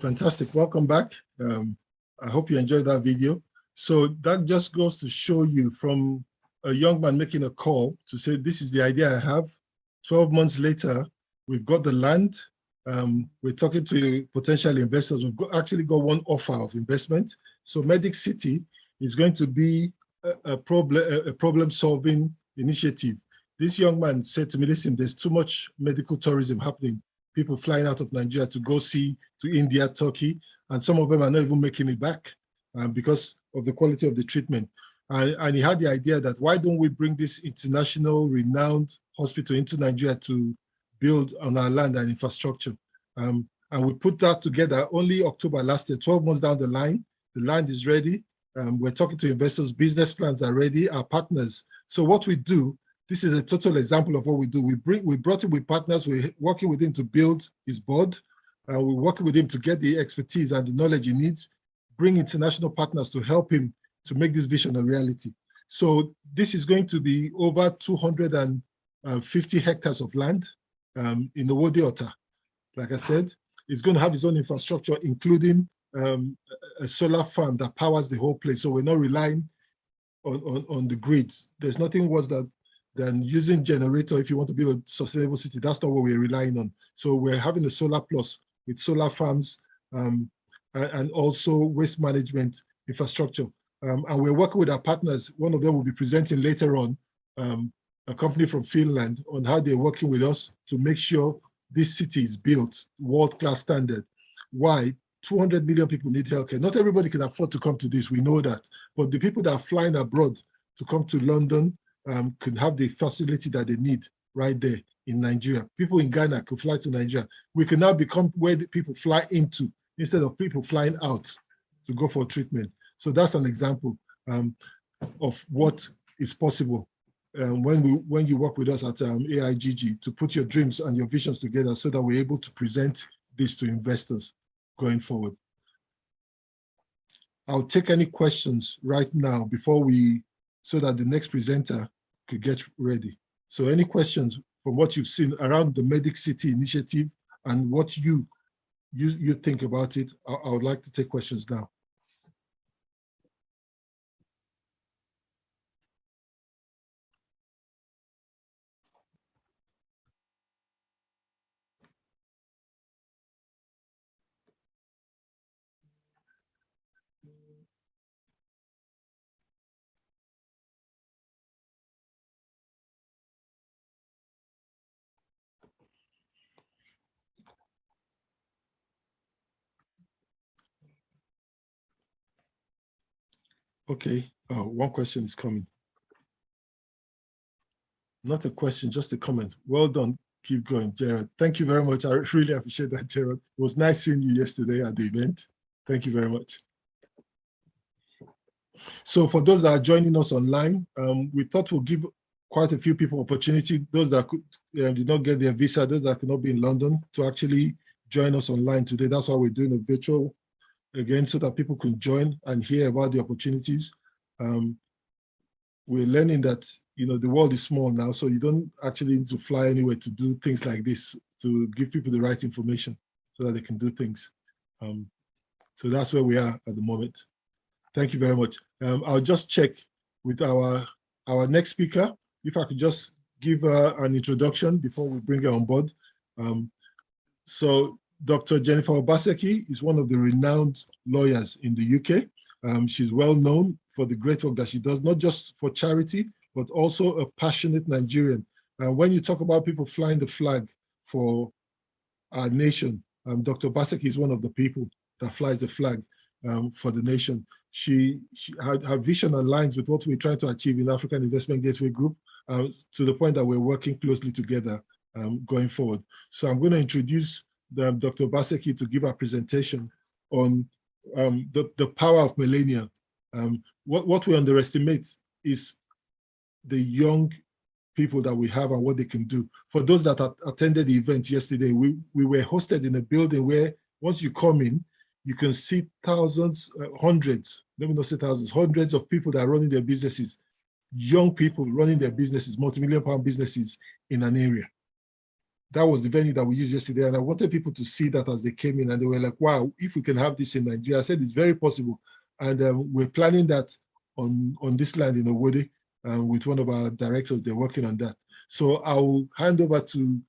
Fantastic. Welcome back. I hope you enjoyed that video. So that just goes to show you from a young man making a call to say, this is the idea I have. 12 months later, we've got the land. We're talking to potential investors. Actually got one offer of investment. So Medic City is going to be a problem-solving initiative. This young man said to me, listen, there's too much medical tourism happening. People flying out of Nigeria to go see to India, Turkey, and some of them are not even making it back because of the quality of the treatment. And he had the idea that why don't we bring this international renowned hospital into Nigeria to build on our land and infrastructure. And we put that together only October last year, 12 months down the line. The land is ready. We're talking to investors, business plans are ready, our partners. So what we do, this is a total example of what we do. We brought him with partners. We're working with him to build his board. We're working with him to get the expertise and the knowledge he needs, bring international partners to help him to make this vision a reality. So this is going to be over 250 hectares of land in the Owode Otta. Like I said, it's going to have its own infrastructure, including a solar farm that powers the whole place. So we're not relying on the grids. There's nothing worse than using generator if you want to build a sustainable city. That's not what we're relying on. So we're having a solar plus with solar farms and also waste management infrastructure. And we're working with our partners. One of them will be presenting later on, a company from Finland, on how they're working with us to make sure this city is built world-class standard. Why? 200 million people need healthcare. Not everybody can afford to come to this, we know that. But the people that are flying abroad to come to London can have the facility that they need right there in Nigeria. People in Ghana could fly to Nigeria. We can now become where the people fly into instead of people flying out to go for treatment. So that's an example of what is possible when you work with us at AIGG to put your dreams and your visions together so that we're able to present this to investors going forward. I'll take any questions right now so that the next presenter could get ready. So any questions from what you've seen around the Medic City initiative and what you think about it, I would like to take questions now. Okay, one question is coming. Not a question, just a comment. Well done. Keep going, Gerard. Thank you very much. I really appreciate that, Gerard. It was nice seeing you yesterday at the event. Thank you very much. So for those that are joining us online, we thought we'll give quite a few people opportunity, those that did not get their visa, those that could not be in London, to actually join us online today. That's why we're doing a virtual again, so that people can join and hear about the opportunities. We're learning that the world is small now, so you don't actually need to fly anywhere to do things like this, to give people the right information so that they can do things. So that's where we are at the moment. Thank you very much. I'll just check with our next speaker, if I could just give an introduction before we bring her on board. So Dr. Jennifer Obaseki is one of the renowned lawyers in the UK. She's well known for the great work that she does, not just for charity, but also a passionate Nigerian. And when you talk about people flying the flag for our nation, Dr. Obaseki is one of the people that flies the flag for the nation. Her vision aligns with what we're trying to achieve in African Investment Gateway Group, to the point that we're working closely together going forward. So I'm going to introduce Dr. Obaseki to give a presentation on the power of millennia. What we underestimate is the young people that we have and what they can do. For those that attended the event yesterday, we were hosted in a building where once you come in, you can see thousands, hundreds, let me not say thousands, hundreds of people that are running their businesses, young people running their businesses, multi-million-pound businesses in an area. that was the venue that we used yesterday. And I wanted people to see that as they came in, and they were like, wow, if we can have this in Nigeria. I said, it's very possible. And we're planning that on this land in Owode with one of our directors. They're working on that. So I'll hand over to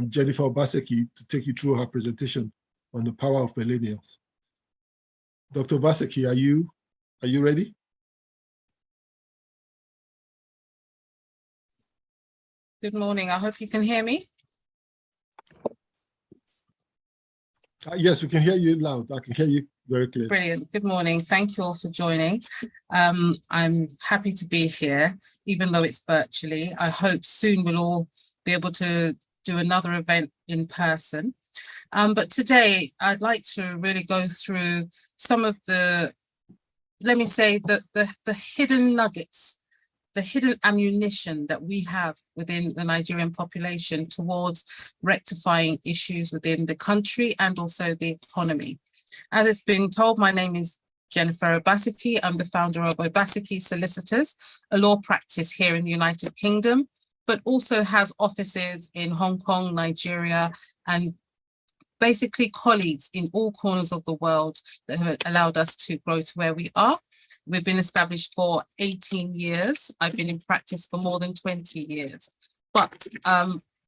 Jennifer Obaseki to take you through her presentation on the power of millennials. Dr. Obaseki, are you ready? Good morning. I hope you can hear me. Yes, we can hear you loud. I can hear you very clearly. Brilliant. Good morning. Thank you all for joining. I'm happy to be here, even though it's virtually. I hope soon we'll all be able to do another event in person. But today I'd like to really go through some of the, let me say, the hidden nuggets, the hidden ammunition that we have within the Nigerian population towards rectifying issues within the country and also the economy. As it's been told, my name is Jennifer Obaseki. I'm the founder of Obaseki Solicitors, a law practice here in the United Kingdom, but also has offices in Hong Kong, Nigeria, and basically colleagues in all corners of the world that have allowed us to grow to where we are. We've been established for 18 years. I've been in practice for more than 20 years. But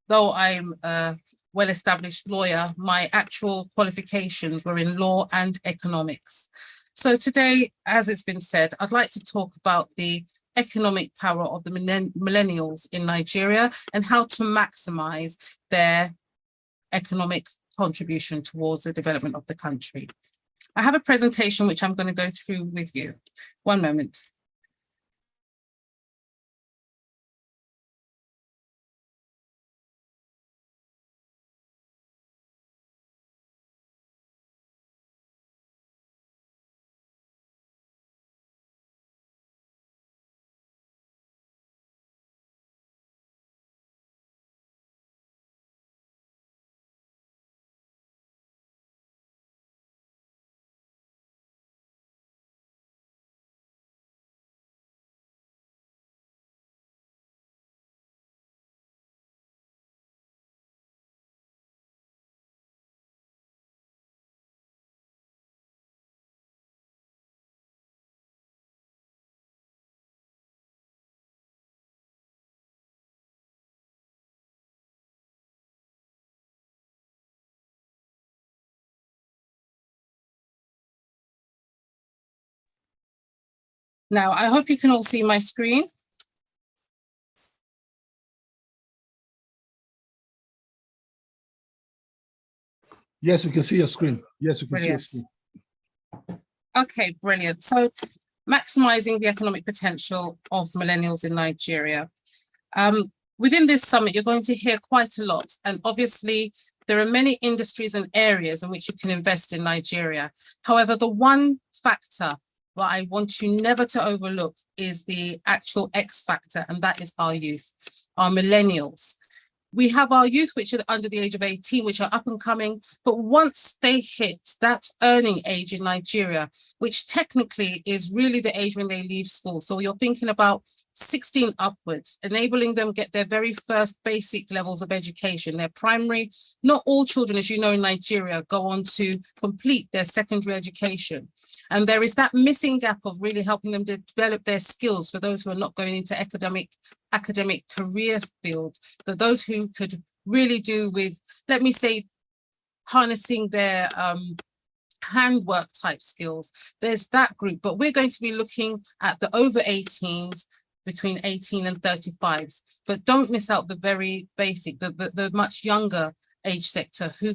though I'm a well-established lawyer, my actual qualifications were in law and economics. So today, as it's been said, I'd like to talk about the economic power of the millennials in Nigeria and how to maximize their economic contribution towards the development of the country. I have a presentation which I'm going to go through with you. One moment. Now, I hope you can all see my screen. Yes, we can see your screen. Yes, we can see your screen. Okay, brilliant. So maximizing the economic potential of millennials in Nigeria. Within this summit, you're going to hear quite a lot. And obviously, there are many industries and areas in which you can invest in Nigeria. However, the one factor that I want you never to overlook is the actual X factor, and that is our youth, our millennials. We have our youth, which are under the age of 18, which are up and coming. But once they hit that earning age in Nigeria, which technically is really the age when they leave school. So you're thinking about 16 upwards, enabling them get their very first basic levels of education, their primary. Not all children, as you know, in Nigeria go on to complete their secondary education. And there is that missing gap of really helping them to develop their skills for those who are not going into academic career field, but those who could really do with, let me say, harnessing their handwork type skills. There's that group, but we're going to be looking at the over 18s, between 18 and 35s, but don't miss out the very basic, the much younger age sector who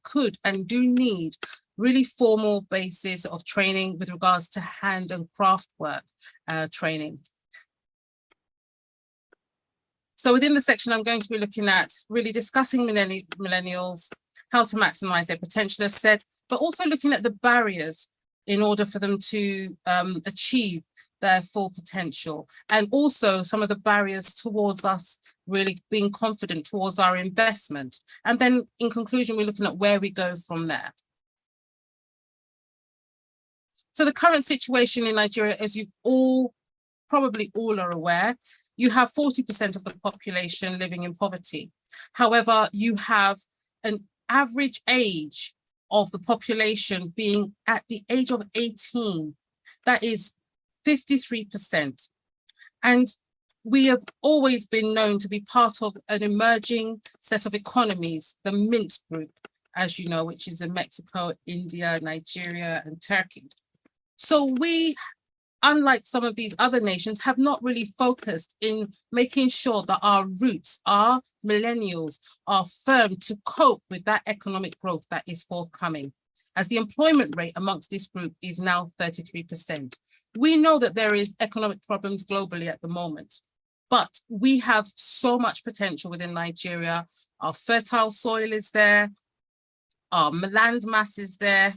could and do need really formal basis of training with regards to hand and craft work training. So within the section, I'm going to be looking at really discussing millennials, how to maximize their potential, as said, but also looking at the barriers in order for them to achieve their full potential, and also some of the barriers towards us really being confident towards our investment. And then in conclusion, we're looking at where we go from there. So the current situation in Nigeria, as you probably all are aware, you have 40% of the population living in poverty. However, you have an average age of the population being at the age of 18. That is 53%. And we have always been known to be part of an emerging set of economies, the MINT group, as you know, which is in Mexico, India, Nigeria, and Turkey. So we, unlike some of these other nations, have not really focused in making sure that our roots, our millennials, are firm to cope with that economic growth that is forthcoming, as the employment rate amongst this group is now 33%. We know that there is economic problems globally at the moment, but we have so much potential within Nigeria. Our fertile soil is there, our land mass is there,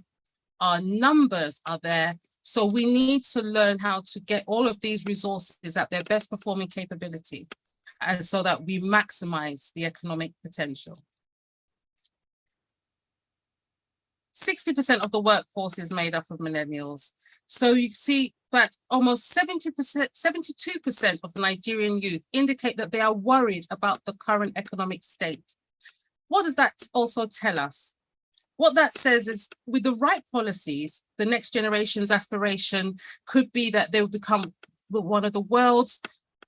our numbers are there. So we need to learn how to get all of these resources at their best performing capability, and so that we maximize the economic potential. 60% of the workforce is made up of millennials. So you see that almost 72% of the Nigerian youth indicate that they are worried about the current economic state. What does that also tell us? What that says is, with the right policies, the next generation's aspiration could be that they will become one of the world's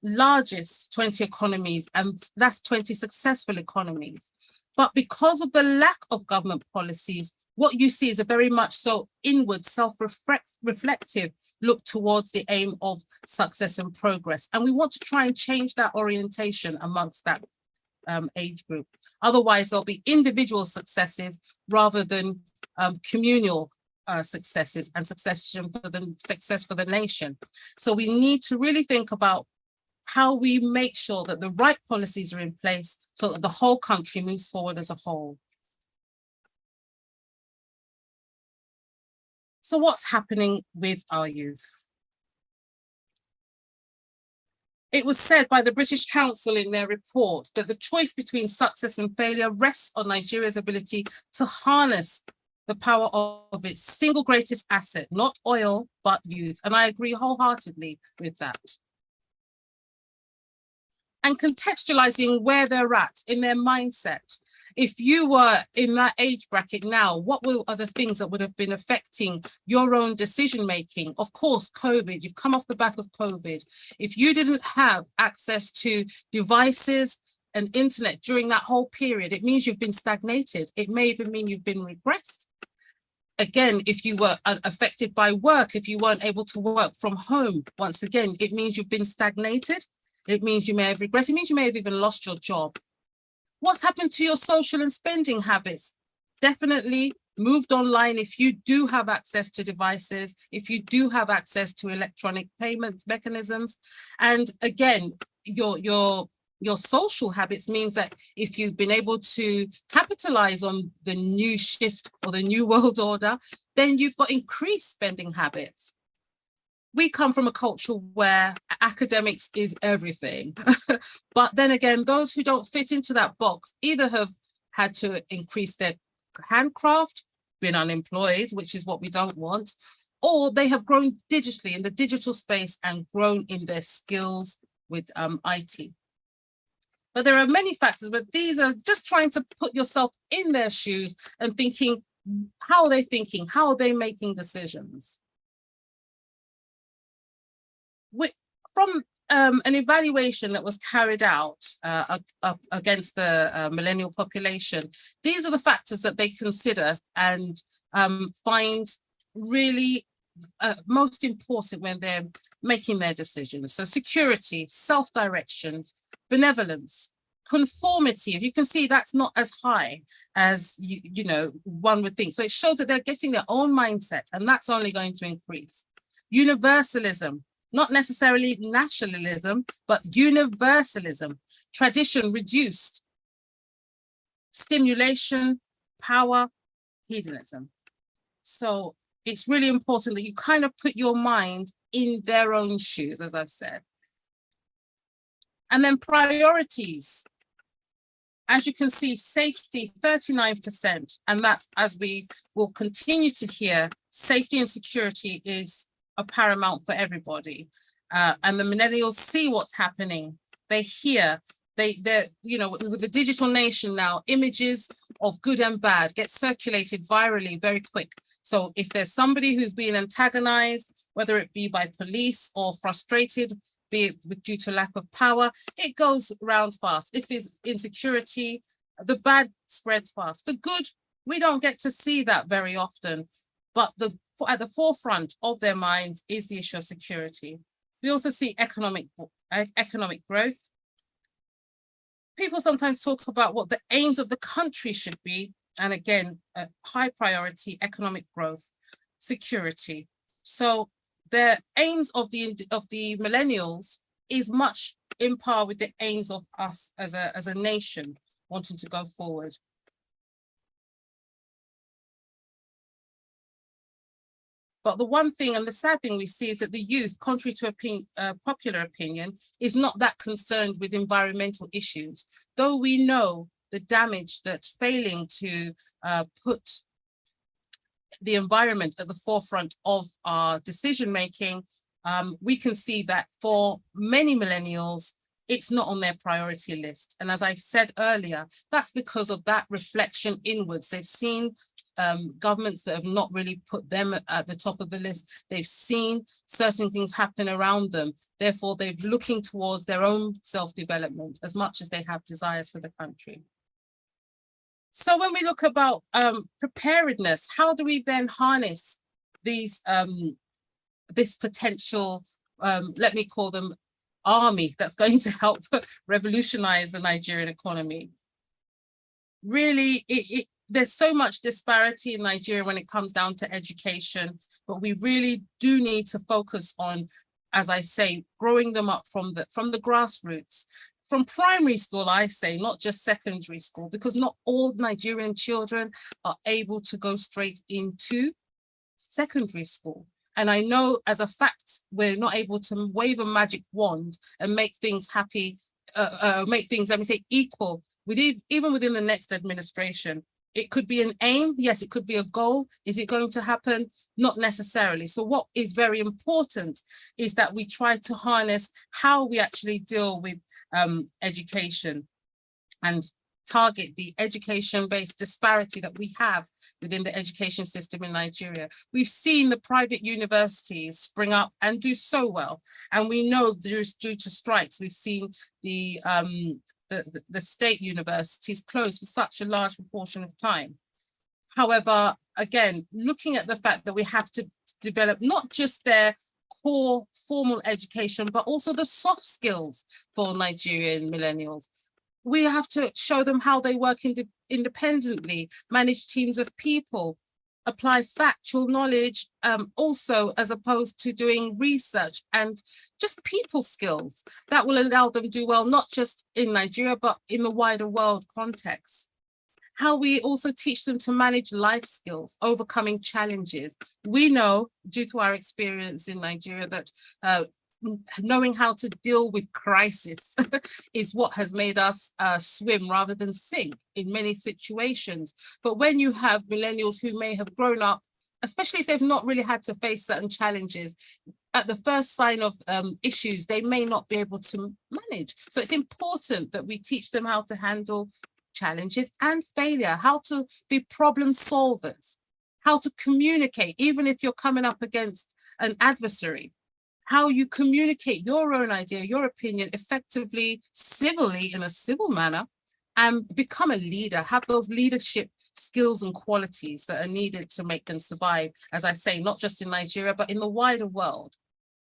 largest 20 economies, and that's 20 successful economies. But because of the lack of government policies, what you see is a very much so inward, self-reflective look towards the aim of success and progress. And we want to try and change that orientation amongst that age group. Otherwise, there'll be individual successes rather than communal successes and success for the nation. So we need to really think about how we make sure that the right policies are in place so that the whole country moves forward as a whole. So what's happening with our youth? It was said by the British Council in their report that the choice between success and failure rests on Nigeria's ability to harness the power of its single greatest asset, not oil, but youth. And I agree wholeheartedly with that. And contextualizing where they're at in their mindset. If you were in that age bracket now, what were other things that would have been affecting your own decision making? Of course, COVID, you've come off the back of COVID. If you didn't have access to devices and internet during that whole period, it means you've been stagnated. It may even mean you've been regressed. Again, if you were affected by work, if you weren't able to work from home, once again, it means you've been stagnated. It means you may have regressed. It means you may have even lost your job. What's happened to your social and spending habits? Definitely moved online if you do have access to devices, if you do have access to electronic payments mechanisms. And again, your social habits means that if you've been able to capitalize on the new shift or the new world order, then you've got increased spending habits. We come from a culture where academics is everything. But then again, those who don't fit into that box either have had to increase their handcraft, been unemployed, which is what we don't want, or they have grown digitally in the digital space and grown in their skills with IT. But there are many factors, but these are just trying to put yourself in their shoes and thinking, how are they thinking? How are they making decisions? From an evaluation that was carried out against the millennial population, these are the factors that they consider and find really most important when they're making their decisions. So security, self-direction, benevolence, conformity. If you can see, that's not as high as you know one would think. So it shows that they're getting their own mindset, and that's only going to increase. Universalism. Not necessarily nationalism, but universalism. Tradition reduced. Stimulation, power, hedonism. So it's really important that you kind of put your mind in their own shoes, as I've said. And then priorities. As you can see, safety, 39%. And that's, as we will continue to hear, safety and security is a paramount for everybody. And the millennials see what's happening. They hear, They're, you know, with the digital nation now, images of good and bad get circulated virally very quick. So if there's somebody who's being antagonized, whether it be by police or frustrated, be it due to lack of power, it goes around fast. If it's insecurity, the bad spreads fast. The good, we don't get to see that very often, but at the forefront of their minds is the issue of security. We also see economic growth. People sometimes talk about what the aims of the country should be. And again, a high priority, economic growth, security. So the aims of the millennials is much in par with the aims of us as a nation wanting to go forward. But the one thing and the sad thing we see is that the youth, contrary to popular opinion, is not that concerned with environmental issues, though we know the damage that failing to put the environment at the forefront of our decision making, we can see that for many millennials, it's not on their priority list. And as I've said earlier, that's because of that reflection inwards. They've seen governments that have not really put them at the top of the list. They've seen certain things happen around them. Therefore, they're looking towards their own self-development as much as they have desires for the country. So when we look about preparedness, how do we then harness these this potential, let me call them army, that's going to help revolutionize the Nigerian economy? Really, there's so much disparity in Nigeria when it comes down to education, but we really do need to focus on, as I say, growing them up from the grassroots. From primary school, I say, not just secondary school, because not all Nigerian children are able to go straight into secondary school. And I know as a fact, we're not able to wave a magic wand and make things happy, make things, let me say, equal, even within the next administration. It could be an aim, yes, it could be a goal. Is it going to happen? Not necessarily. So what is very important is that we try to harness how we actually deal with education and target the education-based disparity that we have within the education system in Nigeria. We've seen the private universities spring up and do so well. And we know due to strikes, we've seen the state universities closed for such a large proportion of time. However, again, looking at the fact that we have to develop not just their core formal education, but also the soft skills for Nigerian millennials. We have to show them how they work independently, manage teams of people, apply factual knowledge, also as opposed to doing research, and just people skills that will allow them to do well, not just in Nigeria, but in the wider world context. How we also teach them to manage life skills, overcoming challenges. We know, due to our experience in Nigeria, that knowing how to deal with crisis is what has made us swim rather than sink in many situations. But when you have millennials who may have grown up, especially if they've not really had to face certain challenges, at the first sign of issues, they may not be able to manage. So it's important that we teach them how to handle challenges and failure, how to be problem solvers, how to communicate, even if you're coming up against an adversary, how you communicate your own idea, your opinion effectively, civilly, in a civil manner, and become a leader, have those leadership skills and qualities that are needed to make them survive, as I say, not just in Nigeria, but in the wider world.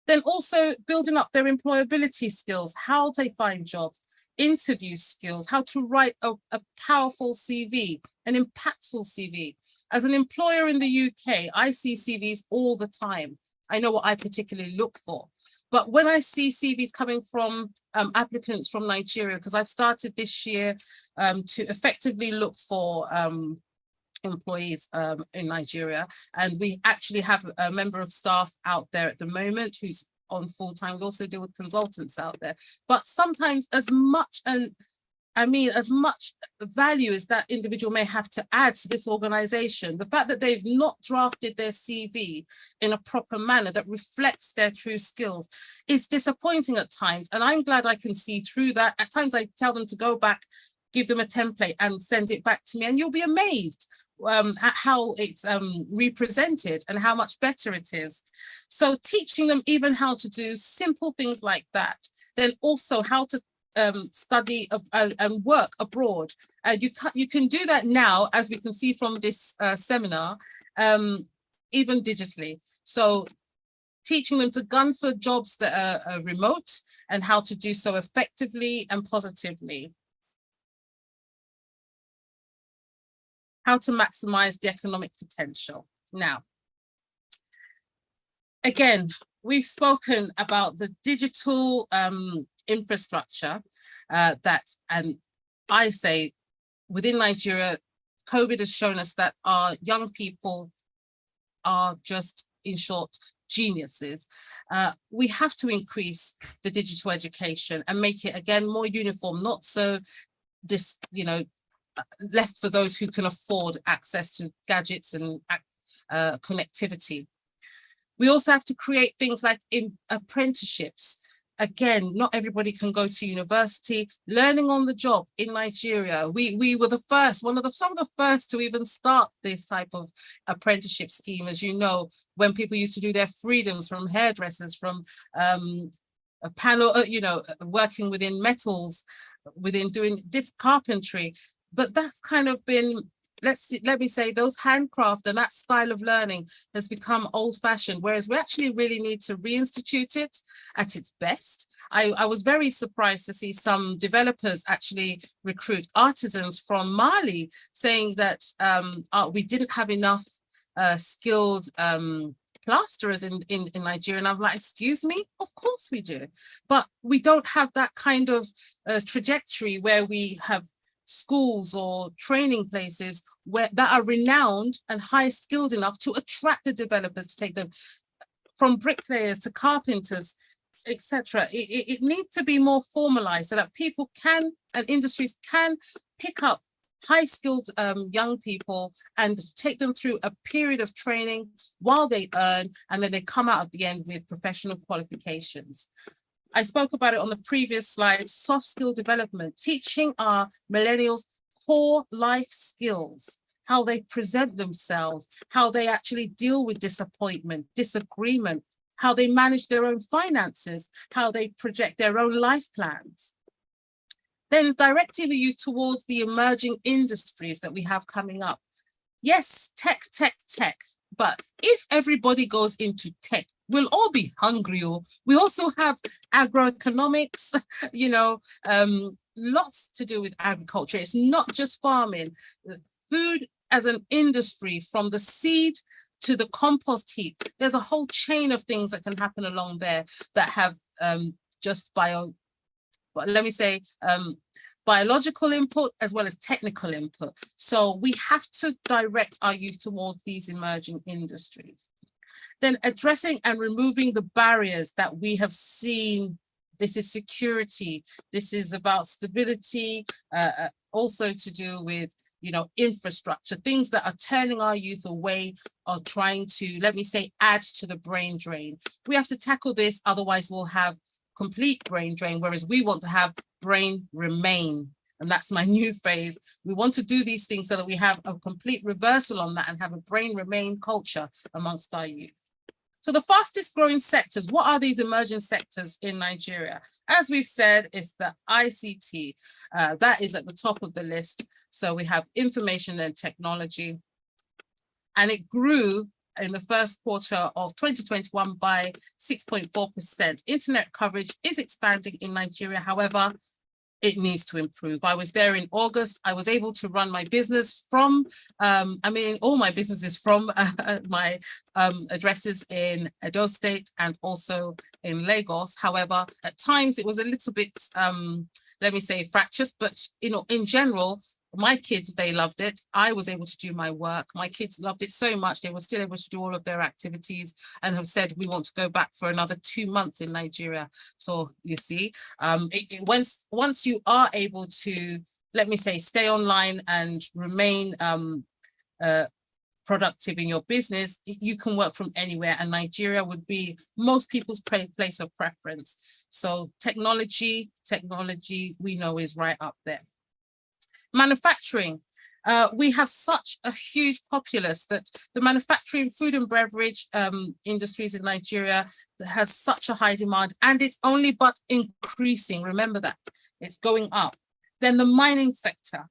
Then also building up their employability skills, how they find jobs, interview skills, how to write a powerful CV, an impactful CV. As an employer in the UK, I see CVs all the time. I know what I particularly look for. But when I see CVs coming from applicants from Nigeria, because I've started this year to effectively look for employees in Nigeria, and we actually have a member of staff out there at the moment who's on full-time. We also deal with consultants out there. But sometimes as much I mean, as much value as that individual may have to add to this organization, the fact that they've not drafted their CV in a proper manner that reflects their true skills is disappointing at times. And I'm glad I can see through that. At times I tell them to go back, give them a template and send it back to me, and you'll be amazed at how it's represented and how much better it is. So teaching them even how to do simple things like that, then also how to study and work abroad. You can do that now, as we can see from this seminar, even digitally. So teaching them to gun for jobs that are remote and how to do so effectively and positively. How to maximize the economic potential. Now, again, we've spoken about the digital infrastructure and I say within Nigeria, COVID has shown us that our young people are just, in short, geniuses. We have to increase the digital education and make it again more uniform, not so left for those who can afford access to gadgets and connectivity. We also have to create things like apprenticeships. Again, not everybody can go to university. Learning on the job in Nigeria, we were the first, some of the first to even start this type of apprenticeship scheme, as you know, when people used to do their freedoms from hairdressers, from a panel, working within metals, within doing carpentry. But that's kind of been, let me say, those handcraft and that style of learning has become old-fashioned, whereas we actually really need to reinstitute it at its best. I was very surprised to see some developers actually recruit artisans from Mali, saying that we didn't have enough skilled plasterers in Nigeria. And I'm like, excuse me, of course we do. But we don't have that kind of trajectory where we have schools or training places that are renowned and high skilled enough to attract the developers, to take them from bricklayers to carpenters, etc. It needs to be more formalized so that people can and industries can pick up high skilled young people and take them through a period of training while they earn, and then they come out at the end with professional qualifications. I spoke about it on the previous slide, soft skill development, teaching our millennials core life skills, how they present themselves, how they actually deal with disappointment, disagreement, how they manage their own finances, how they project their own life plans. Then directing the youth towards the emerging industries that we have coming up. Yes, tech. But if everybody goes into tech, we'll all be hungry. We also have agroeconomics, lots to do with agriculture. It's not just farming. Food as an industry, from the seed to the compost heap, there's a whole chain of things that can happen along there that have biological input as well as technical input. So we have to direct our youth towards these emerging industries. Then addressing and removing the barriers that we have seen. This is security. This is about stability, also to do with, infrastructure, things that are turning our youth away or trying to, add to the brain drain. We have to tackle this, otherwise we'll have complete brain drain, whereas we want to have brain remain. And that's my new phrase. We want to do these things so that we have a complete reversal on that and have a brain remain culture amongst our youth. So the fastest growing sectors, what are these emerging sectors in Nigeria? As we've said, it's the ICT. That is at the top of the list. So we have information and technology. And it grew in the first quarter of 2021 by 6.4%. Internet coverage is expanding in Nigeria. However, it needs to improve. I was there in August. I was able to run my business from, all my businesses from my addresses in Edo State and also in Lagos. However, at times it was a little bit, fractious, but in general, My kids, they loved it. I was able to do my work. My kids loved it so much. They were still able to do all of their activities and have said, we want to go back for another 2 months in Nigeria. So you see, once you are able to, let me say, stay online and remain productive in your business, you can work from anywhere, and Nigeria would be most people's place of preference. So technology, we know is right up there. Manufacturing. We have such a huge populace that the manufacturing, food and beverage industries in Nigeria has such a high demand, and it's only but increasing. Remember that, it's going up. Then the mining sector.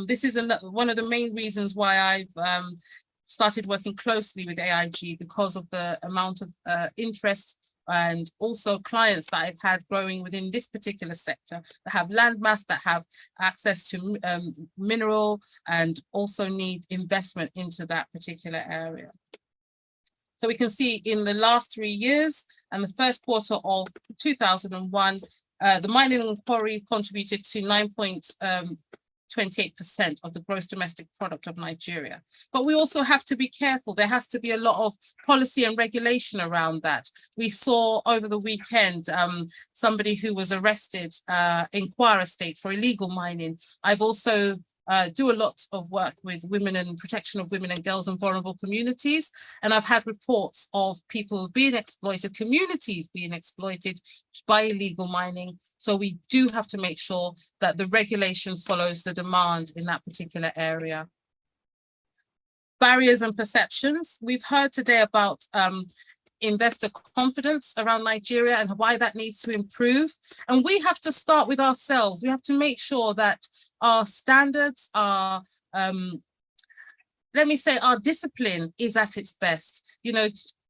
This is one of the main reasons why I've started working closely with AIG, because of the amount of interest and also clients that I've had growing within this particular sector that have land mass, that have access to mineral, and also need investment into that particular area. So we can see in the last 3 years and the first quarter of 2001, the mining and quarry contributed to 9.28% of the gross domestic product of Nigeria. But we also have to be careful. There has to be a lot of policy and regulation around that. We saw over the weekend somebody who was arrested in Kwara State for illegal mining. I've also do a lot of work with women and protection of women and girls in vulnerable communities. And I've had reports of people being exploited, communities being exploited by illegal mining. So we do have to make sure that the regulation follows the demand in that particular area. Barriers and perceptions. We've heard today about investor confidence around Nigeria and why that needs to improve. And we have to start with ourselves. We have to make sure that our standards, our, let me say, our discipline is at its best. You know,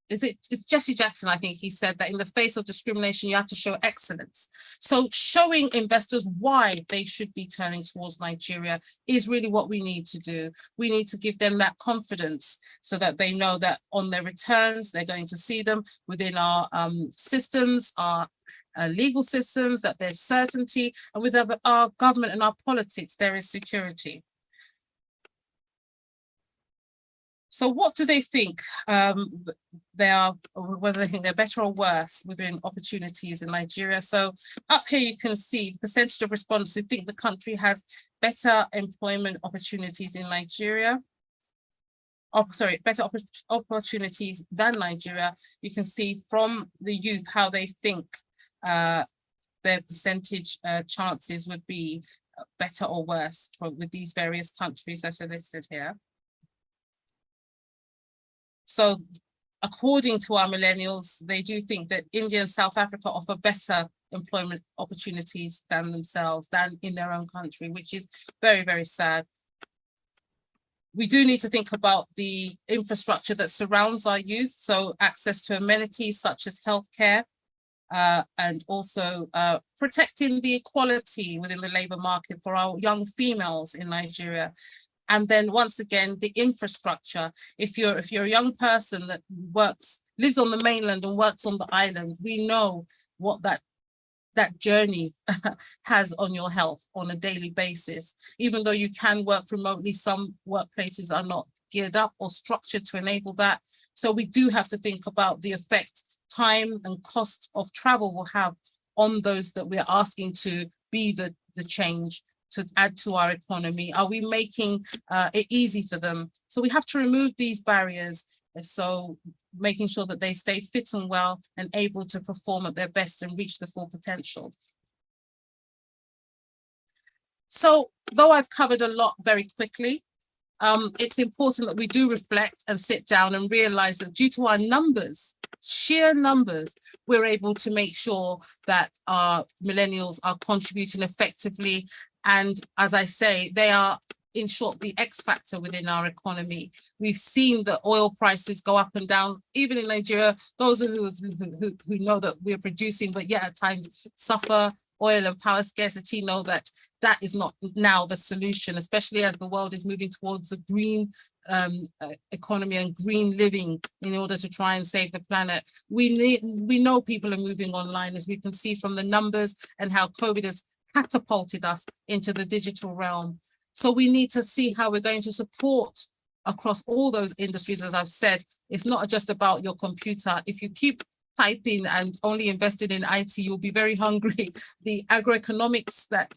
it's Jesse Jackson, I think he said that in the face of discrimination, you have to show excellence. So showing investors why they should be turning towards Nigeria is really what we need to do. We need to give them that confidence so that they know that on their returns, they're going to see them within our systems, our legal systems, that there's certainty, and with our government and our politics, there is security. So what do they think they are, whether they think they're better or worse within opportunities in Nigeria? So up here you can see the percentage of respondents who think the country has better employment opportunities in Nigeria. Oh, sorry, better opportunities than Nigeria. You can see from the youth how they think their percentage chances would be better or worse with these various countries that are listed here. So according to our millennials, they do think that India and South Africa offer better employment opportunities than themselves, than in their own country, which is very, very sad. We do need to think about the infrastructure that surrounds our youth. So access to amenities such as healthcare, and also protecting the equality within the labor market for our young females in Nigeria. And then once again, the infrastructure. If you're a young person that lives on the mainland and works on the island, we know what that journey has on your health on a daily basis. Even though you can work remotely, some workplaces are not geared up or structured to enable that. So we do have to think about the effect time and cost of travel will have on those that we're asking to be the change, to add to our economy. Are we making it easy for them? So we have to remove these barriers. So making sure that they stay fit and well and able to perform at their best and reach the full potential. So though I've covered a lot very quickly, it's important that we do reflect and sit down and realize that due to our numbers, sheer numbers, we're able to make sure that our millennials are contributing effectively. And as I say, they are, in short, the X factor within our economy. We've seen the oil prices go up and down, even in Nigeria. Those who know that we're producing, but yet at times suffer oil and power scarcity, know that that is not now the solution, especially as the world is moving towards a green economy and green living in order to try and save the planet. We know people are moving online, as we can see from the numbers and how COVID has catapulted us into the digital realm. So we need to see how we're going to support across all those industries. As I've said, it's not just about your computer. If you keep typing and only invested in IT, you'll be very hungry. The agroeconomics that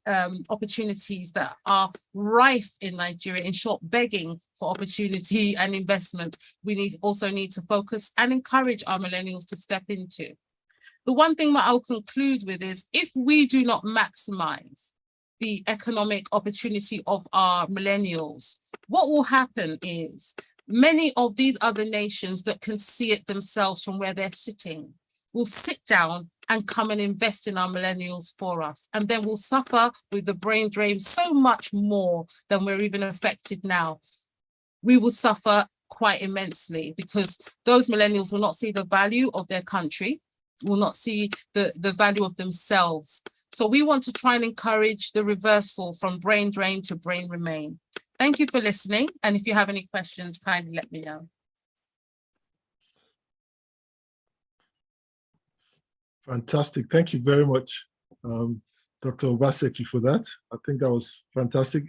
opportunities that are rife in Nigeria, in short, begging for opportunity and investment, we also need to focus and encourage our millennials to step into. The one thing that I'll conclude with is, if we do not maximize the economic opportunity of our millennials, what will happen is many of these other nations that can see it themselves from where they're sitting will sit down and come and invest in our millennials for us. And then we'll suffer with the brain drain so much more than we're even affected now. We will suffer quite immensely because those millennials will not see the value of their country, will not see the value of themselves. So we want to try and encourage the reversal from brain drain to brain remain. Thank you for listening. And if you have any questions, kindly let me know. Fantastic. Thank you very much, Dr. Obaseki, for that. I think that was fantastic.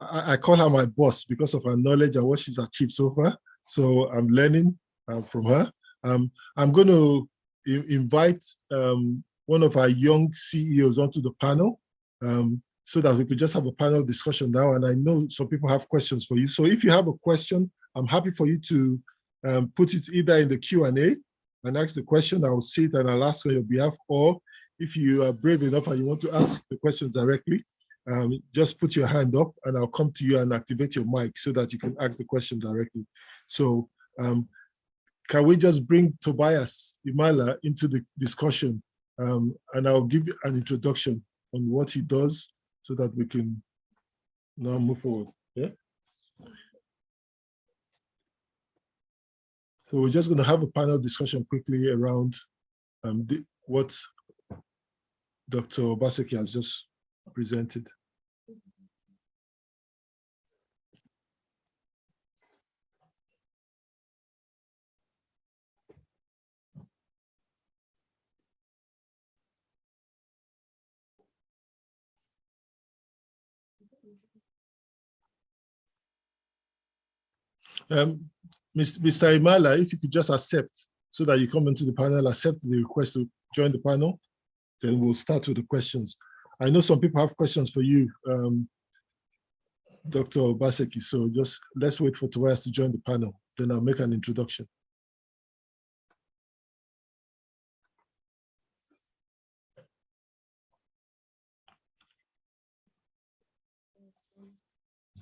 I call her my boss because of her knowledge and what she's achieved so far. So I'm learning from her. I'm going to invite one of our young CEOs onto the panel so that we could just have a panel discussion now. And I know some people have questions for you. So if you have a question, I'm happy for you to put it either in the Q&A and ask the question. I will see it and I'll ask on your behalf. Or if you are brave enough and you want to ask the question directly, just put your hand up and I'll come to you and activate your mic so that you can ask the question directly. So can we just bring Tobias Imala into the discussion? And I'll give you an introduction on what he does so that we can now move forward. Yeah. So we're just going to have a panel discussion quickly around what Dr. Obaseki has just presented. Mr. Imala, if you could just accept so that you come into the panel, accept the request to join the panel, then we'll start with the questions. I know some people have questions for you, Dr. Obaseki, so just let's wait for Tobias to join the panel, then I'll make an introduction.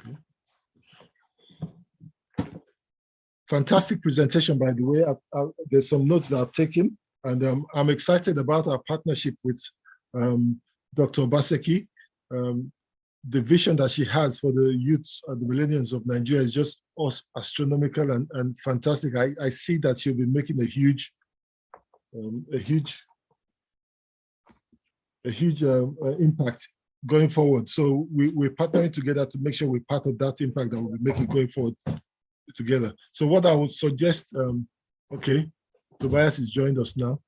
Okay. Fantastic presentation, by the way. There's some notes that I've taken, and I'm excited about our partnership with Dr. Obaseki. The vision that she has for the youth and the millennials of Nigeria is just astronomical and fantastic. I see that she'll be making a huge impact going forward. So we're partnering together to make sure we're part of that impact that we'll be making going forward together. So what I would suggest, okay, Tobias has joined us now.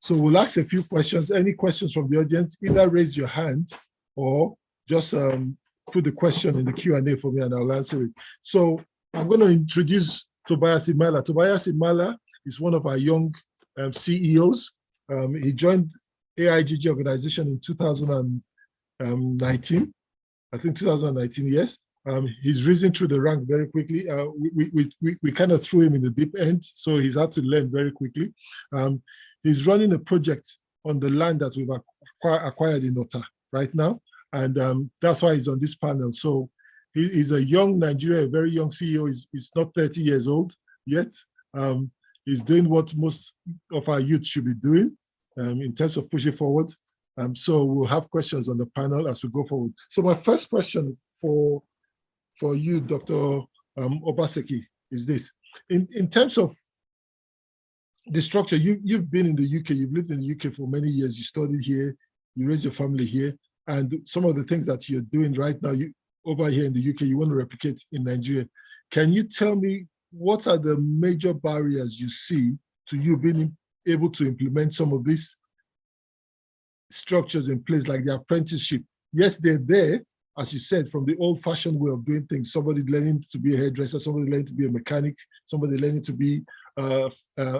So we'll ask a few questions. Any questions from the audience, either raise your hand or just put the question in the Q&A for me and I'll answer it. So I'm going to introduce Tobias Imala. Tobias Imala is one of our young CEOs. He joined AIGG organization in 2019, I think 2019, yes. He's risen through the rank very quickly. We kind of threw him in the deep end, so he's had to learn very quickly. He's running a project on the land that we've acquired in Ota right now, and that's why he's on this panel. So he's a young Nigerian, a very young CEO. He's not 30 years old yet. He's doing what most of our youth should be doing in terms of pushing forward. So we'll have questions on the panel as we go forward. So my first question for you, Dr. Obaseki, is this. In terms of the structure, you've been in the UK, you've lived in the UK for many years, you studied here, you raised your family here, and some of the things that you're doing right now over here in the UK, you want to replicate in Nigeria. Can you tell me what are the major barriers you see to you being able to implement some of these structures in place, like the apprenticeship? Yes, they're there, as you said, from the old-fashioned way of doing things, somebody learning to be a hairdresser, somebody learning to be a mechanic, somebody learning to be a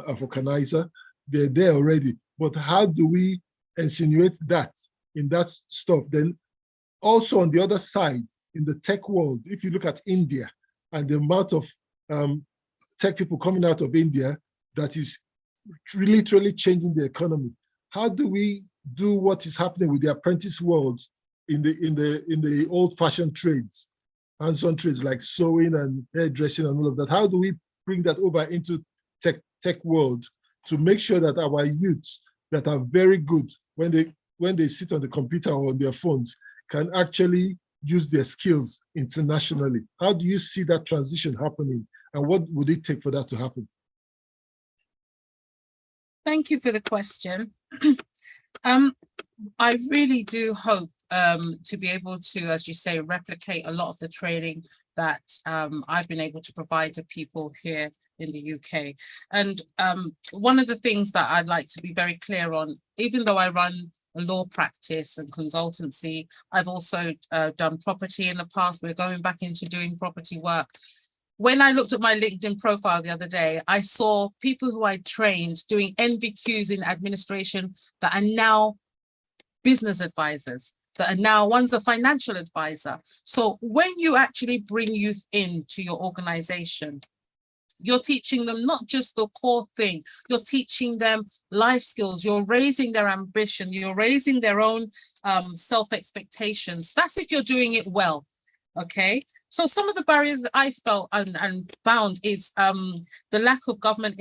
vulcanizer. They're there already. But how do we insinuate that in that stuff? Then also on the other side, in the tech world, if you look at India and the amount of tech people coming out of India, that is literally changing the economy. How do we do what is happening with the apprentice world in the old-fashioned trades, hands-on trades like sewing and hairdressing and all of that? How do we bring that over into tech world to make sure that our youths that are very good when they sit on the computer or on their phones can actually use their skills internationally? How do you see that transition happening, and what would it take for that to happen? Thank you for the question. I really do hope to be able to, as you say, replicate a lot of the training that I've been able to provide to people here in the UK. And one of the things that I'd like to be very clear on, even though I run a law practice and consultancy, I've also done property in the past. We're going back into doing property work. When I looked at my LinkedIn profile the other day, I saw people who I trained doing NVQs in administration that are now business advisors, that are now, one's a financial advisor. So when you actually bring youth into your organization, you're teaching them not just the core thing, you're teaching them life skills, you're raising their ambition, you're raising their own self-expectations. That's if you're doing it well, okay? So some of the barriers that I felt and found is the lack of government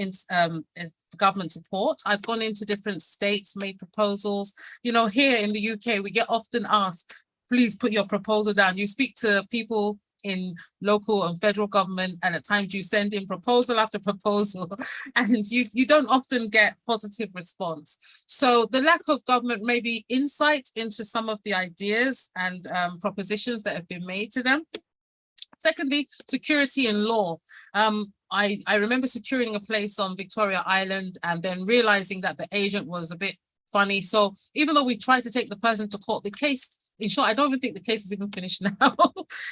support. I've gone into different states, made proposals. You know, here in the UK, we get often asked, please put your proposal down. You speak to people in local and federal government, and at times you send in proposal after proposal, and you don't often get positive response. So the lack of government, maybe insight into some of the ideas and propositions that have been made to them. Secondly, security and law. I remember securing a place on Victoria Island and then realizing that the agent was a bit funny. So even though we tried to take the person to court, the case, in short, I don't even think the case is even finished now.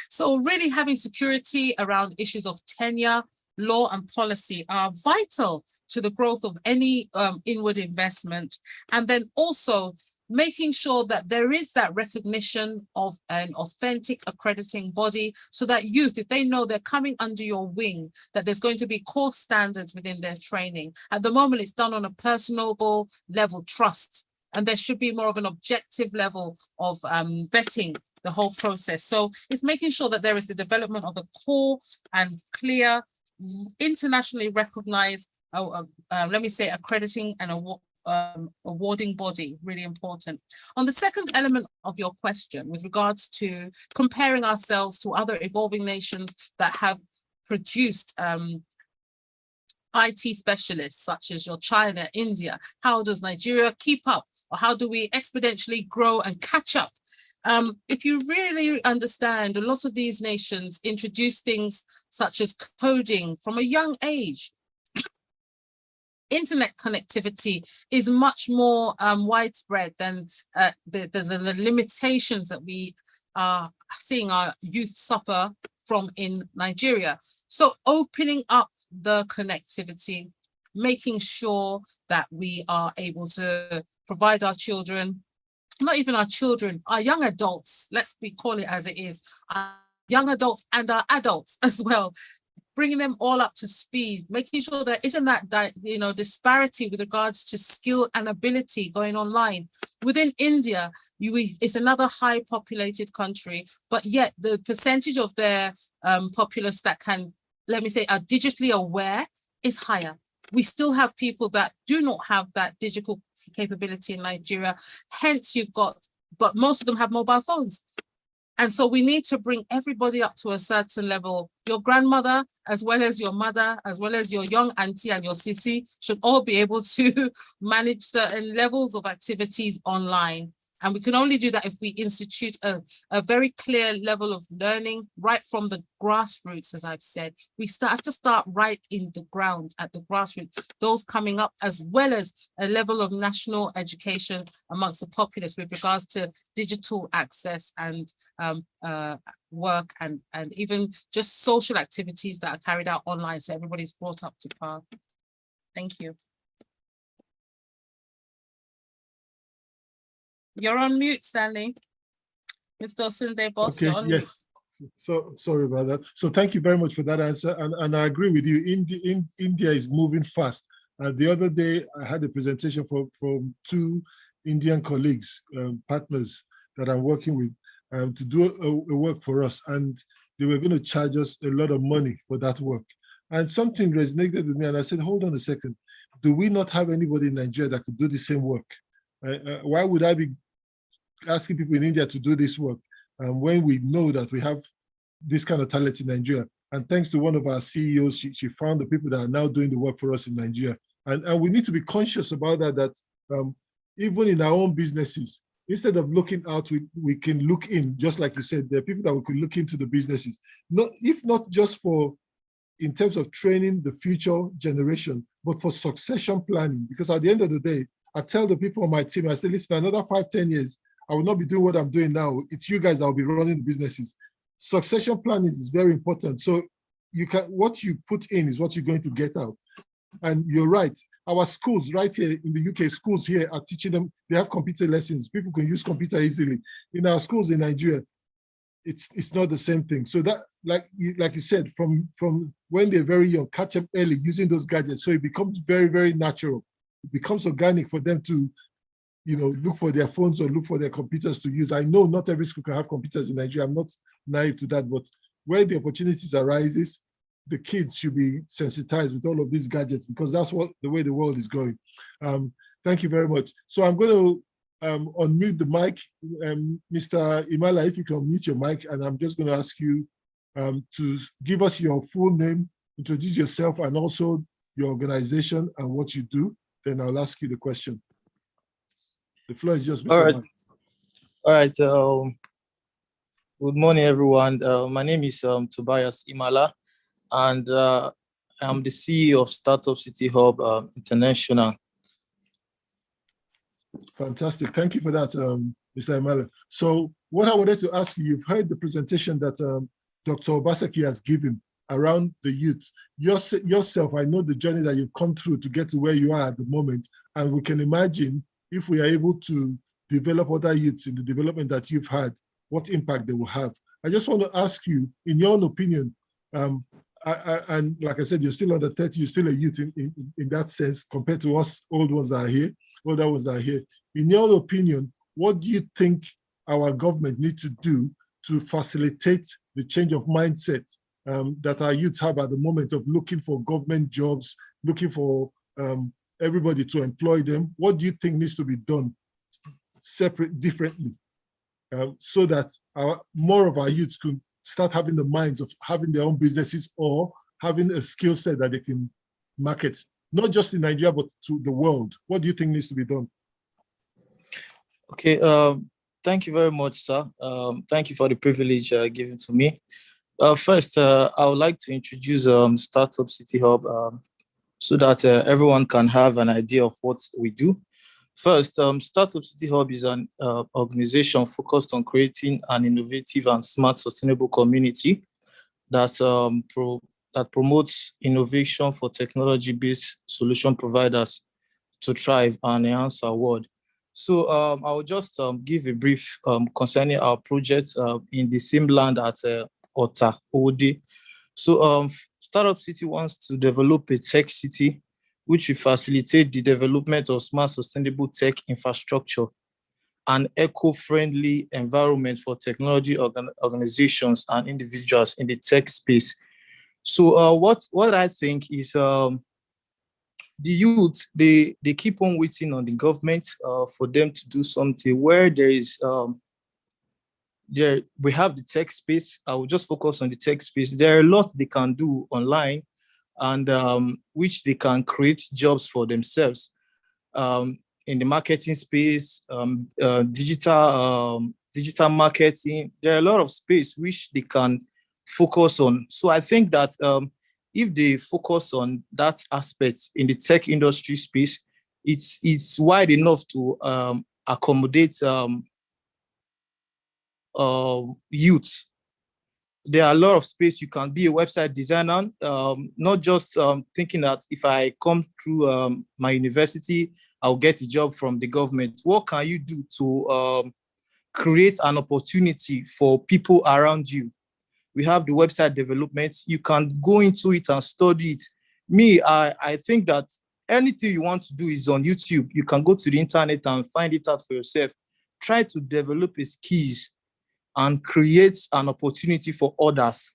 So really having security around issues of tenure, law and policy are vital to the growth of any inward investment. And then also making sure that there is that recognition of an authentic accrediting body, so that youth, if they know they're coming under your wing, that there's going to be core standards within their training. At the moment, it's done on a personable level, trust, and there should be more of an objective level of vetting the whole process. So it's making sure that there is the development of a core and clear, internationally recognized, let me say, accrediting and awarding body, really important. On the second element of your question, with regards to comparing ourselves to other evolving nations that have produced IT specialists, such as your China, India, how does Nigeria keep up? Or how do we exponentially grow and catch up? If you really understand, a lot of these nations introduce things such as coding from a young age. Internet connectivity is much more widespread than the limitations that we are seeing our youth suffer from in Nigeria. So opening up the connectivity, making sure that we are able to provide our children, not even our children, our young adults, call it as it is, our young adults and our adults as well, bringing them all up to speed, making sure there isn't that disparity with regards to skill and ability going online. Within India, it's another high populated country, but yet the percentage of their populace that can, let me say, are digitally aware is higher. We still have people that do not have that digital capability in Nigeria. Hence but most of them have mobile phones. And so we need to bring everybody up to a certain level. Your grandmother, as well as your mother, as well as your young auntie and your sissy, should all be able to manage certain levels of activities online. And we can only do that if we institute a very clear level of learning right from the grassroots, as I've said. We have to start right in the ground, at the grassroots, those coming up, as well as a level of national education amongst the populace with regards to digital access and work and even just social activities that are carried out online. So everybody's brought up to par. Thank you. You're on mute, Stanley. Mr. Osunde Boss, you're on yes. Mute. So sorry about that. So thank you very much for that answer. And I agree with you. India is moving fast. The other day, I had a presentation from two Indian colleagues, partners that I'm working with to do a work for us. And they were going to charge us a lot of money for that work. And something resonated with me. And I said, hold on a second. Do we not have anybody in Nigeria that could do the same work? Why would I be asking people in India to do this work when we know that we have this kind of talent in Nigeria? And thanks to one of our CEOs, she found the people that are now doing the work for us in Nigeria. And we need to be conscious about that even in our own businesses, instead of looking out, we can look in, just like you said, there are people that we can look into the businesses, if not just in terms of training the future generation, but for succession planning. Because at the end of the day, I tell the people on my team, I say, listen, another 5-10 years, I will not be doing what I'm doing now. It's you guys that will be running the businesses. Succession planning is very important. So what you put in is what you're going to get out. And you're right. Our schools right here in the UK, schools here are teaching them, they have computer lessons. People can use computer easily. In our schools in Nigeria, it's not the same thing. So that, like you said, from when they're very young, catch them early using those gadgets. So it becomes very, very natural. It becomes organic for them to look for their phones or look for their computers to use. I know not every school can have computers in Nigeria. I'm not naive to that, but where the opportunities arises, the kids should be sensitized with all of these gadgets because that's the way the world is going. Thank you very much. So I'm going to unmute the mic. Mr. Imala, if you can unmute your mic, and I'm just going to ask you to give us your full name, introduce yourself, and also your organization and what you do. Then I'll ask you the question. The floor is just all right. All right. Good morning, everyone. My name is Tobias Imala, and I'm the CEO of Startup City Hub International. Fantastic. Thank you for that, Mr. Imala. So what I wanted to ask you, you've heard the presentation that Dr. Obaseki has given around the youth. Yourself, I know the journey that you've come through to get to where you are at the moment, and we can imagine if we are able to develop other youths in the development that you've had, what impact they will have. I just want to ask you, in your own opinion, and like I said, you're still under 30, you're still a youth in that sense compared to us older ones that are here. In your own opinion, what do you think our government needs to do to facilitate the change of mindset that our youths have at the moment of looking for government jobs, looking for everybody to employ them? What do you think needs to be done differently so that more of our youths could start having the minds of having their own businesses or having a skill set that they can market, not just in Nigeria, but to the world? What do you think needs to be done? Okay, thank you very much, sir. Thank you for the privilege given to me. First, I would like to introduce Startup City Hub so that everyone can have an idea of what we do. First, Startup City Hub is an organization focused on creating an innovative and smart, sustainable community that promotes innovation for technology-based solution providers to thrive and enhance our world. So I will just give a brief concerning our project in the same land at Ota, Ode. So Startup City wants to develop a tech city which will facilitate the development of smart, sustainable tech infrastructure and eco-friendly environment for technology organizations and individuals in the tech space. So what I think is the youth, they keep on waiting on the government for them to do something where there is, we have the tech space. I will just focus on the tech space. There are a lot they can do online and which they can create jobs for themselves. in the marketing space, digital marketing. There are a lot of space which they can focus on. So I think that if they focus on that aspect in the tech industry space, it's wide enough to accommodate youth. There are a lot of space. You can be a website designer, not just thinking that if I come through my university, I'll get a job from the government. What can you do to create an opportunity for people around you? We have the website development. You can go into it and study it. I think that anything you want to do is on YouTube. You can go to the internet and find it out for yourself. Try to develop a skills and create an opportunity for others.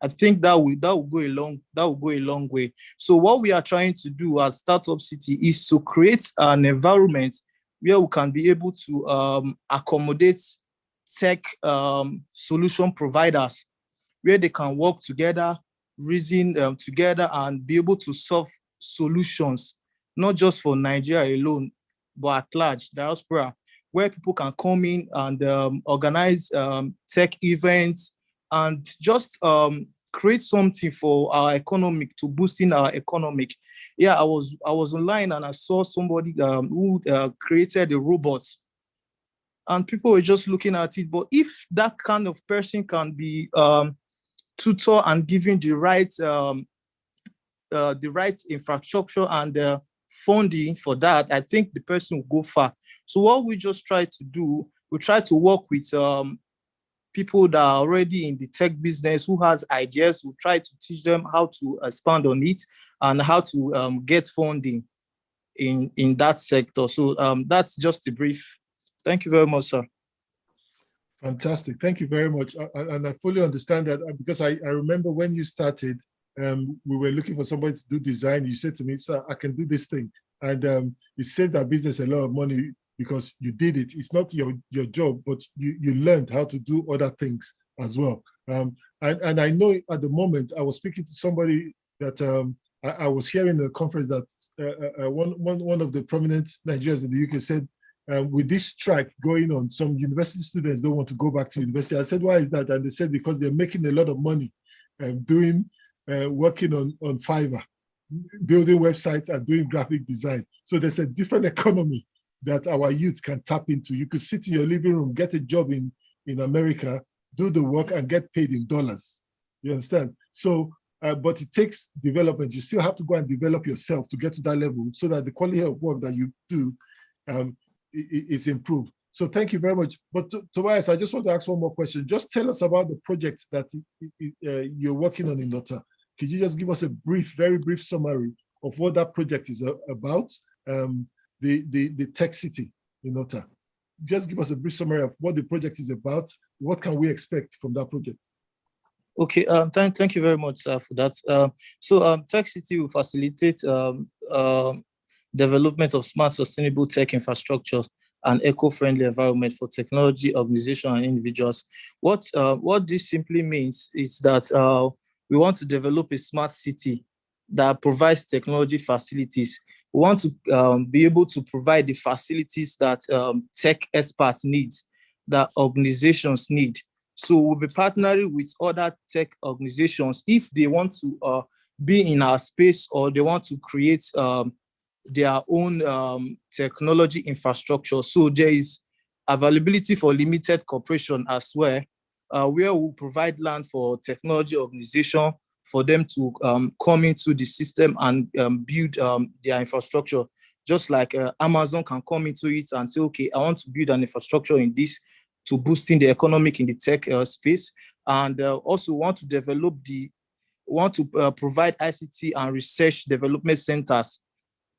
I think that will go a long way. So what we are trying to do at Startup City is to create an environment where we can be able to accommodate tech solution providers, where they can work together, reason together, and be able to solve solutions, not just for Nigeria alone, but at large, diaspora, where people can come in and organize tech events and just create something for our economic, to boosting our economic. Yeah, I was online and I saw somebody who created a robot, and people were just looking at it. But if that kind of person can be tutor and given the right infrastructure and funding for that, I think the person will go far. So what we just try to do, we try to work with people that are already in the tech business who has ideas. We try to teach them how to expand on it and how to get funding in that sector. So that's just a brief. Thank you very much, sir. Fantastic. Thank you very much. And I fully understand that, because I remember when you started, we were looking for somebody to do design. You said to me, sir, I can do this thing. And it saved our business a lot of money because you did it. It's not your job, but you learned how to do other things as well. And I know at the moment, I was speaking to somebody that I was hearing in a conference that one of the prominent Nigerians in the UK said, with this strike going on, some university students don't want to go back to university. I said, why is that? And they said, because they're making a lot of money working on Fiverr, building websites and doing graphic design. So there's a different economy that our youth can tap into. You could sit in your living room, get a job in America, do the work and get paid in dollars. You understand? So, but it takes development. You still have to go and develop yourself to get to that level so that the quality of work that you do is improved. So thank you very much. But Tobias, I just want to ask one more question. Just tell us about the project that you're working on in Nota. Could you just give us a very brief summary of what that project is about, the Tech City in Nota? Just give us a brief summary of what the project is about. What can we expect from that project? Okay, thank you very much, sir, for that. So Tech City will facilitate development of smart, sustainable tech infrastructure and eco-friendly environment for technology, organizations, and individuals. What this simply means is that we want to develop a smart city that provides technology facilities. We want to be able to provide the facilities that tech experts need, that organizations need. So we'll be partnering with other tech organizations if they want to be in our space or they want to create their own technology infrastructure. So there is availability for limited cooperation as well, where we'll provide land for technology organization for them to come into the system and build their infrastructure. Just like Amazon can come into it and say, okay, I want to build an infrastructure in this to boosting the economic in the tech space. And also want to provide ICT and research development centers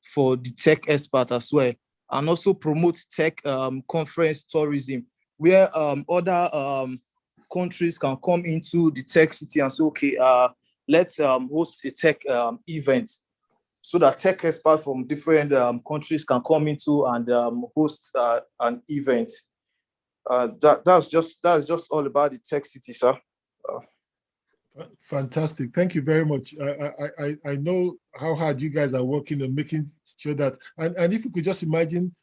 for the tech expert as well, and also promote tech conference tourism, where other countries can come into the tech city and say, okay, let's host a tech event, so that tech experts from different countries can come into and host an event. That's just all about the tech city, sir. Fantastic. Thank you very much. I know how hard you guys are working on making show that. And if you could just imagine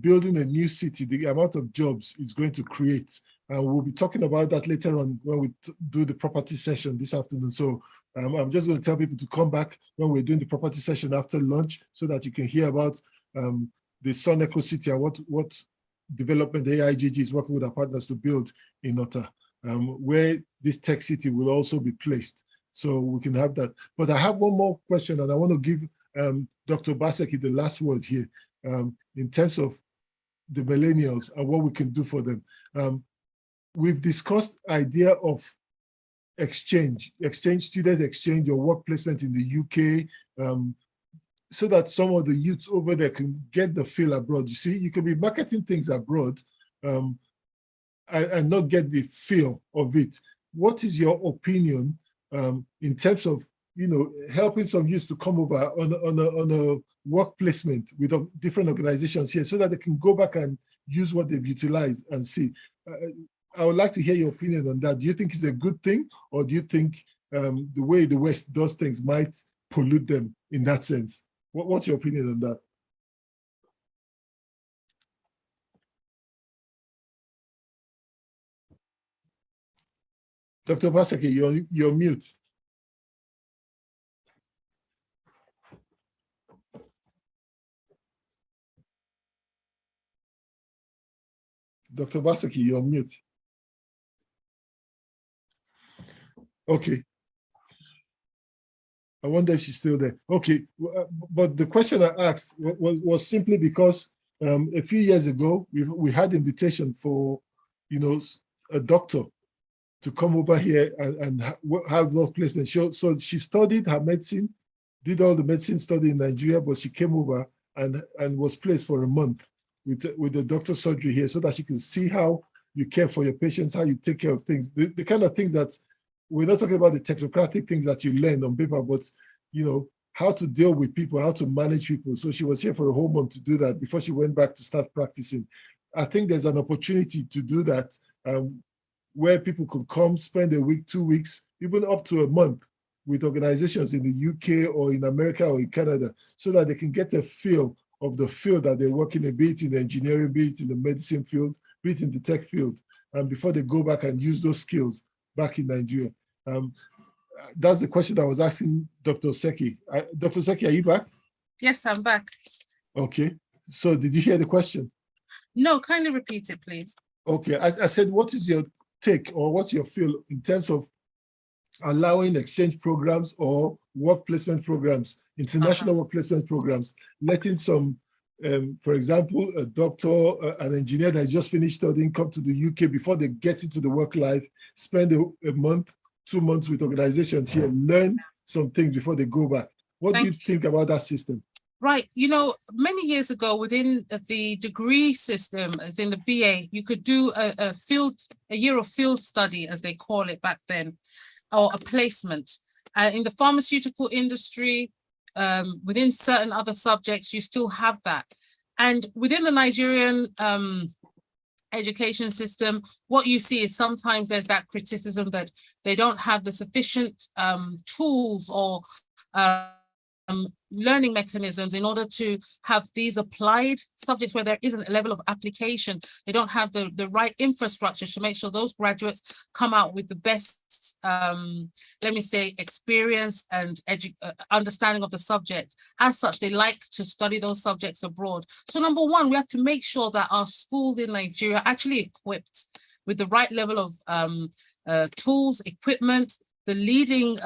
building a new city, the amount of jobs it's going to create. And we'll be talking about that later on when we do the property session this afternoon. So I'm just going to tell people to come back when we're doing the property session after lunch so that you can hear about the Sun Eco City and what development AIGG is working with our partners to build in Ota, where this tech city will also be placed. So we can have that. But I have one more question, and I want to give Dr. Obaseki the last word here in terms of the millennials and what we can do for them. We've discussed idea of exchange, student exchange or work placement in the UK, so that some of the youths over there can get the feel abroad. You see, you can be marketing things abroad and not get the feel of it. What is your opinion in terms of, you know, helping some youths to come over on a work placement with different organizations here so that they can go back and use what they've utilized and see? I would like to hear your opinion on that. Do you think it's a good thing, or do you think the way the West does things might pollute them in that sense? What's your opinion on that? Dr. Obaseki, you're mute. Dr. Obaseki, you're mute. Okay. I wonder if she's still there. Okay, but the question I asked was simply because a few years ago, we had invitation for, you know, a doctor to come over here and have work placement. So she studied her medicine, did all the medicine study in Nigeria, but she came over and was placed for a month with the doctor's surgery here so that she can see how you care for your patients, how you take care of things, the kind of things that we're not talking about the technocratic things that you learn on paper, but, you know, how to deal with people, how to manage people. So she was here for a whole month to do that before she went back to start practicing. I think there's an opportunity to do that where people could come, spend a week, 2 weeks, even up to a month with organizations in the UK or in America or in Canada, so that they can get a feel of the field that they're working in, be it in the engineering, be it in the medicine field, be it in the tech field, and before they go back and use those skills back in Nigeria. That's the question I was asking Dr. Seki. Dr. Seki, are you back? Yes, I'm back. Okay. So did you hear the question? No, kindly repeat it, please. Okay. I said, what is your take or what's your feel in terms of allowing exchange programs or work placement programs, international work placement programs, letting some, for example, a doctor, an engineer that has just finished studying come to the UK before they get into the work life, spend a month, 2 months with organizations here, learn some things before they go back. What do you think about that system? Right. You know, many years ago within the degree system, as in the BA, you could do a year of field study, as they call it back then, or a placement. In the pharmaceutical industry, within certain other subjects, you still have that. And within the Nigerian education system, what you see is sometimes there's that criticism that they don't have the sufficient tools or learning mechanisms in order to have these applied subjects where there isn't a level of application. They don't have the right infrastructure to make sure those graduates come out with the best, let me say, experience and understanding of the subject. As such, they like to study those subjects abroad. So number one, we have to make sure that our schools in Nigeria are actually equipped with the right level of tools, equipment, the leading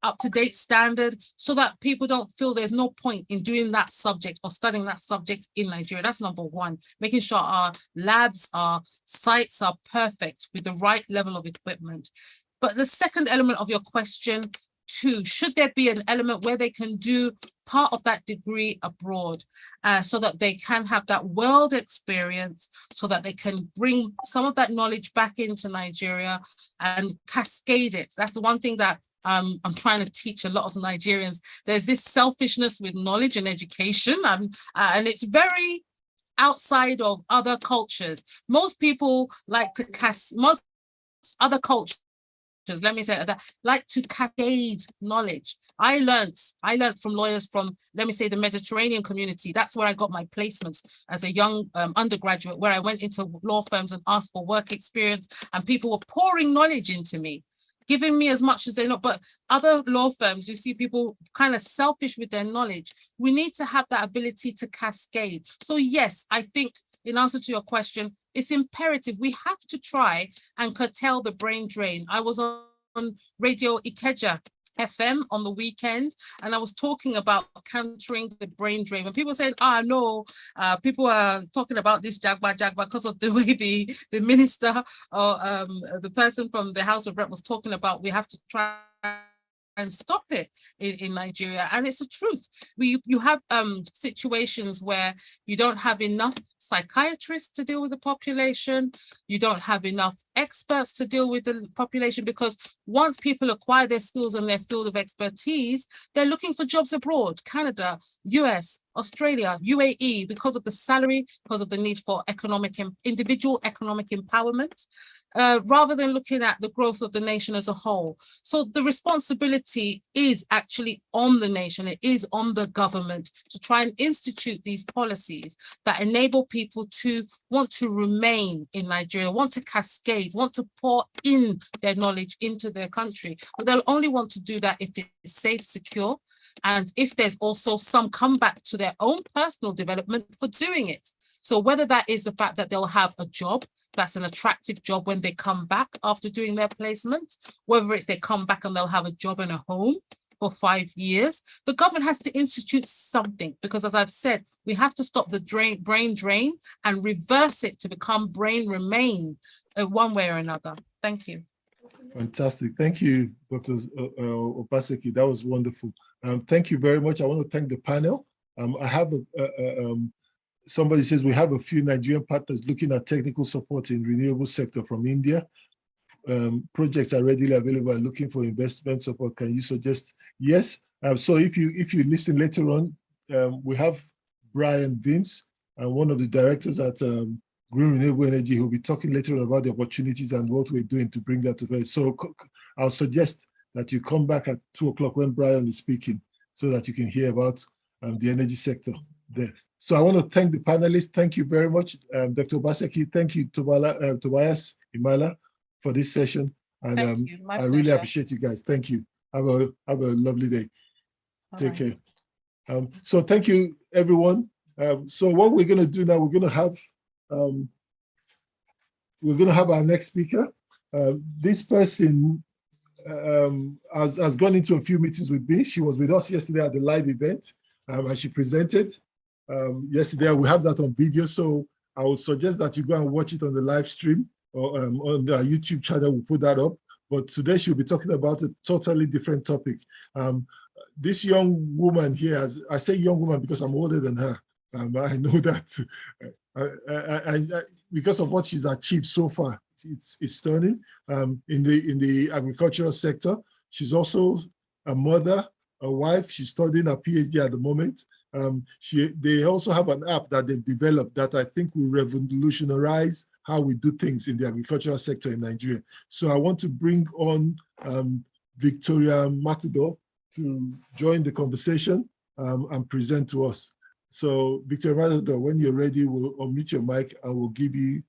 up-to-date standard, so that people don't feel there's no point in doing that subject or studying that subject in Nigeria. That's number one, making sure our labs, our sites are perfect with the right level of equipment. But the second element of your question too, should there be an element where they can do part of that degree abroad so that they can have that world experience, so that they can bring some of that knowledge back into Nigeria and cascade it. That's the one thing that I'm trying to teach a lot of Nigerians. There's this selfishness with knowledge and education, and it's very outside of other cultures. Most people like to most other cultures let me say that, like to cascade knowledge. I learned from lawyers from, let me say, the Mediterranean community. That's where I got my placements as a young undergraduate, where I went into law firms and asked for work experience, and people were pouring knowledge into me, giving me as much as they know. But other law firms, you see people kind of selfish with their knowledge. We need to have that ability to cascade. So yes, I think in answer to your question, it's imperative. We have to try and curtail the brain drain. I was on Radio Ikeja FM on the weekend, and I was talking about countering the brain drain. When people said, no, people are talking about this Jagba because of the way the minister or the person from the House of Rep was talking about, we have to try and stop it in Nigeria. And it's the truth. You have situations where you don't have enough psychiatrists to deal with the population. You don't have enough experts to deal with the population, because once people acquire their skills in their field of expertise, they're looking for jobs abroad, Canada, US, Australia, UAE, because of the salary, because of the need for individual economic empowerment. Rather than looking at the growth of the nation as a whole. So the responsibility is actually on the nation, it is on the government to try and institute these policies that enable people to want to remain in Nigeria, want to cascade, want to pour in their knowledge into their country. But they'll only want to do that if it's safe, secure, and if there's also some comeback to their own personal development for doing it. So whether that is the fact that they'll have a job, that's an attractive job when they come back after doing their placement, whether it's they come back and they'll have a job and a home for 5 years, the government has to institute something, because as I've said, we have to stop the brain drain and reverse it to become brain remain one way or another. Thank you. Fantastic. Thank you, Dr. Obaseki. That was wonderful. Thank you very much. I want to thank the panel. I have somebody says we have a few Nigerian partners looking at technical support in renewable sector from India. Projects are readily available and looking for investment support. Can you suggest? Yes. So if you listen later on, we have Brian Vince, one of the directors at Green Renewable Energy, who'll be talking later on about the opportunities and what we're doing to bring that to bear. So I'll suggest that you come back at 2 o'clock when Brian is speaking, so that you can hear about the energy sector there. So I want to thank the panelists. Thank you very much, Dr. Obaseki. Thank you, Tobias Imala, for this session. And I really appreciate you guys. Thank you. Have a lovely day. Take care. So thank you, everyone. So what we're going to do now, we're going to have our next speaker. This person has gone into a few meetings with me. She was with us yesterday at the live event, and she presented yesterday. We have that on video, so I would suggest that you go and watch it on the live stream or on the YouTube channel. We'll put that up. But today she'll be talking about a totally different topic. This young woman here, I say young woman because I'm older than her. I know that because of what she's achieved so far, it's stunning. In the agricultural sector, she's also a mother, a wife. She's studying her PhD at the moment. They also have an app that they've developed that I think will revolutionize how we do things in the agricultural sector in Nigeria. So I want to bring on Victoria Matador to join the conversation and present to us. So Victoria Matador, when you're ready, we'll unmute your mic and we'll give you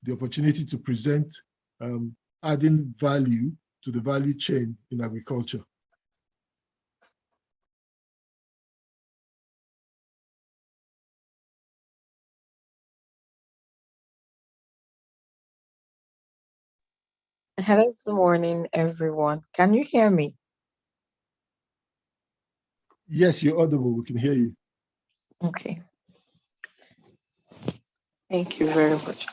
the opportunity to present adding value to the value chain in agriculture. Hello, good morning, everyone. Can you hear me? Yes, you're audible. We can hear you. Okay. Thank you very much.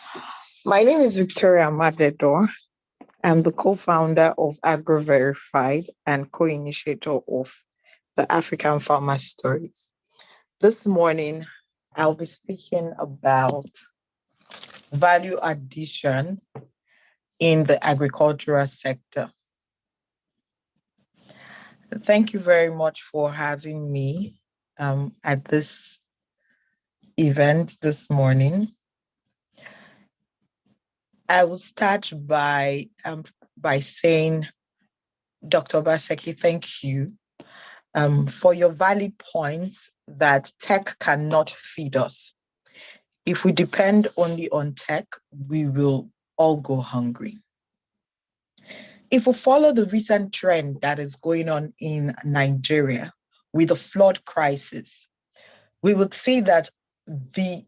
My name is Victoria Matador. I'm the co-founder of AgroVerified and co-initiator of the African Farmer Stories. This morning, I'll be speaking about value addition in the agricultural sector. Thank you very much for having me at this event this morning. I will start by by saying, Dr. Obaseki, thank you for your valid points that tech cannot feed us. If we depend only on tech, we will all go hungry. If we follow the recent trend that is going on in Nigeria with the flood crisis, we would see that the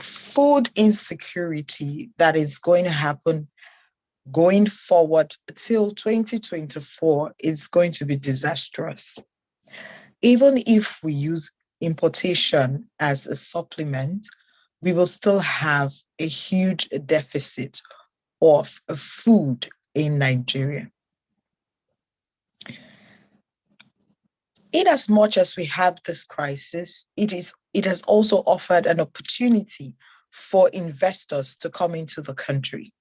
food insecurity that is going to happen going forward till 2024 is going to be disastrous. Even if we use importation as a supplement, we will still have a huge deficit of food in Nigeria. In as much as we have this crisis, it has also offered an opportunity for investors to come into the country.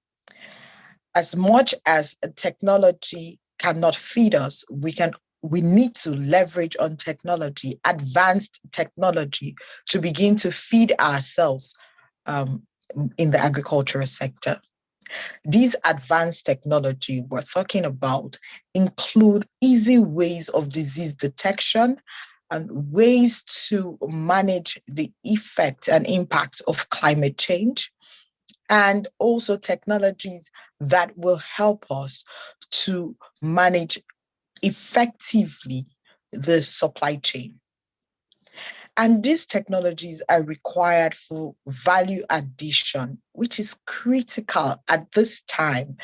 As much as technology cannot feed us, we need to leverage on technology, advanced technology, to begin to feed ourselves in the agricultural sector. These advanced technology we're talking about include easy ways of disease detection and ways to manage the effect and impact of climate change, and also technologies that will help us to manage effectively the supply chain. And these technologies are required for value addition, which is critical at this time,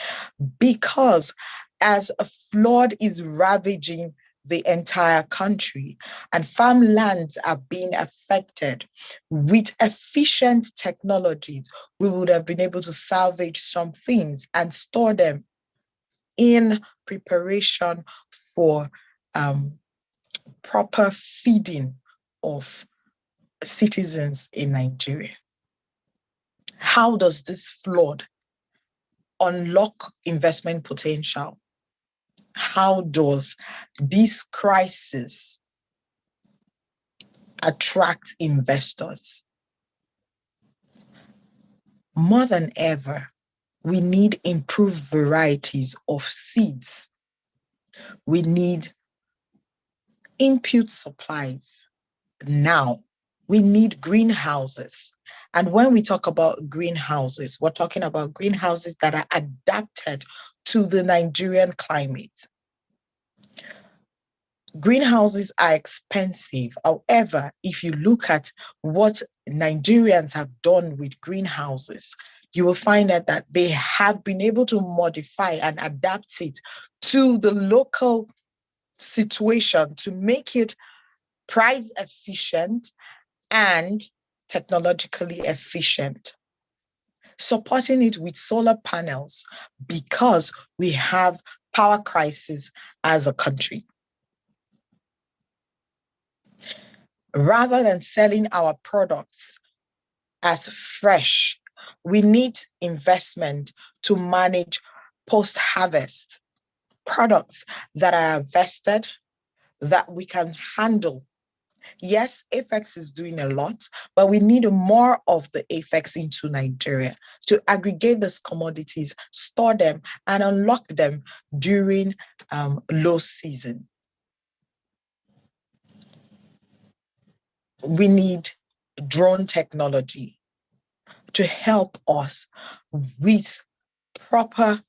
because as a flood is ravaging the entire country and farmlands are being affected, with efficient technologies, we would have been able to salvage some things and store them in preparation for proper feeding of citizens in Nigeria. How does this flood unlock investment potential? How does this crisis attract investors? More than ever, we need improved varieties of seeds. We need input supplies now. We need greenhouses. And when we talk about greenhouses, we're talking about greenhouses that are adapted to the Nigerian climate. Greenhouses are expensive. However, if you look at what Nigerians have done with greenhouses, you will find out that they have been able to modify and adapt it to the local situation to make it price efficient and technologically efficient, supporting it with solar panels because we have power crisis as a country. Rather than selling our products as fresh, we need investment to manage post-harvest products that are harvested, that we can handle. Yes, Apex is doing a lot, but we need more of the Apex into Nigeria to aggregate these commodities, store them, and unlock them during low season. We need drone technology to help us with proper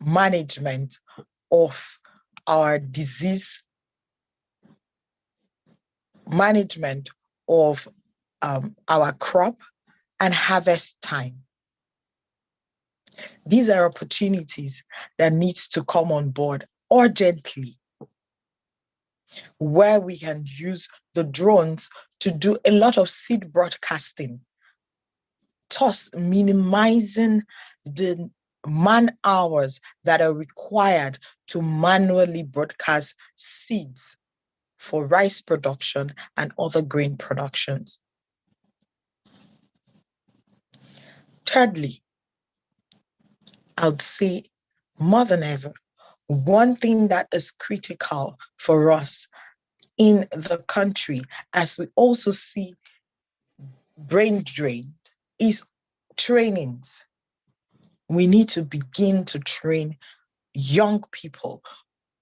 management of our disease, management of our crop and harvest time. These are opportunities that need to come on board urgently, where we can use the drones to do a lot of seed broadcasting, thus minimizing the man hours that are required to manually broadcast seeds for rice production and other grain productions. Thirdly, I would say more than ever, one thing that is critical for us in the country, as we also see brain drain, is trainings. We need to begin to train young people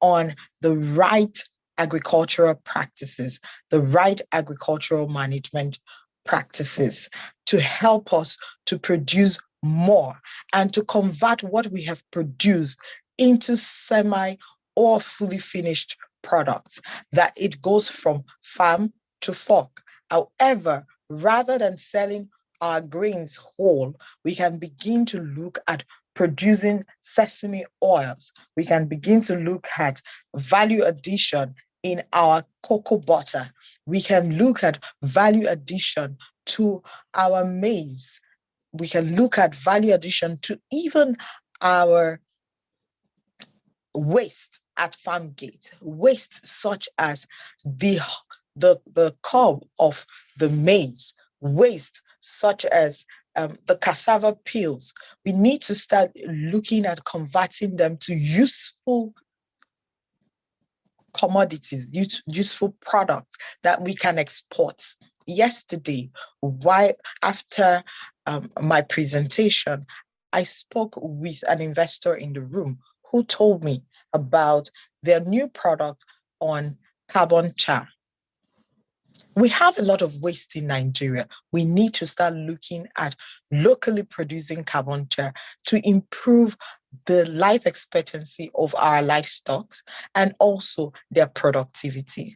on the right agricultural practices, the right agricultural management practices to help us to produce more and to convert what we have produced into semi or fully finished products, that it goes from farm to fork. However, rather than selling our grains whole, we can begin to look at producing sesame oils. We can begin to look at value addition in our cocoa butter. We can look at value addition to our maize. We can look at value addition to even our waste at farm gate, waste such as the cob of the maize, waste such as the cassava peels. We need to start looking at converting them to useful commodities, useful products that we can export. Yesterday, after my presentation, I spoke with an investor in the room who told me about their new product on carbon char. We have a lot of waste in Nigeria. We need to start looking at locally producing carbon char to improve the life expectancy of our livestock and also their productivity.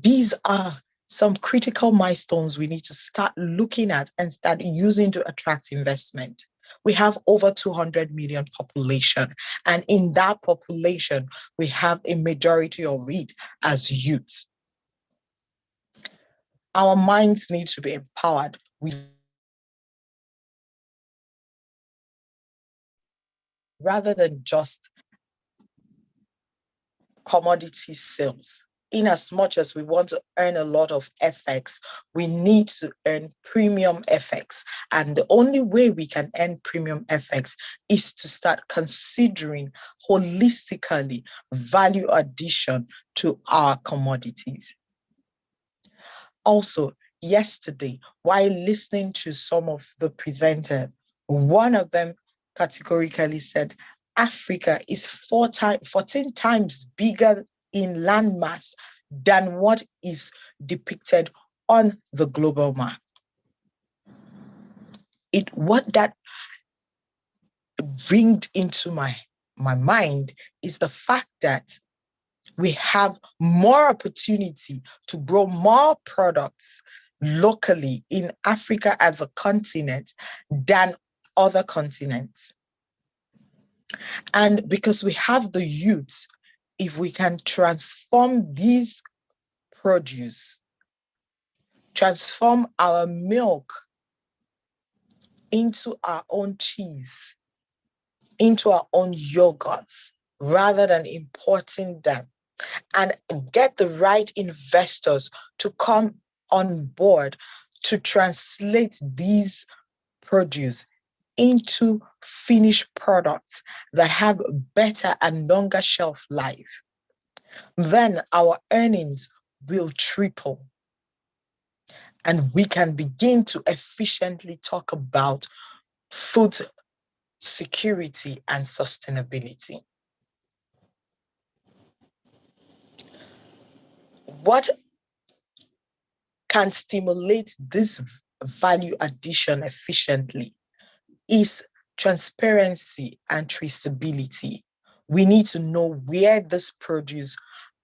These are some critical milestones we need to start looking at and start using to attract investment. We have over 200 million population, and in that population, we have a majority of it as youth. Our minds need to be empowered with rather than just commodity sales. In as much as we want to earn a lot of FX, we need to earn premium FX. And the only way we can earn premium FX is to start considering holistically value addition to our commodities. Also, yesterday, while listening to some of the presenters, one of them categorically said, Africa is 14 times bigger in landmass than what is depicted on the global map. What that brings into my mind is the fact that we have more opportunity to grow more products locally in Africa as a continent than other continents. And because we have the youth, if we can transform these produce, transform our milk into our own cheese, into our own yogurts, rather than importing them, and get the right investors to come on board to translate these produce into finished products that have better and longer shelf life, then our earnings will triple. And we can begin to efficiently talk about food security and sustainability. What can stimulate this value addition efficiently is transparency and traceability. We need to know where this produce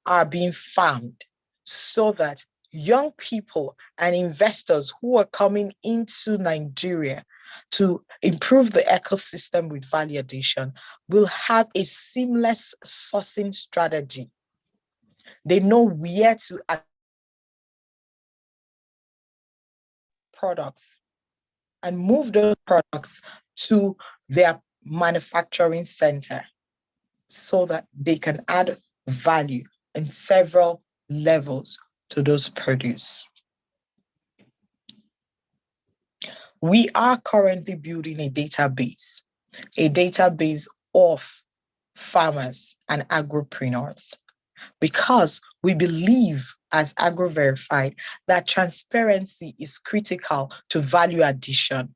are being farmed so that young people and investors who are coming into Nigeria to improve the ecosystem with value addition will have a seamless sourcing strategy. They know where to add products and move those products to their manufacturing center so that they can add value in several levels to those produce. We are currently building a database of farmers and agripreneurs, because we believe as AgroVerified that transparency is critical to value addition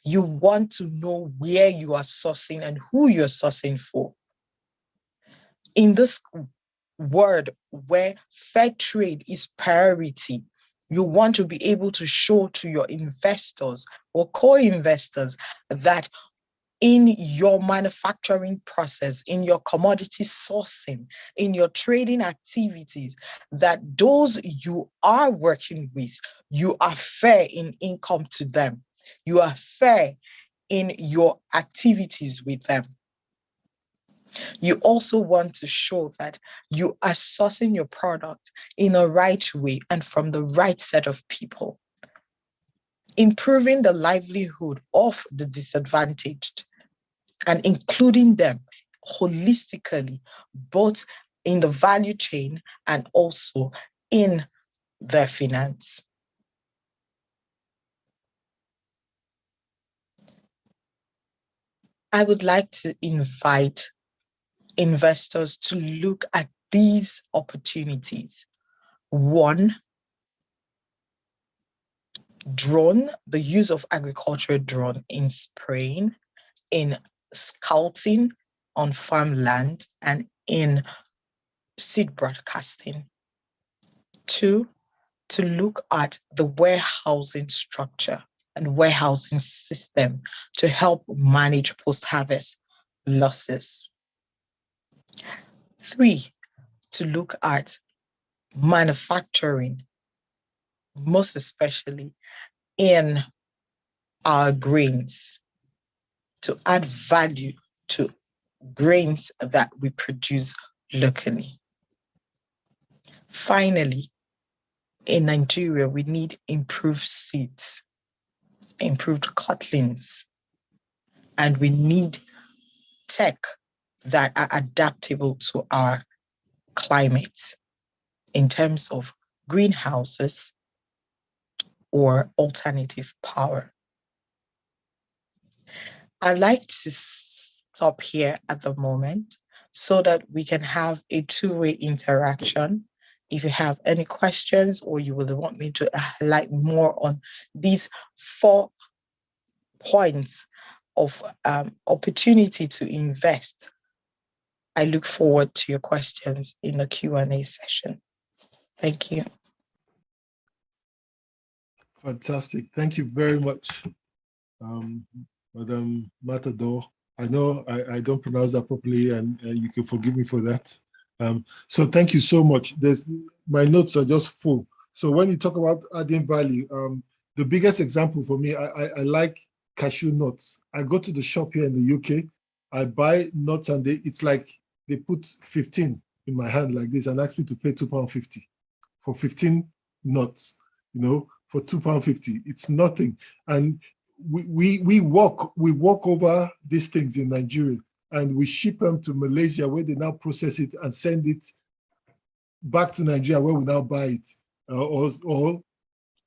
You want to know where you are sourcing and who you're sourcing for. In this world where fair trade is priority, you want to be able to show to your investors or co-investors that in your manufacturing process, in your commodity sourcing, in your trading activities, that those you are working with, you are fair in income to them. You are fair in your activities with them. You also want to show that you are sourcing your product in a right way and from the right set of people, improving the livelihood of the disadvantaged and including them holistically, both in the value chain and also in their finance. I would like to invite investors to look at these opportunities. One, drone, the use of agricultural drone in spraying, in scouting on farmland, and in seed broadcasting. Two, to look at the warehousing structure and warehousing system to help manage post-harvest losses. Three, to look at manufacturing, most especially in our grains, to add value to grains that we produce locally. Finally, in Nigeria, we need improved seeds, improved cutlings, and we need tech that are adaptable to our climate in terms of greenhouses or alternative power. I'd like to stop here at the moment so that we can have a two-way interaction. If you have any questions or you would want me to highlight more on these 4 points of opportunity to invest, I look forward to your questions in the Q&A session. Thank you. Fantastic. Thank you very much, Madam Matador. I know I don't pronounce that properly, and you can forgive me for that. So thank you so much. My notes are just full. So when you talk about adding value, the biggest example for me, I like cashew nuts. I go to the shop here in the UK, I buy nuts, and it's like they put 15 in my hand like this and ask me to pay £2.50 for 15 nuts, you know, for £2.50. It's nothing. And we walk over these things in Nigeria, and we ship them to Malaysia, where they now process it and send it back to Nigeria, where we now buy it, or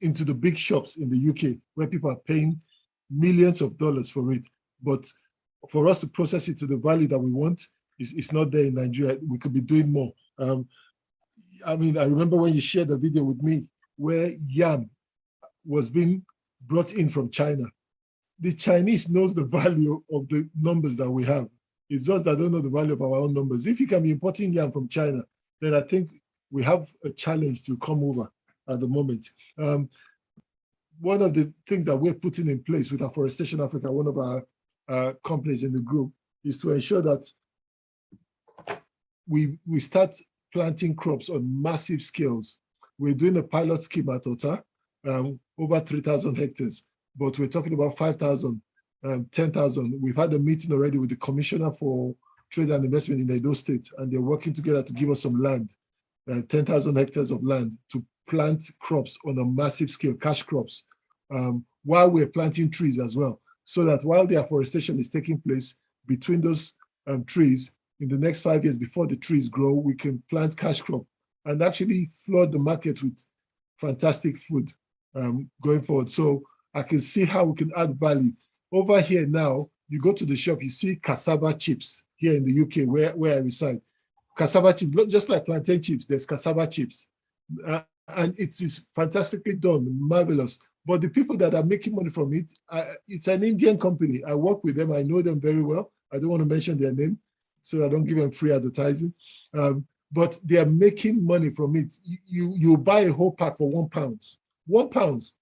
into the big shops in the UK, where people are paying millions of dollars for it. But for us to process it to the value that we want, it's not there in Nigeria. We could be doing more. I mean, I remember when you shared the video with me where yam was being brought in from China. The Chinese knows the value of the numbers that we have. It's just that they don't know the value of our own numbers. If you can be importing yam from China, then I think we have a challenge to come over at the moment. One of the things that we're putting in place with Afforestation Africa, one of our companies in the group, is to ensure that we start planting crops on massive scales. We're doing a pilot scheme at Ota, over 3,000 hectares, but we're talking about 5,000, 10,000. We've had a meeting already with the Commissioner for Trade and Investment in Edo State, and they're working together to give us some land, 10,000 hectares of land to plant crops on a massive scale, cash crops, while we're planting trees as well, so that while the afforestation is taking place between those trees, in the next 5 years, before the trees grow, we can plant cash crop and actually flood the market with fantastic food going forward. So I can see how we can add value. Over here now, you go to the shop, you see cassava chips here in the UK, where I reside. Cassava chips, just like plantain chips, there's cassava chips. And it is fantastically done, marvelous. But the people that are making money from it, it's an Indian company. I work with them. I know them very well. I don't want to mention their name, so I don't give them free advertising. But they are making money from it. You buy a whole pack for £1,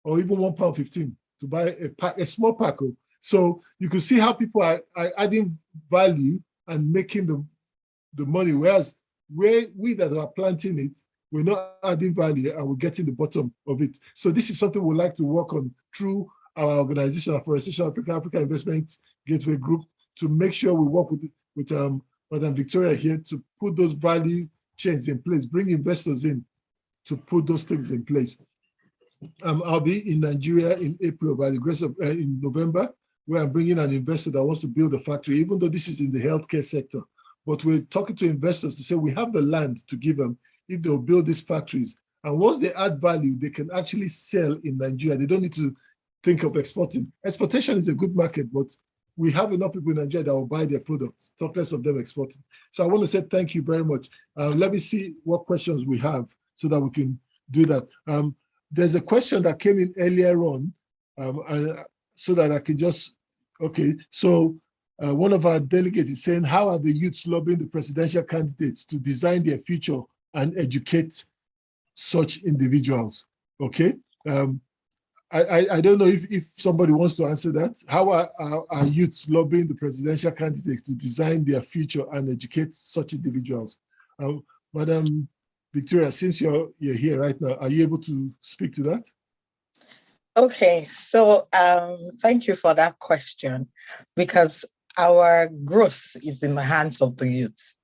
or even £1.15 to buy a small pack. So you can see how people are adding value and making the money, whereas we that are planting it, we're not adding value and we're getting the bottom of it. So this is something we'd like to work on through our organization, Afforestation Africa Investment Gateway Group, to make sure we work with Madam Victoria here to put those value chains in place, bring investors in to put those things in place. I'll be in Nigeria in April, by the grace of in November, where I'm bringing an investor that wants to build a factory, even though this is in the healthcare sector. But we're talking to investors to say we have the land to give them if they'll build these factories. And once they add value, they can actually sell in Nigeria. They don't need to think of exporting. Exportation is a good market, but we have enough people in Nigeria that will buy their products, talk less of them exporting. So I want to say thank you very much. Let me see what questions we have so that we can do that. There's a question that came in earlier on, and so that I can just, okay. So one of our delegates is saying, how are the youths lobbying the presidential candidates to design their future and educate such individuals? Okay. I don't know if somebody wants to answer that. How are youths lobbying the presidential candidates to design their future and educate such individuals? Madam Victoria, since you're here right now, are you able to speak to that? Okay, so thank you for that question, because our growth is in the hands of the youths.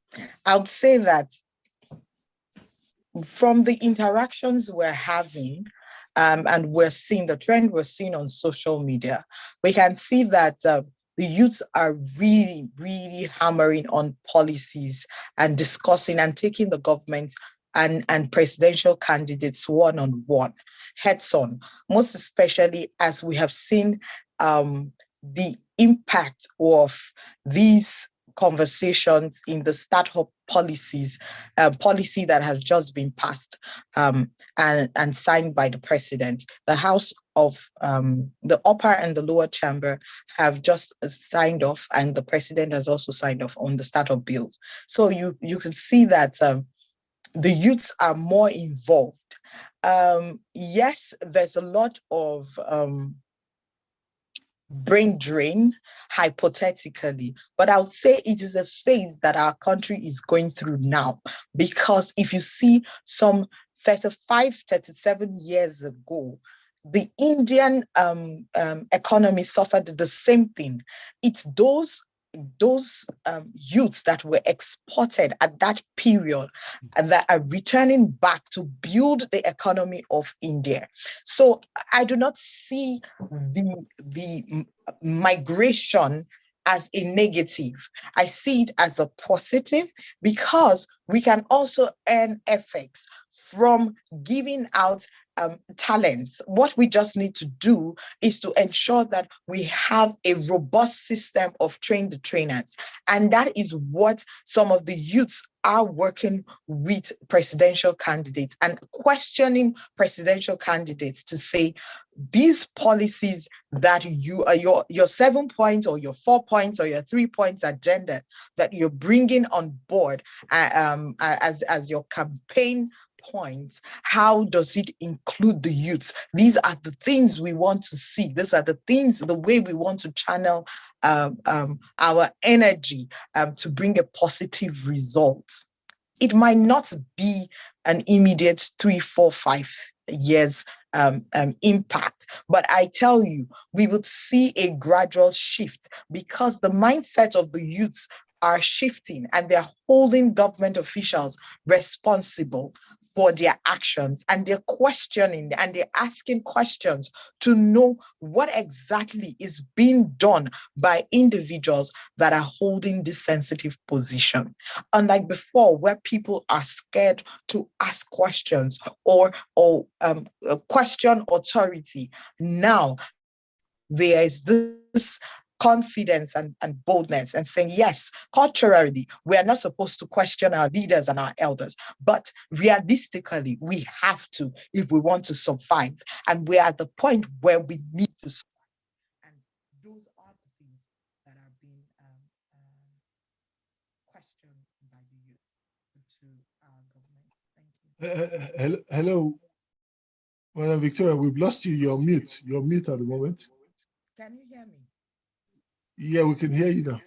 I would say that from the interactions we're having, and we're seeing the trend we're seeing on social media, we can see that the youths are really, really hammering on policies and discussing and taking the government and presidential candidates one-on-one, heads-on, most especially as we have seen the impact of these conversations in the startup policies, policy that has just been passed and signed by the president. The House of the upper and the lower chamber have just signed off, and the president has also signed off on the startup bill. So you can see that the youths are more involved. Yes, there's a lot of brain drain, hypothetically, but I would say it is a phase that our country is going through now, because if you see some 35, 37 years ago, the Indian economy suffered the same thing. It's those youths that were exported at that period and that are returning back to build the economy of India. So I do not see the migration as a negative. I see it as a positive, because we can also earn effects from giving out talents. What we just need to do is to ensure that we have a robust system of train the trainers. And that is what some of the youths are working with presidential candidates and questioning presidential candidates to say, these policies that you are your 7 points or your 4 points or your 3 points agenda that you're bringing on board as your campaign points, how does it include the youths? These are the things we want to see. These are the things, the way we want to channel our energy to bring a positive result. It might not be an immediate 3, 4, 5 years impact, but I tell you, we would see a gradual shift, because the mindset of the youths are shifting and they're holding government officials responsible for their actions, and they're questioning and they're asking questions to know what exactly is being done by individuals that are holding this sensitive position. Unlike before, where people are scared to ask questions or question authority, now there is this confidence and boldness and saying, yes, culturally, we are not supposed to question our leaders and our elders, but realistically, we have to if we want to survive. And we're at the point where we need to survive. And those are the things that are being questioned by the youth to our government. Thank you. Hello, Madam Victoria, we've lost you. You're mute. You're mute at the moment. Can you hear me? Yeah, we can hear you now.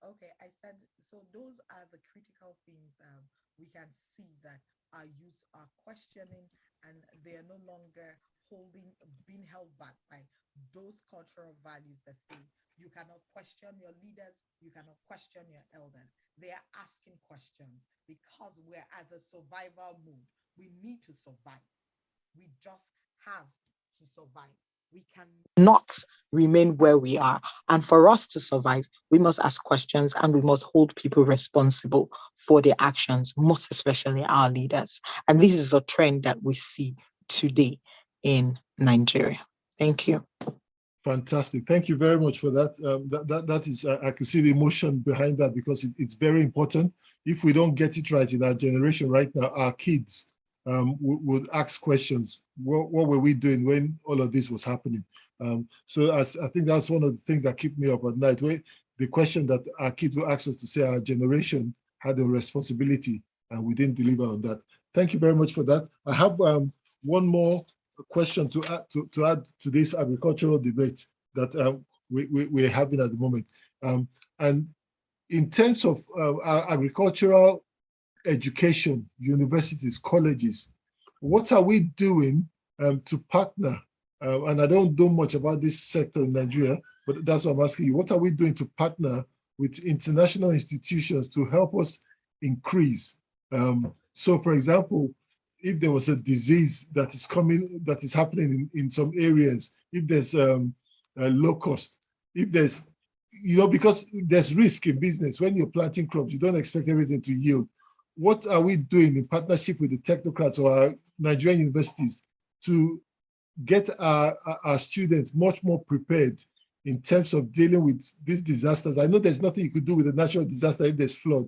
Okay, I said, so those are the critical things we can see that our youth are questioning, and they are no longer being held back by those cultural values that say you cannot question your leaders, you cannot question your elders. They are asking questions because we're at the survival mode. We need to survive. We just have to survive. We cannot remain where we are. And for us to survive, we must ask questions and we must hold people responsible for their actions, most especially our leaders. And this is a trend that we see today in Nigeria. Thank you. Fantastic. Thank you very much for that. That is, I can see the emotion behind that, because it's very important. If we don't get it right in our generation right now, our kids would ask questions. What were we doing when all of this was happening? So I think that's one of the things that keep me up at night, where the question that our kids will ask us to say our generation had a responsibility and we didn't deliver on that. Thank you very much for that. I have one more question to add to this agricultural debate that we're having at the moment. And in terms of our agricultural education, universities, colleges, what are we doing to partner? And I don't know much about this sector in Nigeria, but that's what I'm asking you. What are we doing to partner with international institutions to help us increase? So, for example, if there was a disease that is happening in some areas, if there's a low cost, if there's, because there's risk in business. When you're planting crops, you don't expect everything to yield. What are we doing in partnership with the technocrats or our Nigerian universities to get our students much more prepared in terms of dealing with these disasters? I know there's nothing you could do with a natural disaster if there's flood.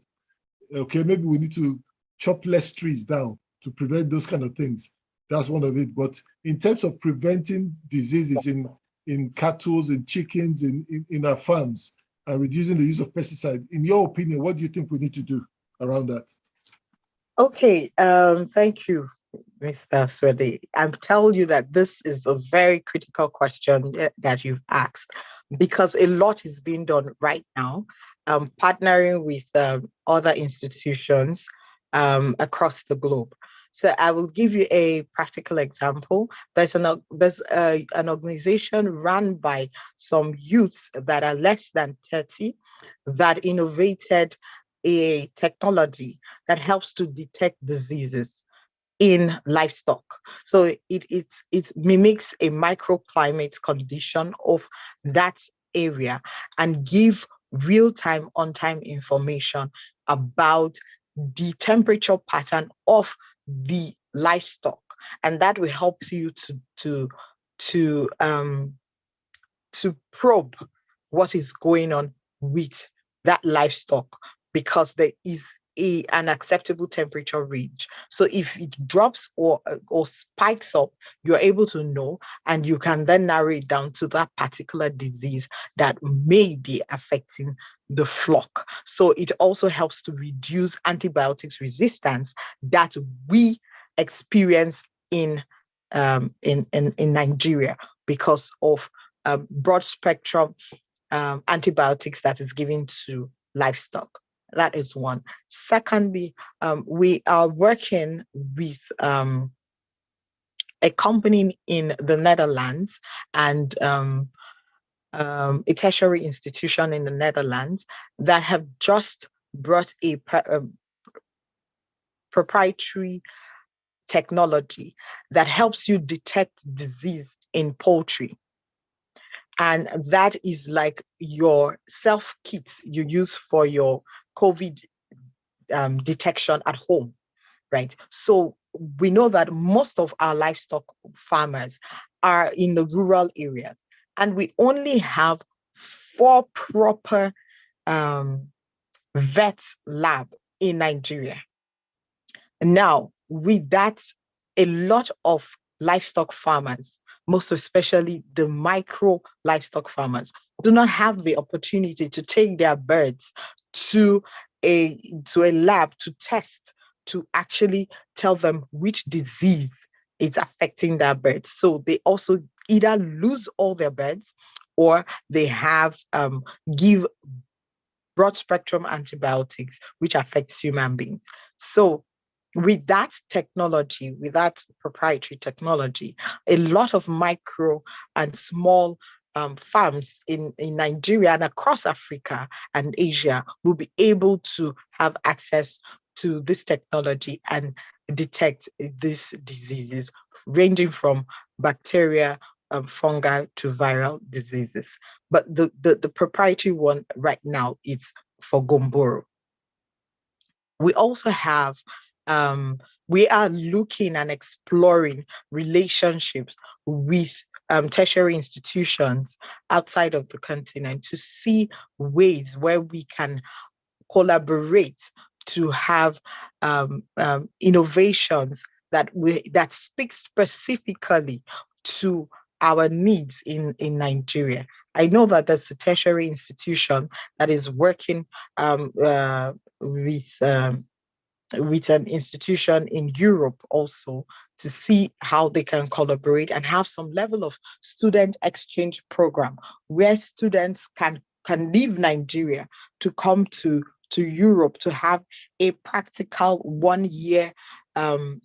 Okay, maybe we need to chop less trees down to prevent those kind of things. That's one of it. But in terms of preventing diseases in cattle, in chickens, in our farms, and reducing the use of pesticide, in your opinion, what do you think we need to do around that? Okay, thank you, Mr. Swede. I'm telling you that this is a very critical question that you've asked, because a lot is being done right now, partnering with other institutions across the globe. So I will give you a practical example. There's an organization run by some youths that are less than 30 that innovated a technology that helps to detect diseases in livestock. So it mimics a microclimate condition of that area and give real-time, on-time information about the temperature pattern of the livestock, and that will help you to probe what is going on with that livestock, because there is an acceptable temperature range. So if it drops or spikes up, you're able to know, and you can then narrow it down to that particular disease that may be affecting the flock. So it also helps to reduce antibiotics resistance that we experience in Nigeria because of broad spectrum antibiotics that is given to livestock. That is one. Secondly, we are working with a company in the Netherlands and a tertiary institution in the Netherlands that have just brought a proprietary technology that helps you detect disease in poultry. And that is like your self-kits you use for your COVID detection at home, right? So we know that most of our livestock farmers are in the rural areas, and we only have 4 proper vet lab in Nigeria. Now, with that, a lot of livestock farmers, most especially the micro livestock farmers, do not have the opportunity to take their birds to a lab to test, to actually tell them which disease is affecting their birds. So they also either lose all their birds, or they have give broad spectrum antibiotics, which affects human beings. So with that technology, with that proprietary technology, a lot of micro and small farms in Nigeria and across Africa and Asia will be able to have access to this technology and detect these diseases, ranging from bacteria, fungi to viral diseases. But the proprietary one right now is for Gomboro. We also have, we are looking and exploring relationships with tertiary institutions outside of the continent to see ways where we can collaborate to have innovations that speak specifically to our needs in Nigeria. I know that there's a tertiary institution that is working with an institution in Europe also to see how they can collaborate and have some level of student exchange program where students can leave Nigeria to come to Europe to have a practical 1 year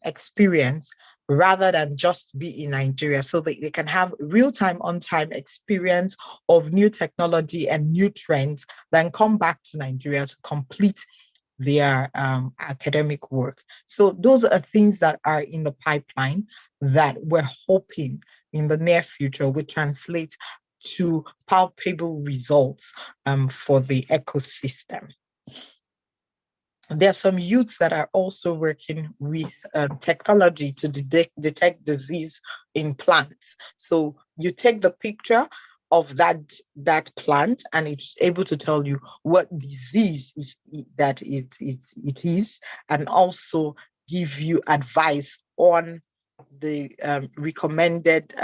experience rather than just be in Nigeria, so they can have real-time, on-time experience of new technology and new trends, then come back to Nigeria to complete their academic work. So those are things that are in the pipeline that we're hoping in the near future will translate to palpable results for the ecosystem. There are some youths that are also working with technology to detect disease in plants. So you take the picture of that plant and it's able to tell you what disease it is, and also give you advice on the recommended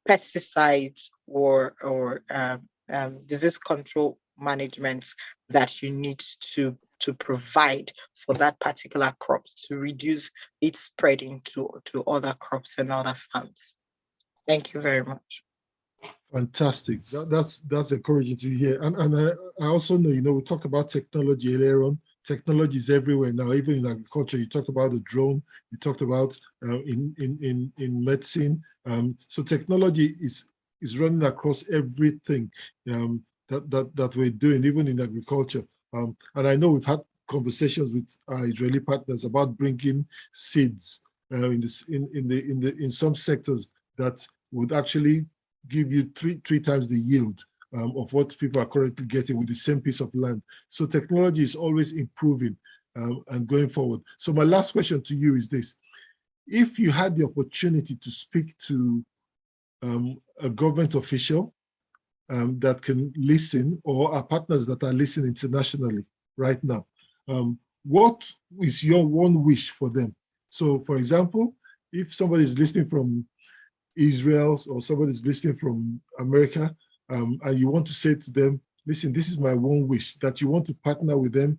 pesticides or disease control management that you need to provide for that particular crop to reduce its spreading to other crops and other farms. Thank you very much. Fantastic. That's encouraging to hear. And I also know, we talked about technology earlier on. Technology is everywhere now, even in agriculture. You talked about the drone. You talked about in medicine. So technology is running across everything that we're doing, even in agriculture. And I know we've had conversations with our Israeli partners about bringing seeds in some sectors that would actually give you three times the yield of what people are currently getting with the same piece of land. So technology is always improving and going forward. So my last question to you is this: if you had the opportunity to speak to a government official that can listen, or our partners that are listening internationally right now, what is your one wish for them? So for example, if somebody is listening from Israel or somebody is listening from America, and you want to say to them, listen, this is my one wish, that you want to partner with them.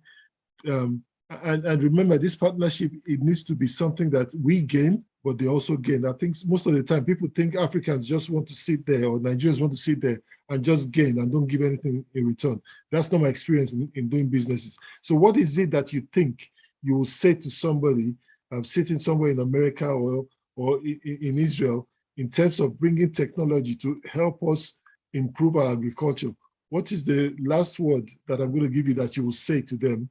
And remember, this partnership, it needs to be something that we gain, but they also gain. I think most of the time people think Africans just want to sit there, or Nigerians want to sit there and just gain and don't give anything in return. That's not my experience in doing businesses. So what is it that you think you will say to somebody sitting somewhere in America or in Israel, in terms of bringing technology to help us improve our agriculture? What is the last word that I'm going to give you that you will say to them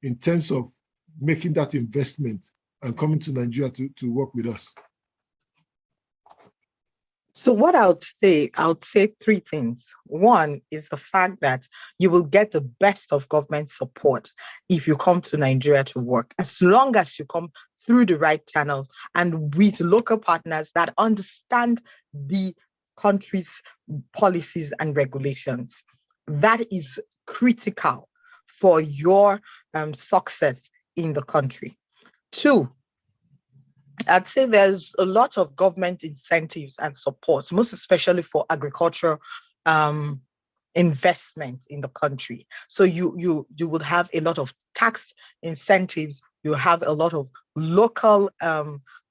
in terms of making that investment and coming to Nigeria to work with us? So what I would say 3 things. One is the fact that you will get the best of government support if you come to Nigeria to work, as long as you come through the right channel and with local partners that understand the country's policies and regulations. That is critical for your success in the country. Two, I'd say there's a lot of government incentives and support, most especially for agriculture investment in the country. So you would have a lot of tax incentives. You have a lot of local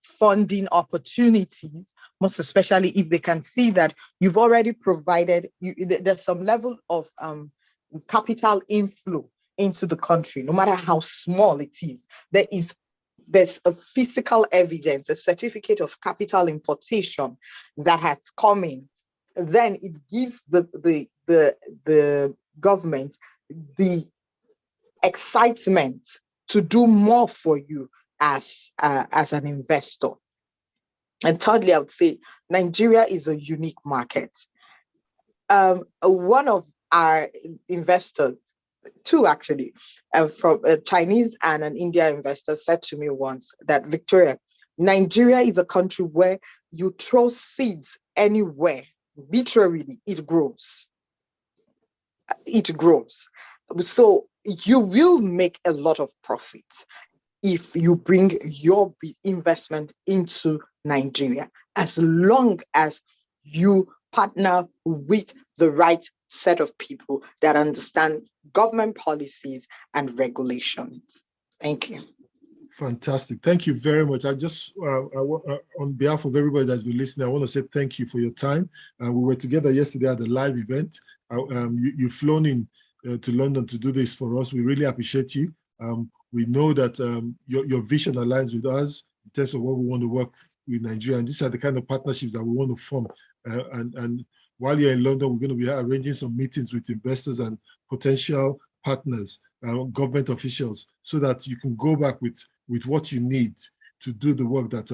funding opportunities, most especially if they can see that you've already provided. There's some level of capital inflow into the country, no matter how small it is. There's a physical evidence, a certificate of capital importation that has come in. Then it gives the government the excitement to do more for you as an investor. And thirdly, I would say Nigeria is a unique market. One of our investors, two actually, from a Chinese and an Indian investor, said to me once that, Victoria, Nigeria is a country where you throw seeds anywhere, literally, it grows. It grows. So you will make a lot of profit if you bring your investment into Nigeria, as long as you partner with the right set of people that understand government policies and regulations. Thank you. Fantastic. Thank you very much. I just, on behalf of everybody that's been listening, I want to say thank you for your time. We were together yesterday at the live event. You've flown in to London to do this for us. We really appreciate you. We know that your vision aligns with us in terms of what we want to work with Nigeria. And these are the kind of partnerships that we want to form. And while you're in London, we're going to be arranging some meetings with investors and potential partners, government officials, so that you can go back with what you need to do the work that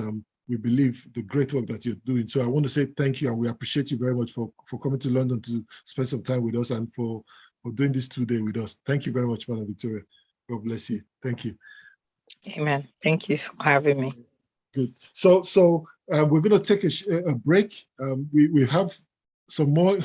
we believe, the great work that you're doing. So I want to say thank you, and we appreciate you very much for coming to London to spend some time with us and for doing this today with us. Thank you very much, Madam Victoria. God bless you. Thank you. Amen. Thank you for having me. Good. So we're going to take a break. We have some more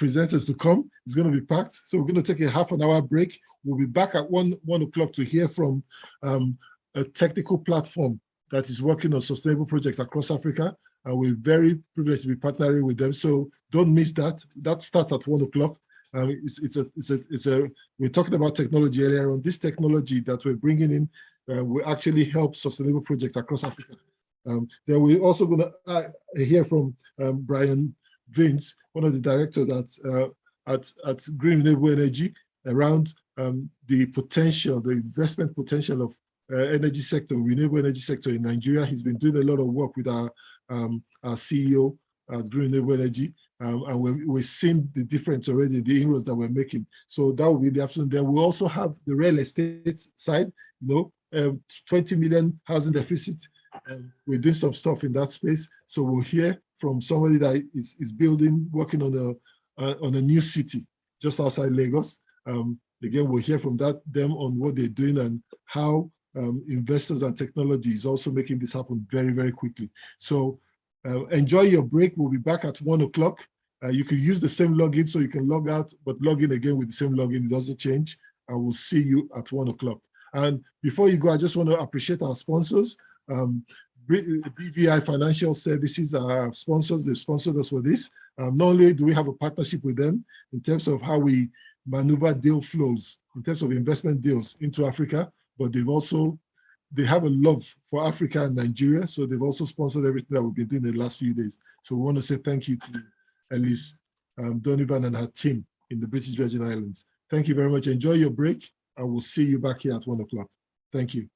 presenters to come. It's going to be packed. So we're going to take a half an hour break. We'll be back at 1 o'clock to hear from a technical platform that is working on sustainable projects across Africa. And we're very privileged to be partnering with them. So don't miss that. That starts at 1 o'clock. We're talking about technology earlier on. This technology that we're bringing in will actually help sustainable projects across Africa. Then we're also going to hear from Brian Vince, one of the directors at Green Renewable Energy, around the potential, the investment potential of energy sector, renewable energy sector in Nigeria. He's been doing a lot of work with our CEO at Green Renewable Energy, and we're seeing the difference already, the inroads that we're making. So that will be the afternoon. Then we also have the real estate side, 20 million housing deficit. We're doing some stuff in that space. So we'll hear from somebody that is building, working on a new city just outside Lagos. Again, we'll hear from them on what they're doing and how investors and technology is also making this happen very, very quickly. So enjoy your break. We'll be back at 1 o'clock. You can use the same login, so you can log out, but log in again with the same login. It doesn't change. I will see you at 1 o'clock. And before you go, I just want to appreciate our sponsors. BVI Financial Services are our sponsors. They sponsored us for this. Not only do we have a partnership with them in terms of how we maneuver deal flows, in terms of investment deals into Africa, but they have a love for Africa and Nigeria. So they've also sponsored everything that we've been doing in the last few days. So we want to say thank you to Elise Donovan and her team in the British Virgin Islands. Thank you very much. Enjoy your break. I will see you back here at 1 o'clock. Thank you.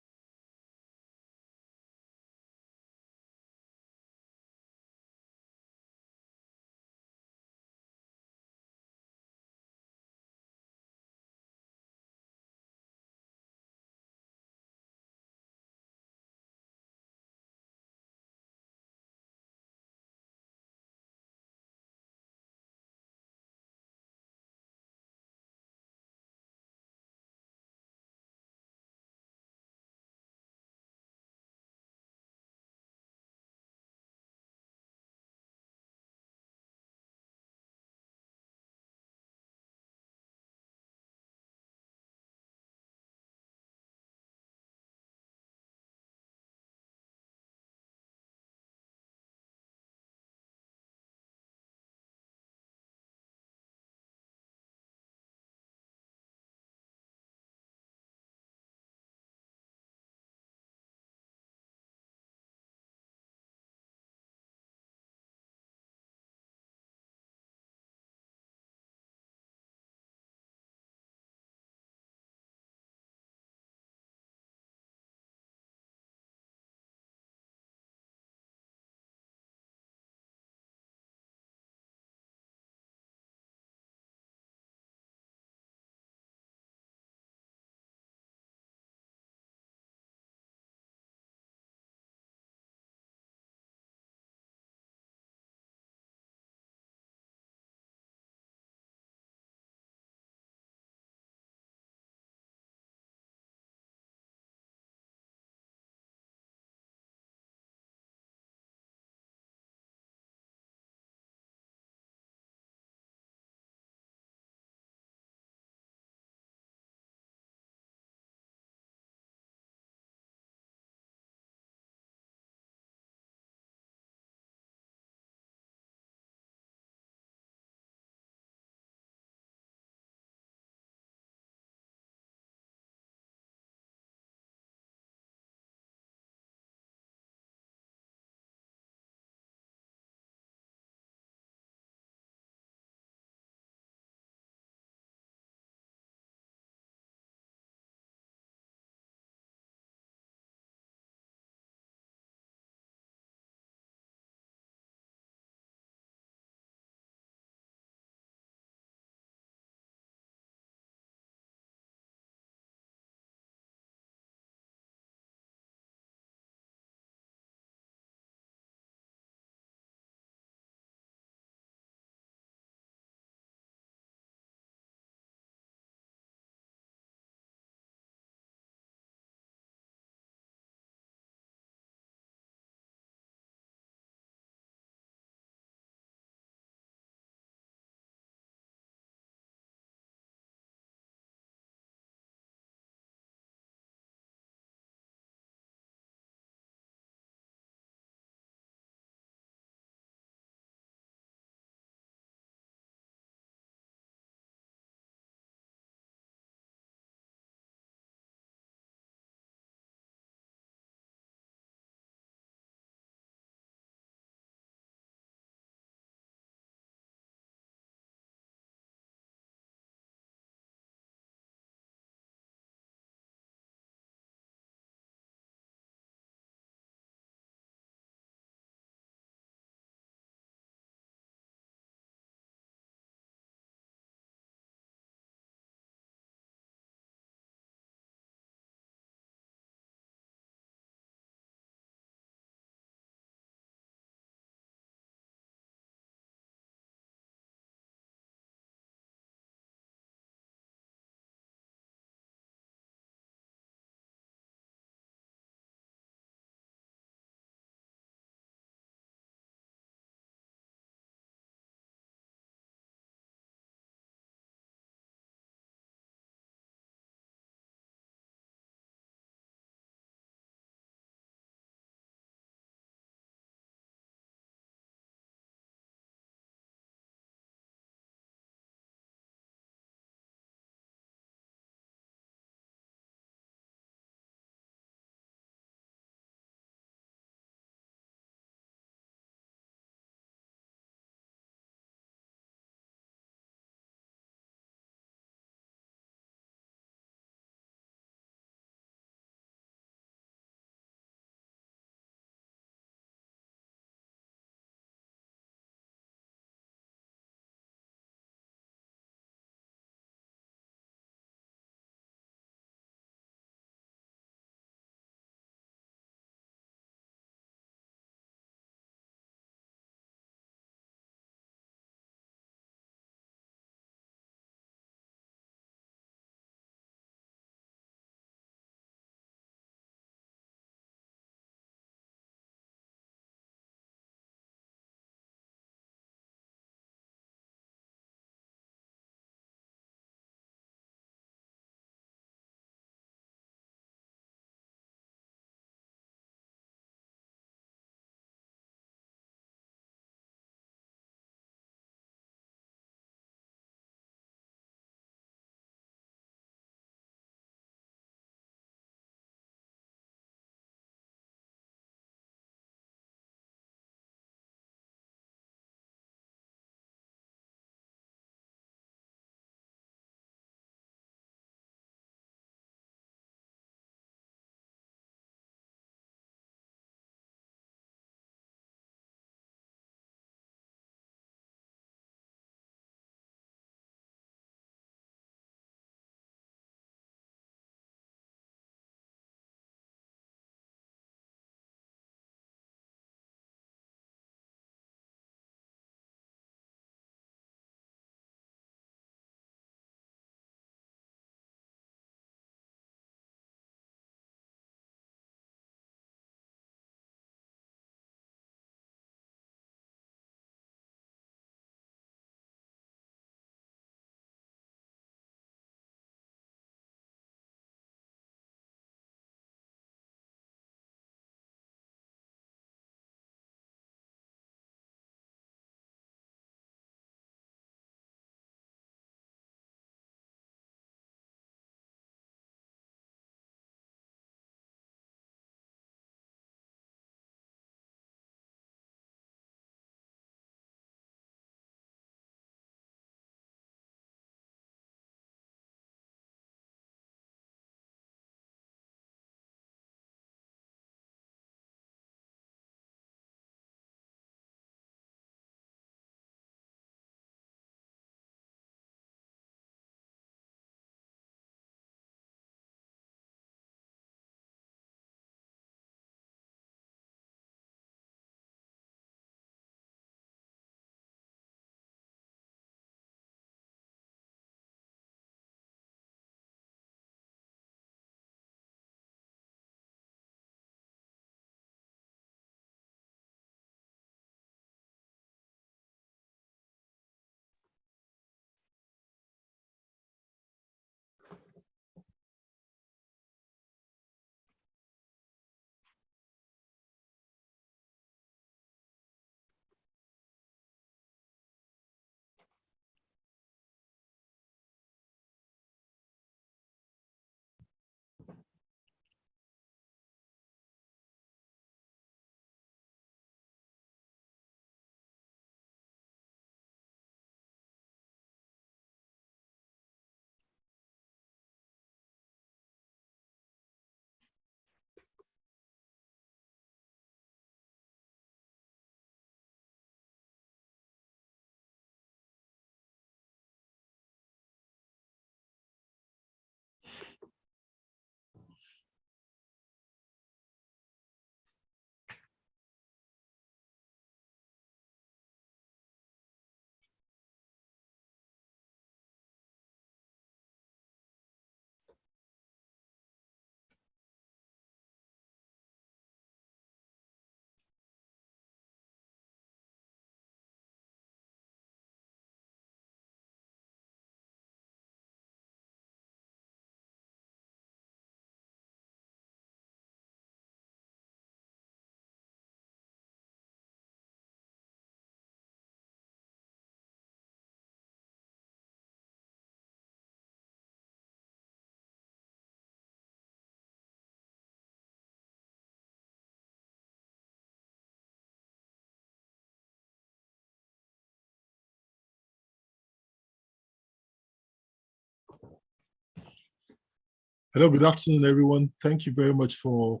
Hello, good afternoon, everyone. Thank you very much for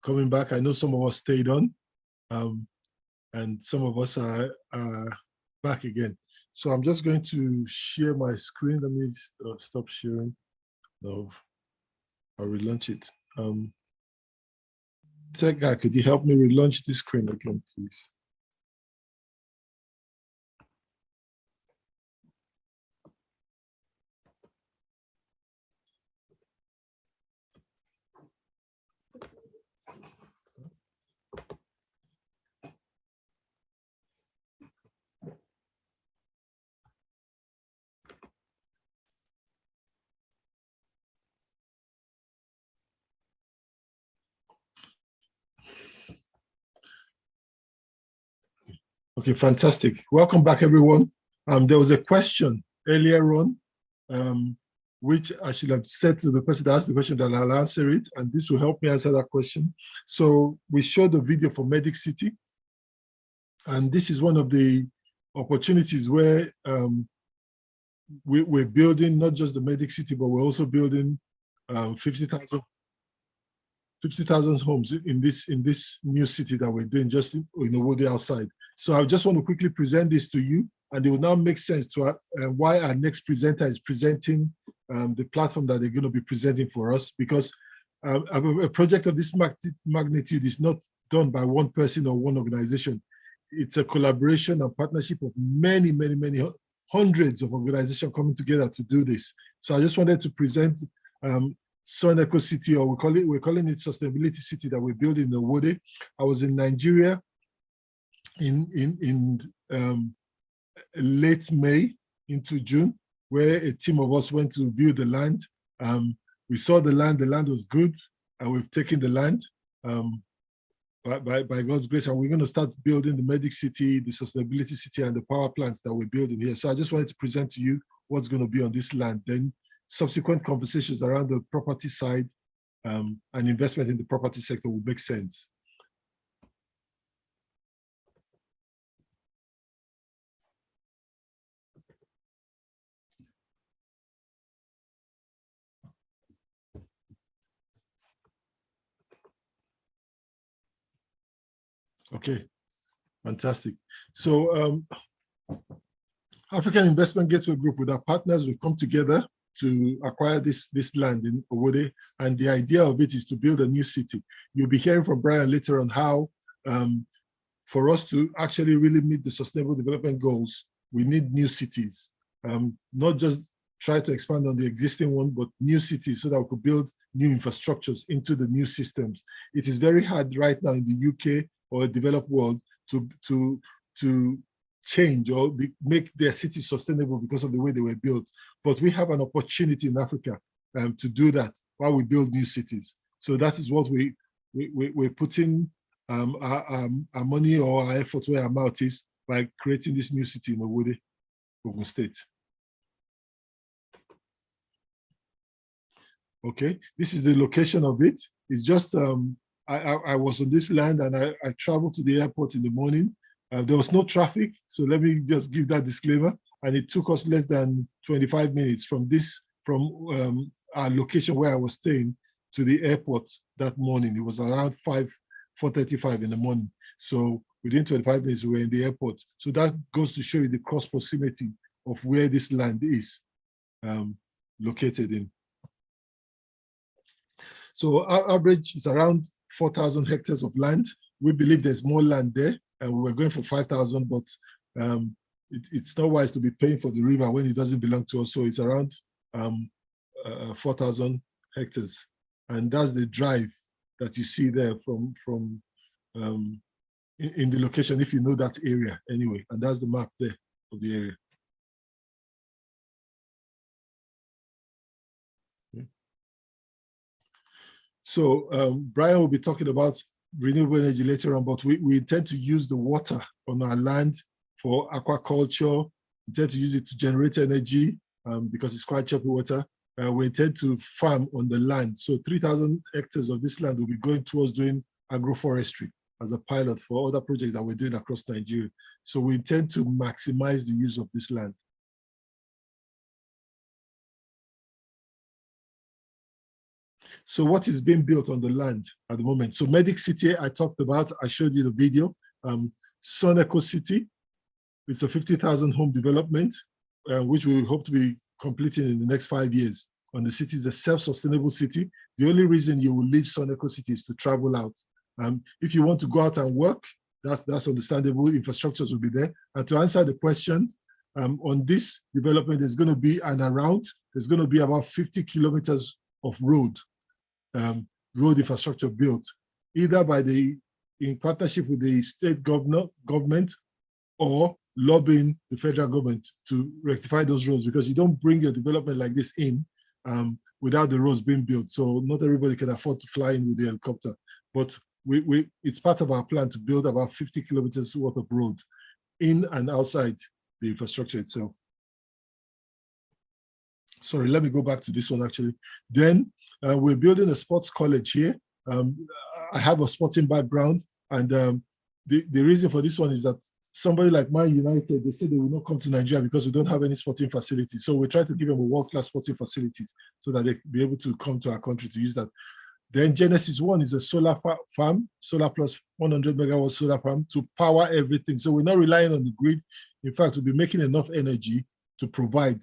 coming back. I know some of us stayed on, and some of us are back again. So I'm just going to share my screen. Let me stop sharing. No, I'll relaunch it. Tech guy, could you help me relaunch this screen again, please? Okay, fantastic. Welcome back, everyone. There was a question earlier on, which I should have said to the person that asked the question that I'll answer it, and this will help me answer that question. So we showed the video for Medic City, and this is one of the opportunities where we're building not just the Medic City, but we're also building 50,000 homes in this new city that we're doing just in Owode outside. So I just want to quickly present this to you, and it will now make sense to why our next presenter is presenting the platform that they're going to be presenting for us, because a project of this magnitude is not done by one person or one organization. It's a collaboration and partnership of many, many, many hundreds of organizations coming together to do this. So I just wanted to present Sun Eco City, or we're calling it Sustainability City, that we're building in Owode. I was in Nigeria in late May into June, where a team of us went to view the land. We saw the land was good, and we've taken the land by God's grace, and we're going to start building the Medic City, the Sustainability City, and the power plants that we're building here. So I just wanted to present to you what's going to be on this land. Then subsequent conversations around the property side and investment in the property sector will make sense. Okay, fantastic. So African Investment Gateway Group, with our partners, we've come together to acquire this land in Owode, and the idea of it is to build a new city. You'll be hearing from Brian later on how for us to actually really meet the sustainable development goals, we need new cities, not just try to expand on the existing one, but new cities so that we could build new infrastructures into the new systems. It is very hard right now in the UK or a developed world to change or make their cities sustainable because of the way they were built. But we have an opportunity in Africa to do that while we build new cities. So that is what we're putting our money or our effort where our mouth is, by creating this new city in Owode, Ogun State. Okay, this is the location of it. It's just, I was on this land, and I traveled to the airport in the morning. There was no traffic, so let me just give that disclaimer. And it took us less than 25 minutes from our location where I was staying to the airport that morning. It was around 4:35 in the morning. So within 25 minutes, we were in the airport. So that goes to show you the cross proximity of where this land is located in. So our average is around 4,000 hectares of land. We believe there's more land there, and we're going for 5,000, but it's not wise to be paying for the river when it doesn't belong to us. So it's around 4,000 hectares. And that's the drive that you see there from in the location, if you know that area anyway. And that's the map there of the area. Okay. So Brian will be talking about renewable energy later on, but we intend to use the water on our land for aquaculture. We intend to use it to generate energy because it's quite choppy water. We intend to farm on the land. So 3,000 hectares of this land will be going towards doing agroforestry as a pilot for other projects that we're doing across Nigeria. So we intend to maximize the use of this land. So what is being built on the land at the moment? So Medic City, I talked about, I showed you the video. Sun Eco City, it's a 50,000 home development, which we hope to be completing in the next 5 years. On the city is a self-sustainable city. The only reason you will leave Sun Eco City is to travel out. If you want to go out and work, that's understandable. Infrastructures will be there. And to answer the question, on this development, there's going to be there's going to be about 50 kilometers of road infrastructure built, either in partnership with the state government or lobbying the federal government to rectify those roads, because you don't bring a development like this in without the roads being built. So not everybody can afford to fly in with the helicopter, but it's part of our plan to build about 50 kilometers worth of road in and outside the infrastructure itself. Sorry, let me go back to this one actually. Then we're building a sports college here. I have a sporting background, and the reason for this one is that somebody like Man United, they say they will not come to Nigeria because we don't have any sporting facilities. So we try to give them a world-class sporting facilities so that they be able to come to our country to use that. Then Genesis One is a solar farm, solar plus 100 megawatt solar farm to power everything. So we're not relying on the grid. In fact, we'll be making enough energy to provide,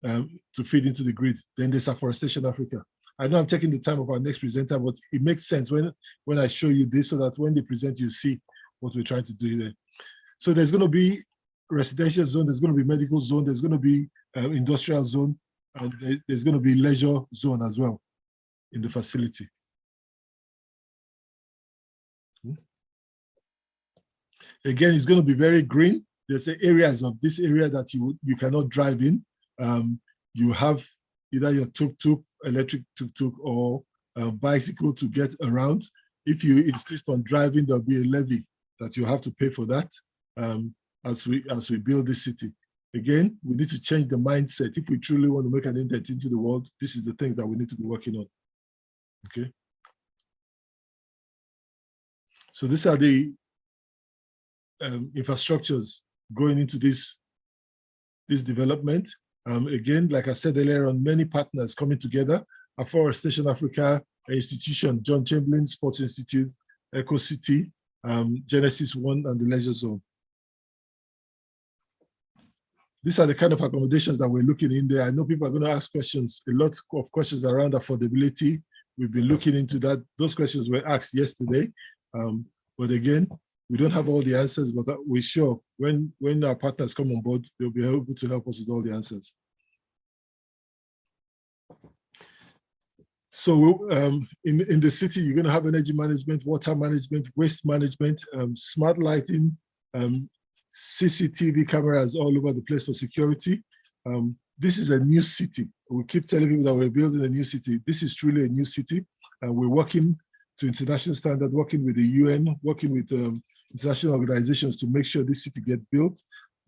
to feed into the grid. Then there's Afforestation Africa. I know I'm taking the time of our next presenter, but it makes sense when I show you this so that when they present, you see what we're trying to do there. So there's going to be residential zone, there's going to be medical zone, there's going to be industrial zone, and there's going to be leisure zone as well in the facility. Again, it's going to be very green. There's areas of this area that you cannot drive in. You have either your tuk-tuk, electric tuk-tuk, or bicycle to get around. If you insist on driving, there'll be a levy that you have to pay for that as we build this city. Again, we need to change the mindset. If we truly want to make an indent into the world, this is the things that we need to be working on. Okay. So these are the infrastructures going into this development. Again, like I said earlier on, many partners coming together. Afforestation Africa, an institution, John Chamberlain Sports Institute, Eco City, Genesis One, and the Leisure Zone. These are the kind of accommodations that we're looking in there. I know people are going to ask questions, a lot of questions around affordability. We've been looking into that. Those questions were asked yesterday. But again, we don't have all the answers, but we're sure when our partners come on board, they'll be able to help us with all the answers. So in the city, you're going to have energy management, water management, waste management, smart lighting, CCTV cameras all over the place for security. This is a new city. We keep telling people that we're building a new city. This is truly a new city. And we're working to international standard, working with the UN, working with international organizations to make sure this city gets built,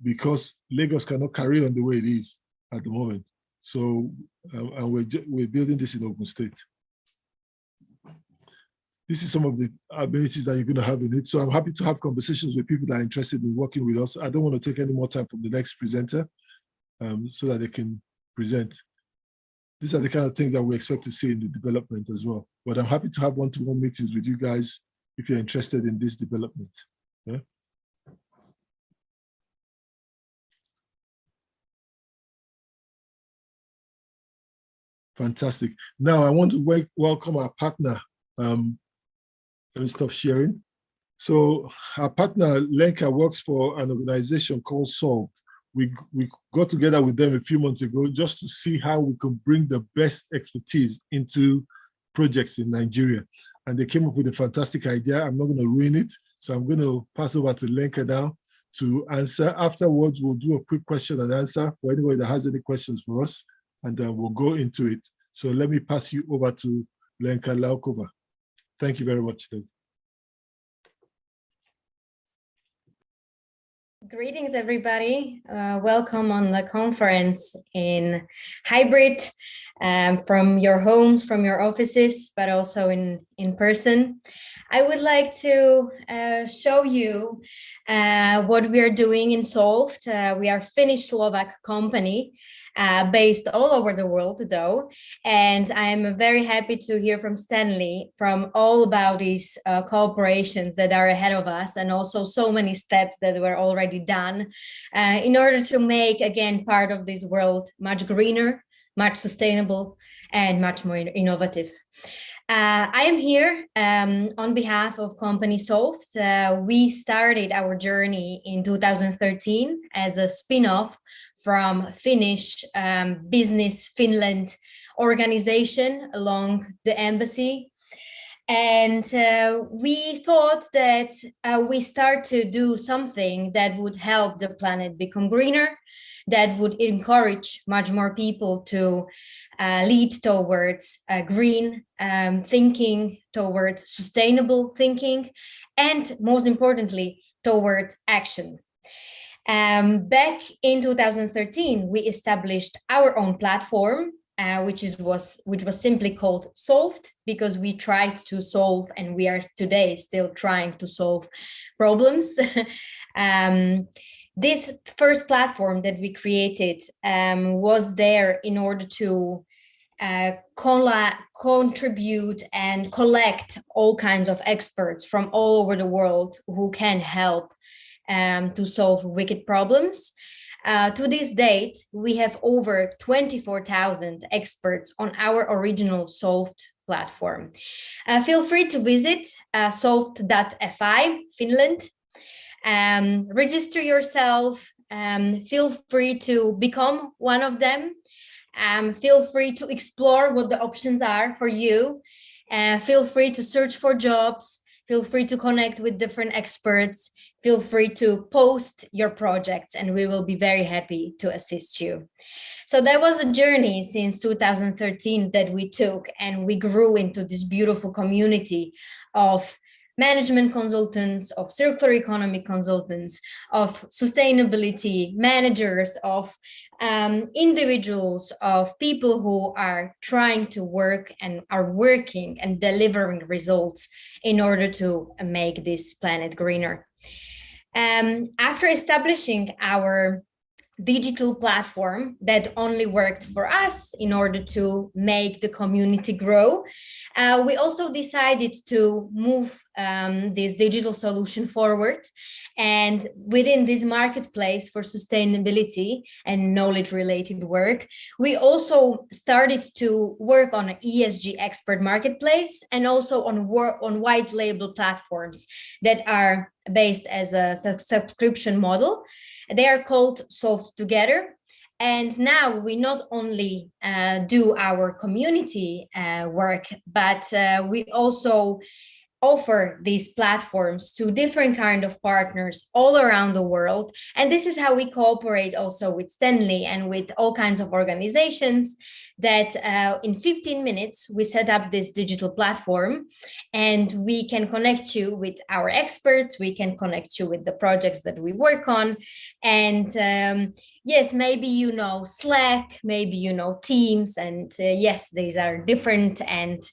because Lagos cannot carry on the way it is at the moment. So, and we're building this in Ogun State. This is some of the abilities that you're going to have in it. So I'm happy to have conversations with people that are interested in working with us. I don't want to take any more time from the next presenter so that they can present. These are the kind of things that we expect to see in the development as well. But I'm happy to have one-to-one meetings with you guys if you're interested in this development. Yeah. Fantastic. Now I want to welcome our partner. Let me stop sharing. So our partner, Lenka, works for an organization called Solve. We got together with them a few months ago just to see how we could bring the best expertise into projects in Nigeria. And they came up with a fantastic idea. I'm not going to ruin it. So I'm going to pass over to Lenka now to answer. Afterwards, we'll do a quick question and answer for anybody that has any questions for us, and then we'll go into it. So let me pass you over to Lenka Laukova. Thank you very much, Lenka. Greetings, everybody. Welcome on the conference in hybrid from your homes, from your offices, but also in person. I would like to show you what we are doing in Solved. We are a Finnish-Slovak company based all over the world, though. And I'm very happy to hear from Stanley from all about these cooperations that are ahead of us, and also so many steps that were already done in order to make, again, part of this world much greener, much sustainable, and much more innovative. I am here on behalf of company Solved. We started our journey in 2013 as a spin-off from Finnish Business Finland organization along the embassy. And we thought that we start to do something that would help the planet become greener, that would encourage much more people to lead towards green thinking, towards sustainable thinking, and most importantly, towards action. Back in 2013, we established our own platform, which was simply called Solved, because we tried to solve, and we are today still trying to solve problems. This first platform that we created was there in order to contribute and collect all kinds of experts from all over the world who can help to solve wicked problems. To this date, we have over 24,000 experts on our original Solved platform. Feel free to visit solved.fi, Finland. Register yourself. Feel free to become one of them. Feel free to explore what the options are for you. Feel free to search for jobs. Feel free to connect with different experts. Feel free to post your projects, and we will be very happy to assist you. So that was a journey since 2013 that we took, and we grew into this beautiful community of management consultants, of circular economy consultants, of sustainability managers, of individuals, of people who are trying to work and are working and delivering results in order to make this planet greener. After establishing our digital platform that only worked for us in order to make the community grow, we also decided to move this digital solution forward. And within this marketplace for sustainability and knowledge related work, we also started to work on an ESG expert marketplace, and also on white label platforms that are based as a subscription model. They are called Solved Together. And now we not only do our community work, but we also offer these platforms to different kind of partners all around the world. And this is how we cooperate also with Stanley and with all kinds of organizations that in 15 minutes, we set up this digital platform, and we can connect you with our experts. We can connect you with the projects that we work on. And yes, maybe you know Slack, maybe you know Teams, and yes, these are different and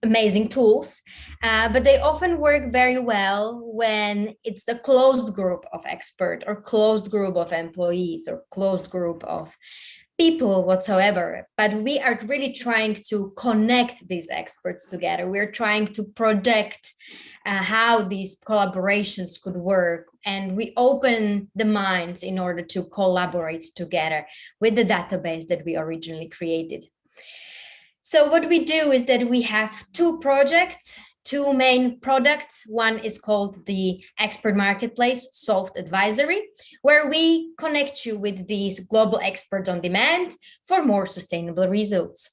amazing tools, but they often work very well when it's a closed group of experts or closed group of employees or closed group of people whatsoever. But we are really trying to connect these experts together. We're trying to project how these collaborations could work, and we open the minds in order to collaborate together with the database that we originally created. So what we do is that we have two projects, two main products. One is called the Expert Marketplace, Solved Advisory, where we connect you with these global experts on demand for more sustainable results.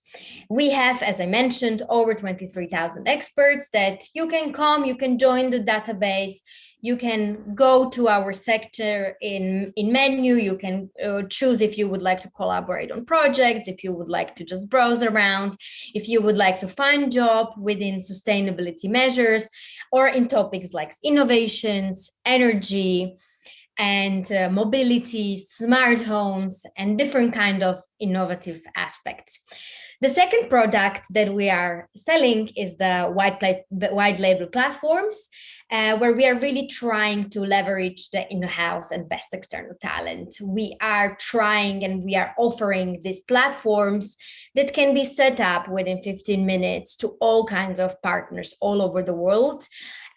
We have, as I mentioned, over 23,000 experts that you can come, you can join the database, you can go to our sector in menu, you can choose if you would like to collaborate on projects, if you would like to just browse around, if you would like to find job within sustainability measures, or in topics like innovations, energy, and mobility, smart homes, and different kind of innovative aspects. The second product that we are selling is the white label platforms, where we are really trying to leverage the in-house and best external talent. We are trying and we are offering these platforms that can be set up within 15 minutes to all kinds of partners all over the world,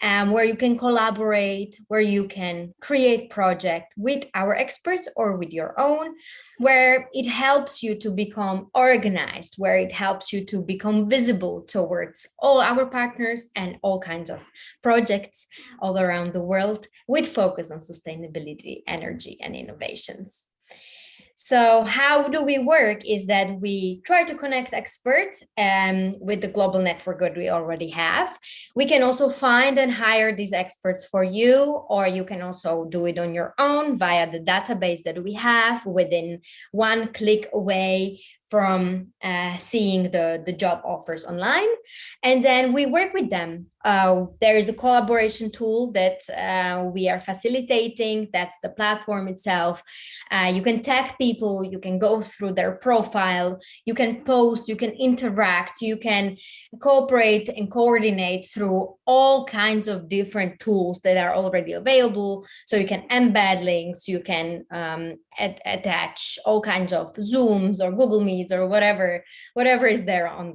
where you can collaborate, where you can create project with our experts or with your own, where it helps you to become organized, where it helps you to become visible towards all our partners and all kinds of projects all around the world with focus on sustainability, energy, and innovations. So how do we work is that we try to connect experts with the global network that we already have. We can also find and hire these experts for you, or you can also do it on your own via the database that we have within one click away from seeing the job offers online. And then we work with them. There is a collaboration tool that we are facilitating. That's the platform itself. You can tag people, you can go through their profile, you can post, you can interact, you can cooperate and coordinate through all kinds of different tools that are already available. So you can embed links, you can attach all kinds of Zooms or Google Meets or whatever is there on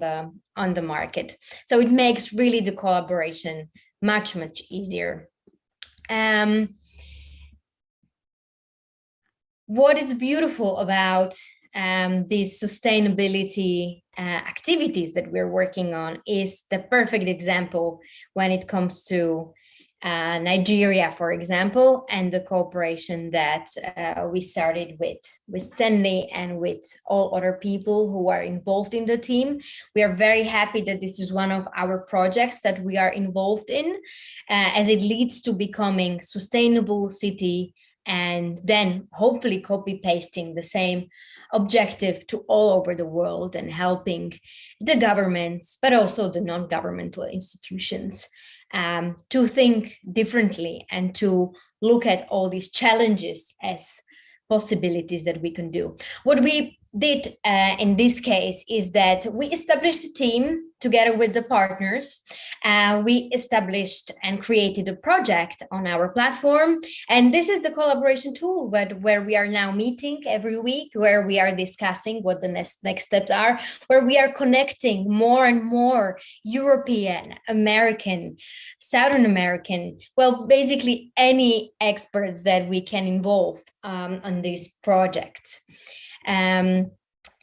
the market. So it makes really the collaboration much easier. What is beautiful about these sustainability activities that we're working on is the perfect example when it comes to Nigeria, for example, and the cooperation that we started with Stanley and with all other people who are involved in the team. We are very happy that this is one of our projects that we are involved in, as it leads to becoming sustainable city, and then hopefully copy pasting the same objective to all over the world and helping the governments, but also the non-governmental institutions to think differently and to look at all these challenges as possibilities that we can do. What we did in this case is that we established a team together with the partners. We established and created a project on our platform. And this is the collaboration tool where we are now meeting every week, where we are discussing what the next steps are, where we are connecting more and more European, American, Southern American, well, basically any experts that we can involve on this project.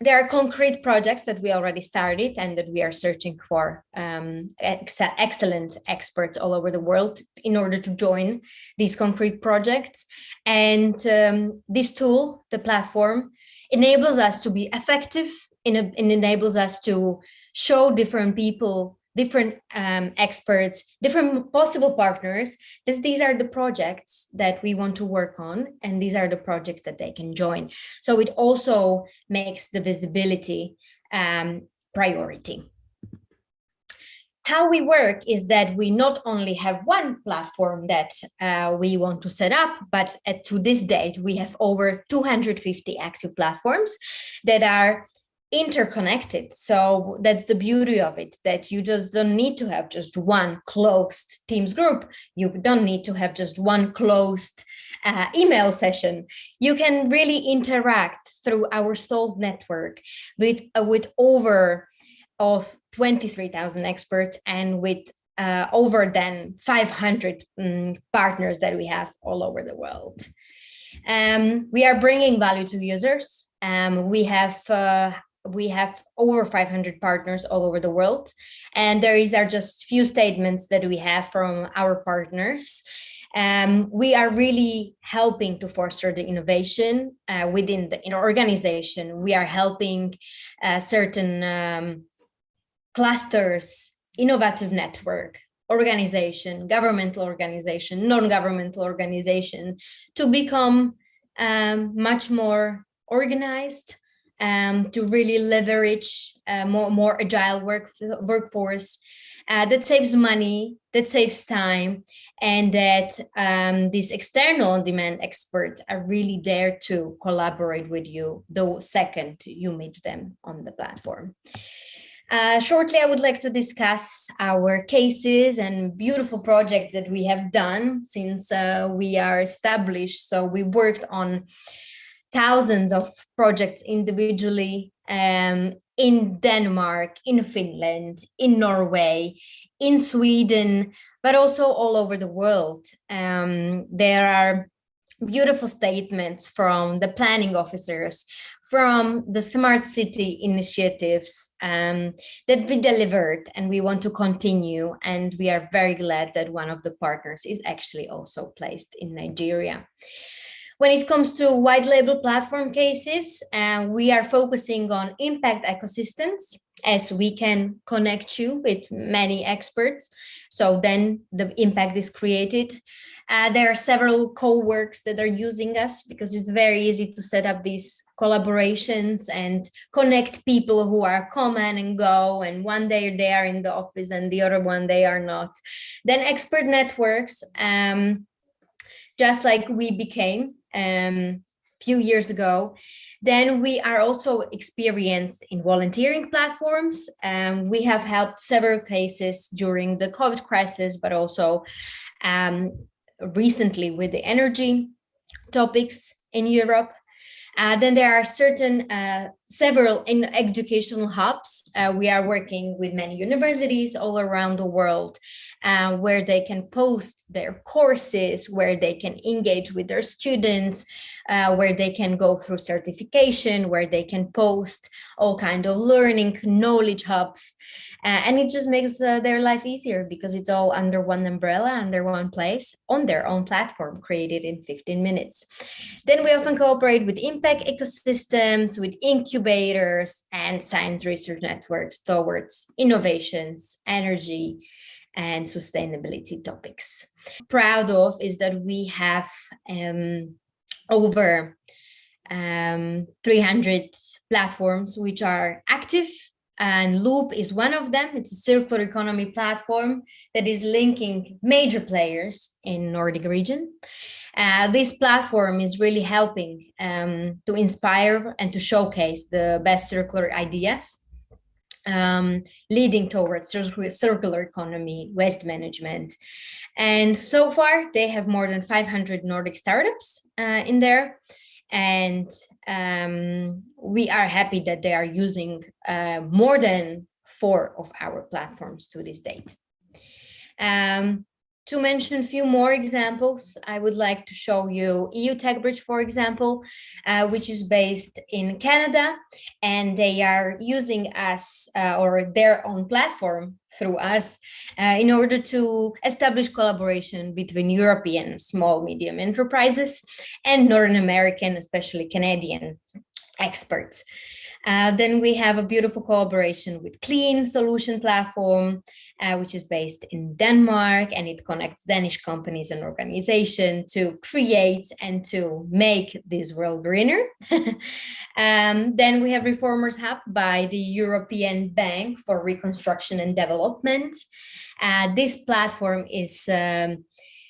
There are concrete projects that we already started and that we are searching for excellent experts all over the world in order to join these concrete projects. And this tool, the platform, enables us to be effective and enables us to show different people, different experts, different possible partners, that these are the projects that we want to work on, and these are the projects that they can join. So it also makes the visibility priority. How we work is that we not only have one platform that we want to set up, but to this date, we have over 250 active platforms that are interconnected. So that's the beauty of it, that you just don't need to have just one closed Teams group. You don't need to have just one closed email session. You can really interact through our Solve network with over of 23,000 experts and with over than 500 partners that we have all over the world. We are bringing value to users. We have over 500 partners all over the world, and these are just few statements that we have from our partners. We are really helping to foster the innovation within the organization. We are helping certain clusters, innovative network, organization, governmental organization, non-governmental organization to become much more organized, to really leverage more agile workforce, that saves money, that saves time, and that these external on-demand experts are really there to collaborate with you the second you meet them on the platform. Shortly, I would like to discuss our cases and beautiful projects that we have done since we are established. So we worked on thousands of projects individually in Denmark, in Finland, in Norway, in Sweden, but also all over the world. There are beautiful statements from the planning officers, from the smart city initiatives that we delivered, and we want to continue. And we are very glad that one of the partners is actually also placed in Nigeria. When it comes to white label platform cases, we are focusing on impact ecosystems, as we can connect you with many experts. So then the impact is created. There are several co-works that are using us because it's very easy to set up these collaborations and connect people who are come and go, and one day they are in the office and the other one they are not. Then expert networks, just like we became few years ago. Then we are also experienced in volunteering platforms. We have helped several cases during the COVID crisis, but also recently with the energy topics in Europe. Then there are several in educational hubs. We are working with many universities all around the world, where they can post their courses, where they can engage with their students, where they can go through certification, where they can post all kind of learning knowledge hubs. And it just makes their life easier because it's all under one umbrella, under one place, on their own platform, created in 15 minutes. Then we often cooperate with impact ecosystems, with incubators and science research networks towards innovations, energy, and sustainability topics. Proud of is that we have over 300 platforms which are active, and Loop is one of them. It's a circular economy platform that is linking major players in Nordic region. This platform is really helping to inspire and to showcase the best circular ideas, leading towards circular economy, waste management. And so far, they have more than 500 Nordic startups in there. And we are happy that they are using more than 4 of our platforms to this date. To mention a few more examples, I would like to show you EU TechBridge, for example, which is based in Canada, and they are using us or their own platform through us in order to establish collaboration between European small, medium enterprises and Northern American, especially Canadian experts. Then we have a beautiful collaboration with Clean Solution Platform, which is based in Denmark, and it connects Danish companies and organizations to create and to make this world greener. Then we have Reformers Hub by the European Bank for Reconstruction and Development. This platform is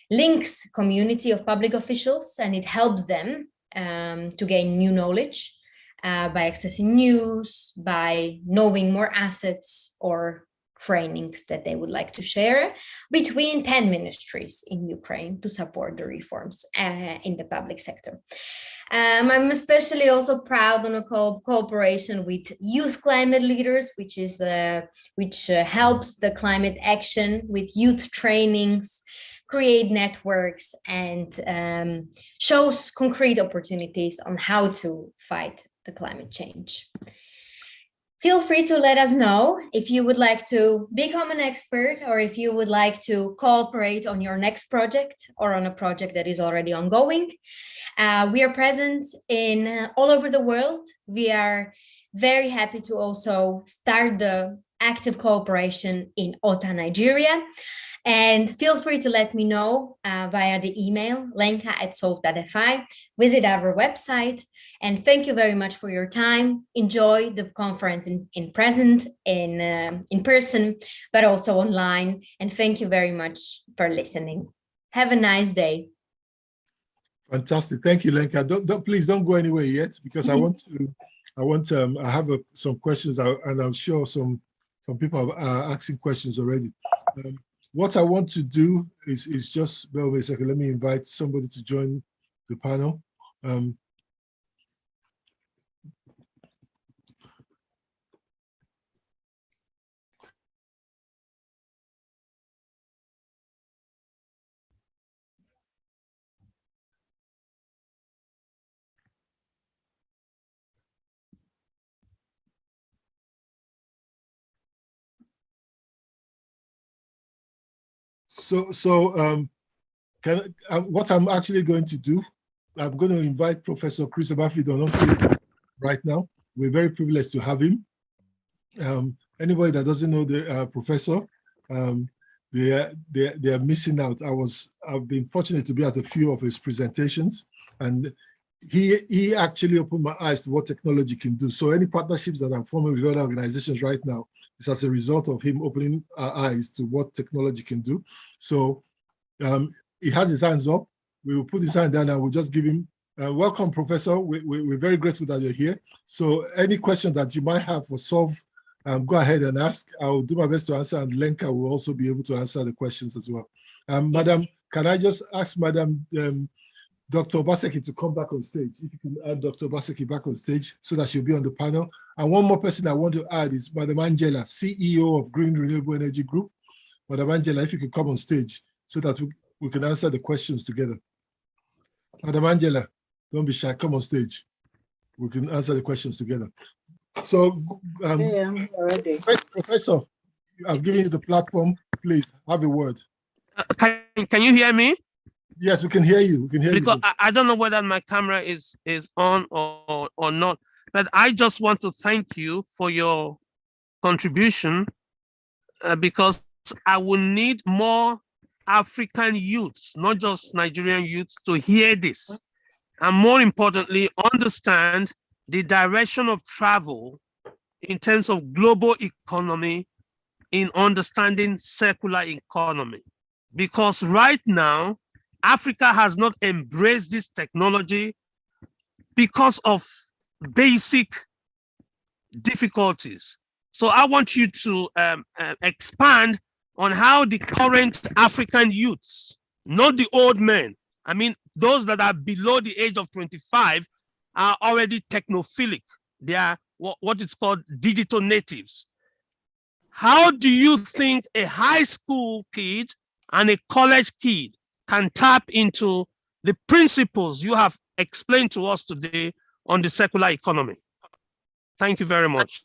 links community of public officials, and it helps them to gain new knowledge by accessing news, by knowing more assets or trainings that they would like to share between 10 ministries in Ukraine to support the reforms in the public sector. I'm especially also proud on a cooperation with Youth Climate Leaders, which helps the climate action with youth trainings, create networks, and shows concrete opportunities on how to fight the climate change. Feel free to let us know if you would like to become an expert, or if you would like to cooperate on your next project or on a project that is already ongoing. We are present in all over the world. We are very happy to also start the active cooperation in OTA, Nigeria. And feel free to let me know via the email, lenka@solve.fi. Visit our website. And thank you very much for your time. Enjoy the conference in person, but also online. And thank you very much for listening. Have a nice day. Fantastic. Thank you, Lenka. Please don't go anywhere yet, because I have some questions, and I'm sure some people are asking questions already. What I want to do is just, wait a second, let me invite somebody to join the panel. What I'm actually going to do, I'm going to invite Professor Chris Egbafidon right now. We're very privileged to have him. Anybody that doesn't know the professor, they are missing out. I've been fortunate to be at a few of his presentations, and he actually opened my eyes to what technology can do. So any partnerships that I'm forming with other organizations right now is as a result of him opening our eyes to what technology can do. So he has his hands up. We will put his hand down and we'll just give him, welcome, Professor. We're very grateful that you're here. So any questions that you might have for Solve, go ahead and ask. I'll do my best to answer, and Lenka will also be able to answer the questions as well. Madam, can I just ask Madam Dr. Obaseki to come back on stage? If you can add Dr. Obaseki back on stage so that she'll be on the panel. And one more person I want to add is Madam Angela, CEO of Green Renewable Energy Group. Madam Angela, if you could come on stage so that we can answer the questions together. Madam Angela, don't be shy, come on stage. We can answer the questions together. So, yeah, I'm already. Professor, I've given you the platform. Please have a word. Can you hear me? Yes, we can hear you. We can hear because you. I don't know whether my camera is on or not, but I just want to thank you for your contribution because I will need more African youths, not just Nigerian youths, to hear this. And more importantly, understand the direction of travel in terms of global economy in understanding circular economy. Because right now, Africa has not embraced this technology because of basic difficulties. So I want you to expand on how the current African youths, not the old men, I mean, those that are below the age of 25 are already technophilic. They are what is called digital natives. How do you think a high school kid and a college kid can tap into the principles you have explained to us today on the circular economy? Thank you very much.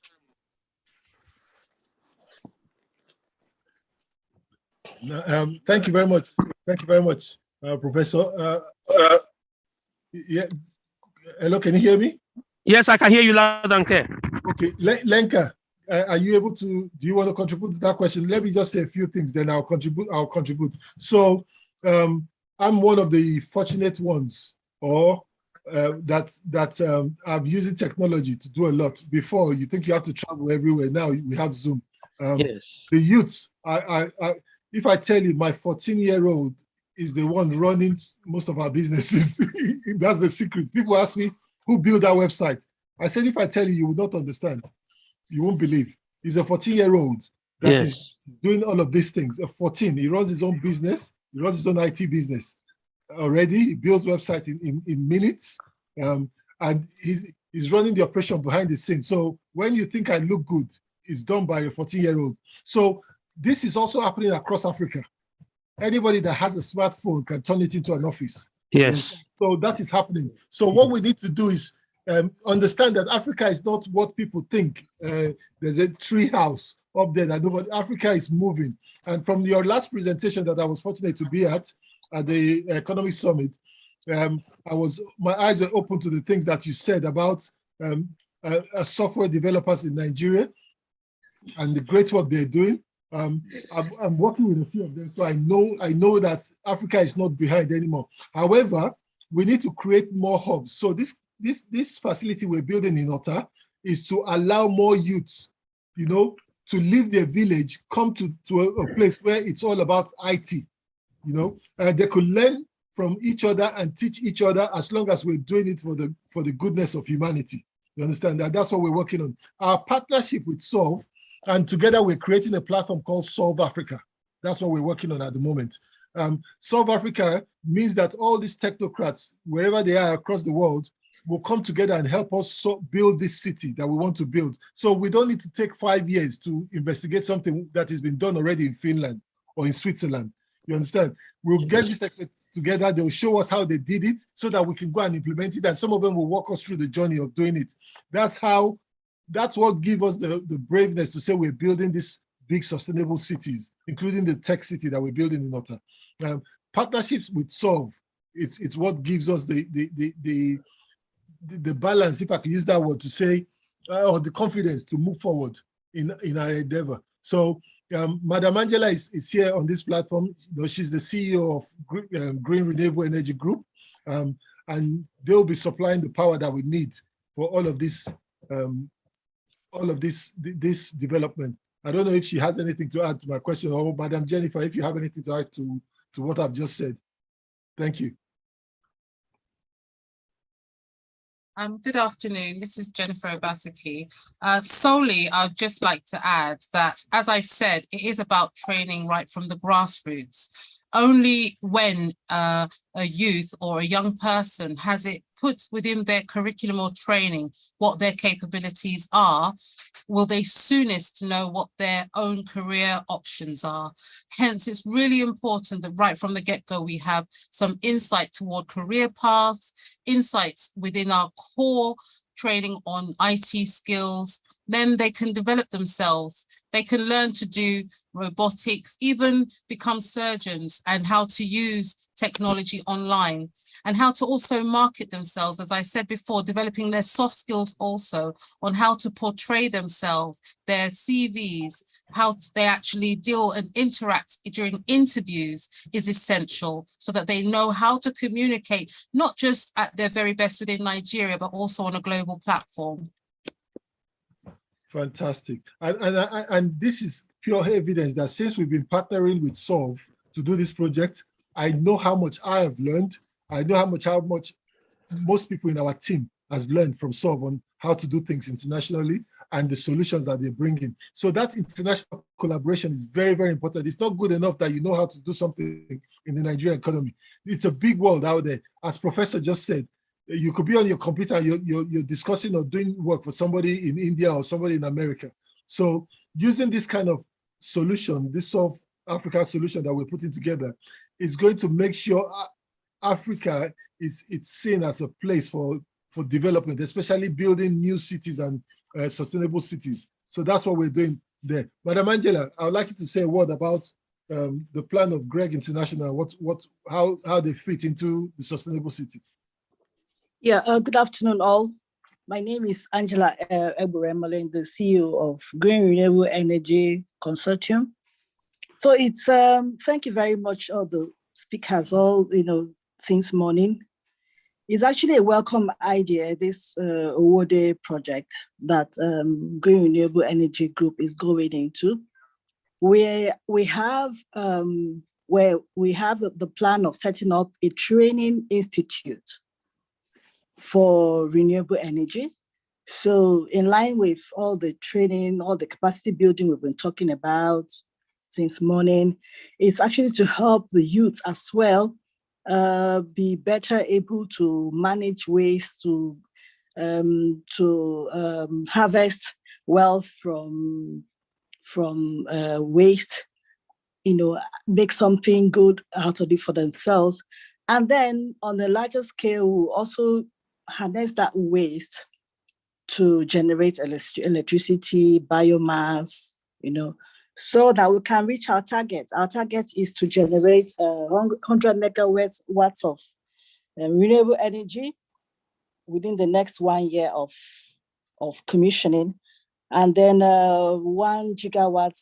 Thank you very much. Thank you very much, Professor. Yeah. Hello, can you hear me? Yes, I can hear you loud and clear. Okay, Lenka, are you able to, do you want to contribute to that question? Let me just say a few things, then I'll contribute. So I'm one of the fortunate ones, or that I'm using technology to do a lot. Before, you think you have to travel everywhere. Now we have Zoom. Yes. The youths, if I tell you my 14-year-old is the one running most of our businesses, that's the secret. People ask me, who built that website? I said, if I tell you, you will not understand. You won't believe. He's a 14-year-old that is doing all of these things. A 14, he runs his own business. He runs his own IT business already. He builds websites in minutes. And he's running the operation behind the scenes. So when you think I look good, it's done by a 14-year-old. So this is also happening across Africa. Anybody that has a smartphone can turn it into an office. Yes. So that is happening. So what we need to do is understand that Africa is not what people think. There's a tree house up there that nobody, Africa is moving. And from your last presentation that I was fortunate to be at the Economic Summit, my eyes were open to the things that you said about software developers in Nigeria. and the great work they're doing. I'm working with a few of them, so I know that Africa is not behind anymore. However, we need to create more hubs. So this facility we're building in Ota is to allow more youths, to leave their village, come to a place where it's all about IT, they could learn from each other and teach each other, as long as we're doing it for the goodness of humanity. You understand that? That's what we're working on. Our partnership with Solve, and together we're creating a platform called Solve Africa. That's what we're working on at the moment. Solve Africa means that all these technocrats, wherever they are across the world, will come together and help us build this city that we want to build. So we don't need to take 5 years to investigate something that has been done already in Finland or in Switzerland. You understand? We'll get this together. They'll show us how they did it so that we can go and implement it. And some of them will walk us through the journey of doing it. That's what gives us the braveness to say we're building these big sustainable cities, including the tech city that we're building in Ota. Partnerships with Solve, it's what gives us the balance, if I could use that word to say, or the confidence to move forward in our endeavor. So Madam Angela is here on this platform. She's the CEO of Green Renewable Energy Group, and they'll be supplying the power that we need for all of this development. I don't know if she has anything to add to my question, or Madam Jennifer, if you have anything to add to what I've just said. Thank you. Good afternoon. This is Jennifer Obaseki. Solely, I'd just like to add that, as I've said, it is about training right from the grassroots. Only when a youth or a young person has it put within their curriculum or training what their capabilities are, will they soonest know what their own career options are. Hence, it's really important that right from the get-go, we have some insight toward career paths, insights within our core training on IT skills. Then they can develop themselves. They can learn to do robotics, even become surgeons, and how to use technology online, and how to also market themselves. As I said before, developing their soft skills also on how to portray themselves, their CVs, how they actually deal and interact during interviews is essential, so that they know how to communicate, not just at their very best within Nigeria, but also on a global platform. Fantastic. And this is pure evidence that since we've been partnering with Solve to do this project, I know how much I have learned. I know how much most people in our team has learned from Solve on how to do things internationally and the solutions that they bring in. So that international collaboration is very, very important. It's not good enough that you know how to do something in the Nigerian economy. It's a big world out there. As Professor just said, you could be on your computer, you're discussing or doing work for somebody in India or somebody in America. So using this kind of solution, this Solve Africa solution that we're putting together, is going to make sure Africa it's seen as a place for development, especially building new cities and sustainable cities. So that's what we're doing there. Madam Angela, I would like you to say a word about the plan of GREG International, how they fit into the sustainable city. Yeah, good afternoon all. My name is Angela Eburemole, the CEO of Green Renewable Energy Consortium. So it's, thank you very much, all the speakers, all, since morning. It's actually a welcome idea, this Owode project that Green Renewable Energy Group is going into. We have the plan of setting up a training institute for renewable energy. So in line with all the training, all the capacity building we've been talking about since morning, it's actually to help the youth as well be better able to manage waste, to harvest wealth from waste, make something good out of it for themselves. And then on a larger scale, we'll also harness that waste to generate electricity, biomass, so that we can reach our target. Our target is to generate 100 megawatts of renewable energy within the next 1 year of commissioning. and then 1 gigawatt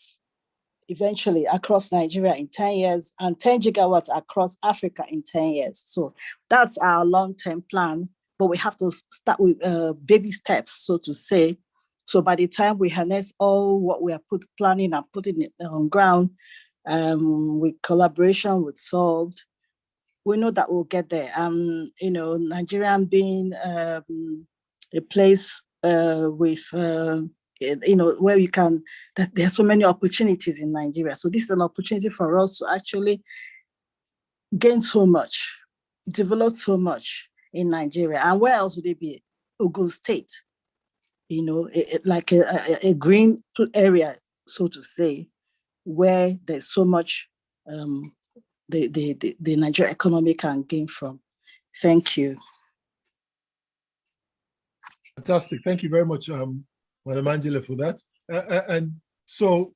eventually across Nigeria in 10 years, and 10 gigawatts across Africa in 10 years. So that's our long-term plan, but we have to start with baby steps, so to say. So by the time we harness all what we are planning and putting it on ground, with collaboration with Solved, we know that we'll get there. Nigerian being a place with where you can, that there are so many opportunities in Nigeria. So this is an opportunity for us to actually gain so much, develop so much in Nigeria. And where else would it be? Ogun State, like a green area, so to say, where there's so much the Nigerian economy can gain from. Thank you. Fantastic. Thank you very much, Madam Angela, for that. And so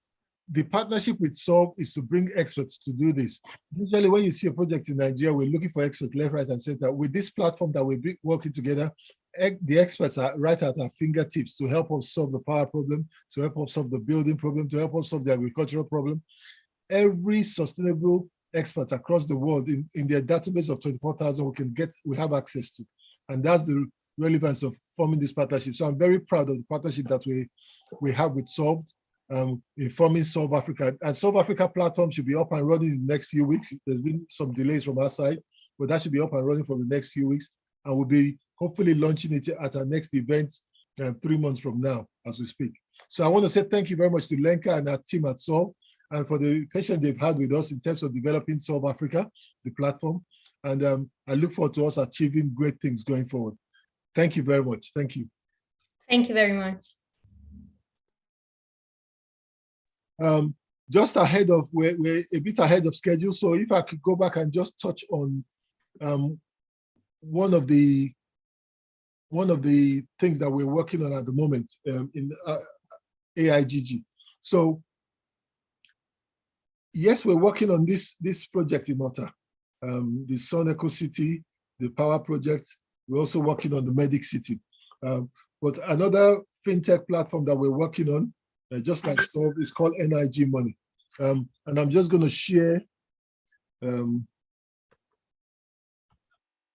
the partnership with Solve is to bring experts to do this. Usually when you see a project in Nigeria, we're looking for experts left, right, and center. With this platform that we're working together, the experts are right at our fingertips to help us solve the power problem, to help us solve the building problem, to help us solve the agricultural problem. Every sustainable expert across the world in their database of 24,000 we have access to. And that's the relevance of forming this partnership. So I'm very proud of the partnership that we have with Solved, informing Solve Africa. And Solve Africa platform should be up and running in the next few weeks. There's been some delays from our side, but that should be up and running for the next few weeks. And we'll be hopefully launching it at our next event 3 months from now as we speak. So I want to say thank you very much to Lenka and our team at Solve, and for the patience they've had with us in terms of developing Solve Africa, the platform. And I look forward to us achieving great things going forward. Thank you very much. Thank you. Thank you very much. Just ahead of, we're a bit ahead of schedule. So if I could go back and just touch on one of the things that we're working on at the moment in AIGG. So yes, we're working on this project in Ota, the Sun Eco City, the power project. We're also working on the Medic City. But another fintech platform that we're working on, just like Solve, is called NIG Money. And I'm just going to share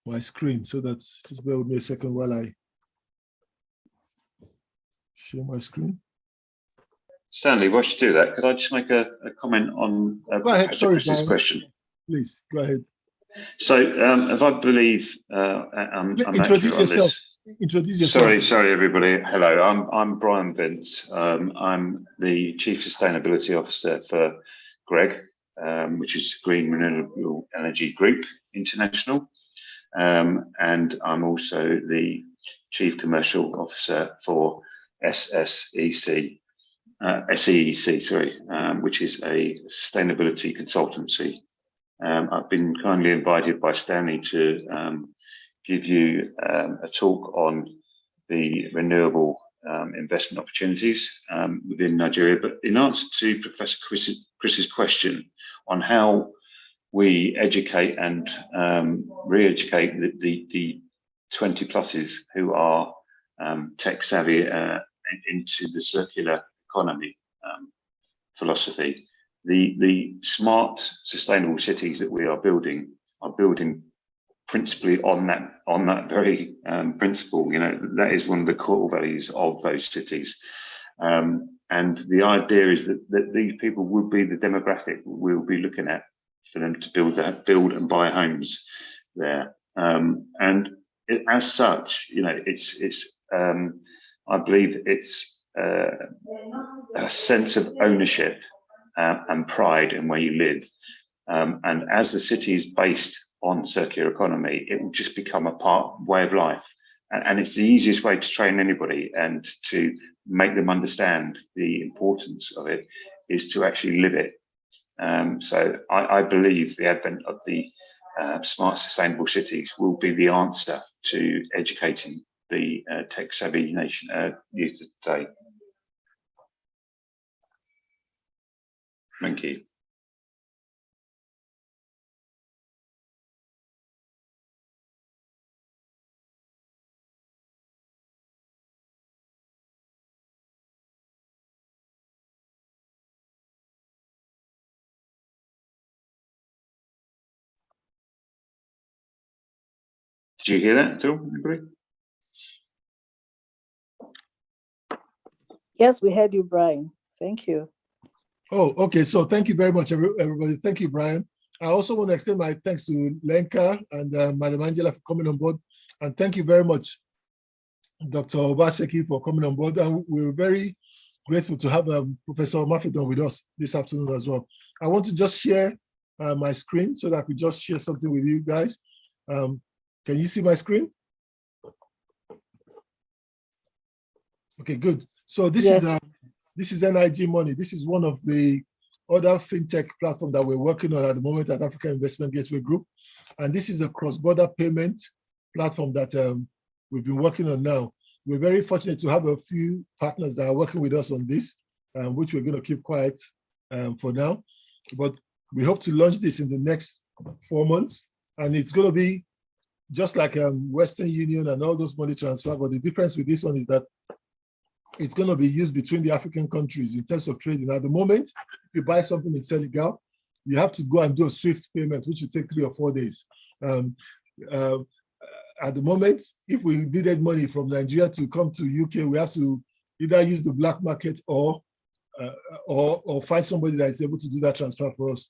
my screen. So that's, just bear with me a second while I share my screen. Stanley, while you do that, could I just make a comment on go ahead. Sorry, Chris's question? Please, go ahead. So if I believe I'm introduce yourself. Introduce yourself. Sorry, everybody. Hello, I'm Brian Vince. I'm the Chief Sustainability Officer for GREG, which is Green Renewable Energy Group International. And I'm also the Chief Commercial Officer for SEEC, which is a sustainability consultancy. I've been kindly invited by Stanley to give you a talk on the renewable investment opportunities within Nigeria. But in answer to Professor Chris's question on how we educate and re-educate the 20 pluses who are tech savvy into the circular economy philosophy, the smart sustainable cities that we are building principally on that very principle. That is one of the core values of those cities. And the idea is that these people will be the demographic we'll be looking at for them to build and buy homes there. And as such, it's I believe it's a sense of ownership and pride in where you live. And as the city is based on circular economy, it will just become a way of life. And it's the easiest way to train anybody and to make them understand the importance of it is to actually live it. So I believe the advent of the smart sustainable cities will be the answer to educating the tech savvy youth today. Thank you. Did you hear that at all, anybody? Yes, we heard you, Brian. Thank you. Oh, okay. So thank you very much, everybody. Thank you, Brian. I also want to extend my thanks to Lenka and Madam Angela for coming on board. And thank you very much, Dr. Obaseki, for coming on board. And we're very grateful to have Professor Mafidon with us this afternoon as well. I want to just share my screen so that I could just share something with you guys. Can you see my screen? Okay, good. So this is NIG Money. This is one of the other fintech platform that we're working on at the moment at African Investment Gateway Group. And this is a cross-border payment platform that we've been working on now. We're very fortunate to have a few partners that are working with us on this, which we're going to keep quiet for now. But we hope to launch this in the next 4 months. And it's going to be just like Western Union and all those money transfer. But the difference with this one is that it's going to be used between the African countries in terms of trading. At the moment, if you buy something in Senegal, you have to go and do a SWIFT payment, which will take 3 or 4 days. At the moment, if we needed money from Nigeria to come to UK, we have to either use the black market or find somebody that is able to do that transfer for us.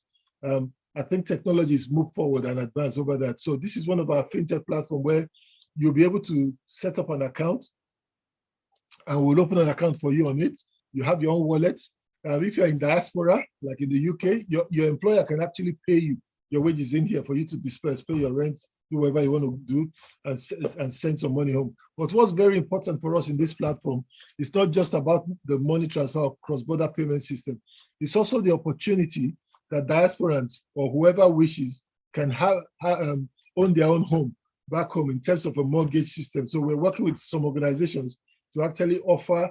I think technology has moved forward and advanced over that. So this is one of our fintech platform where you'll be able to set up an account, and we'll open an account for you on it. You have your own wallet. If you're in diaspora, like in the UK, your employer can actually pay you your wages in here for you to disperse, pay your rent, do whatever you want to do, and send some money home. But what's very important for us in this platform is not just about the money transfer or cross-border payment system. It's also the opportunity that diasporans or whoever wishes can own their own home back home in terms of a mortgage system. So we're working with some organizations to actually offer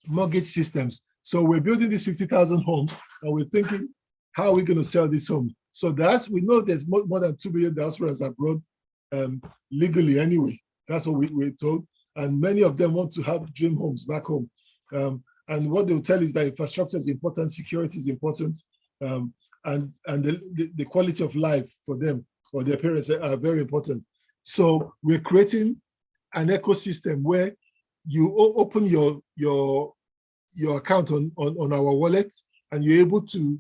mortgage systems. So we're building these 50,000 homes, and we're thinking, how are we going to sell these homes? So we know there's more than 2 billion diasporans abroad legally anyway. That's what we're told. And many of them want to have dream homes back home. And what they'll tell is that infrastructure is important, security is important, and the quality of life for them or their parents are very important. So we're creating an ecosystem where you open your account on our wallet, and you're able to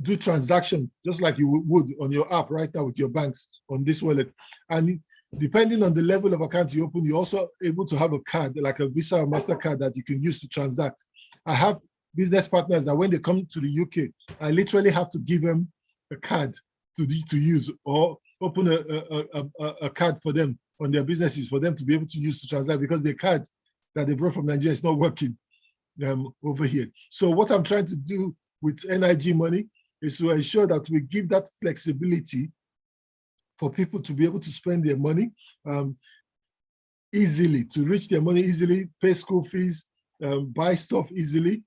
do transaction just like you would on your app right now with your banks on this wallet. And depending on the level of account you open, you're also able to have a card, like a Visa or MasterCard, that you can use to transact. I have business partners that when they come to the UK, I literally have to give them a card to use, or open a card for them on their businesses for them to be able to use to transact, because the card that they brought from Nigeria is not working over here. So what I'm trying to do with NIG Money is to ensure that we give that flexibility for people to be able to spend their money easily, to reach their money easily, pay school fees, buy stuff easily.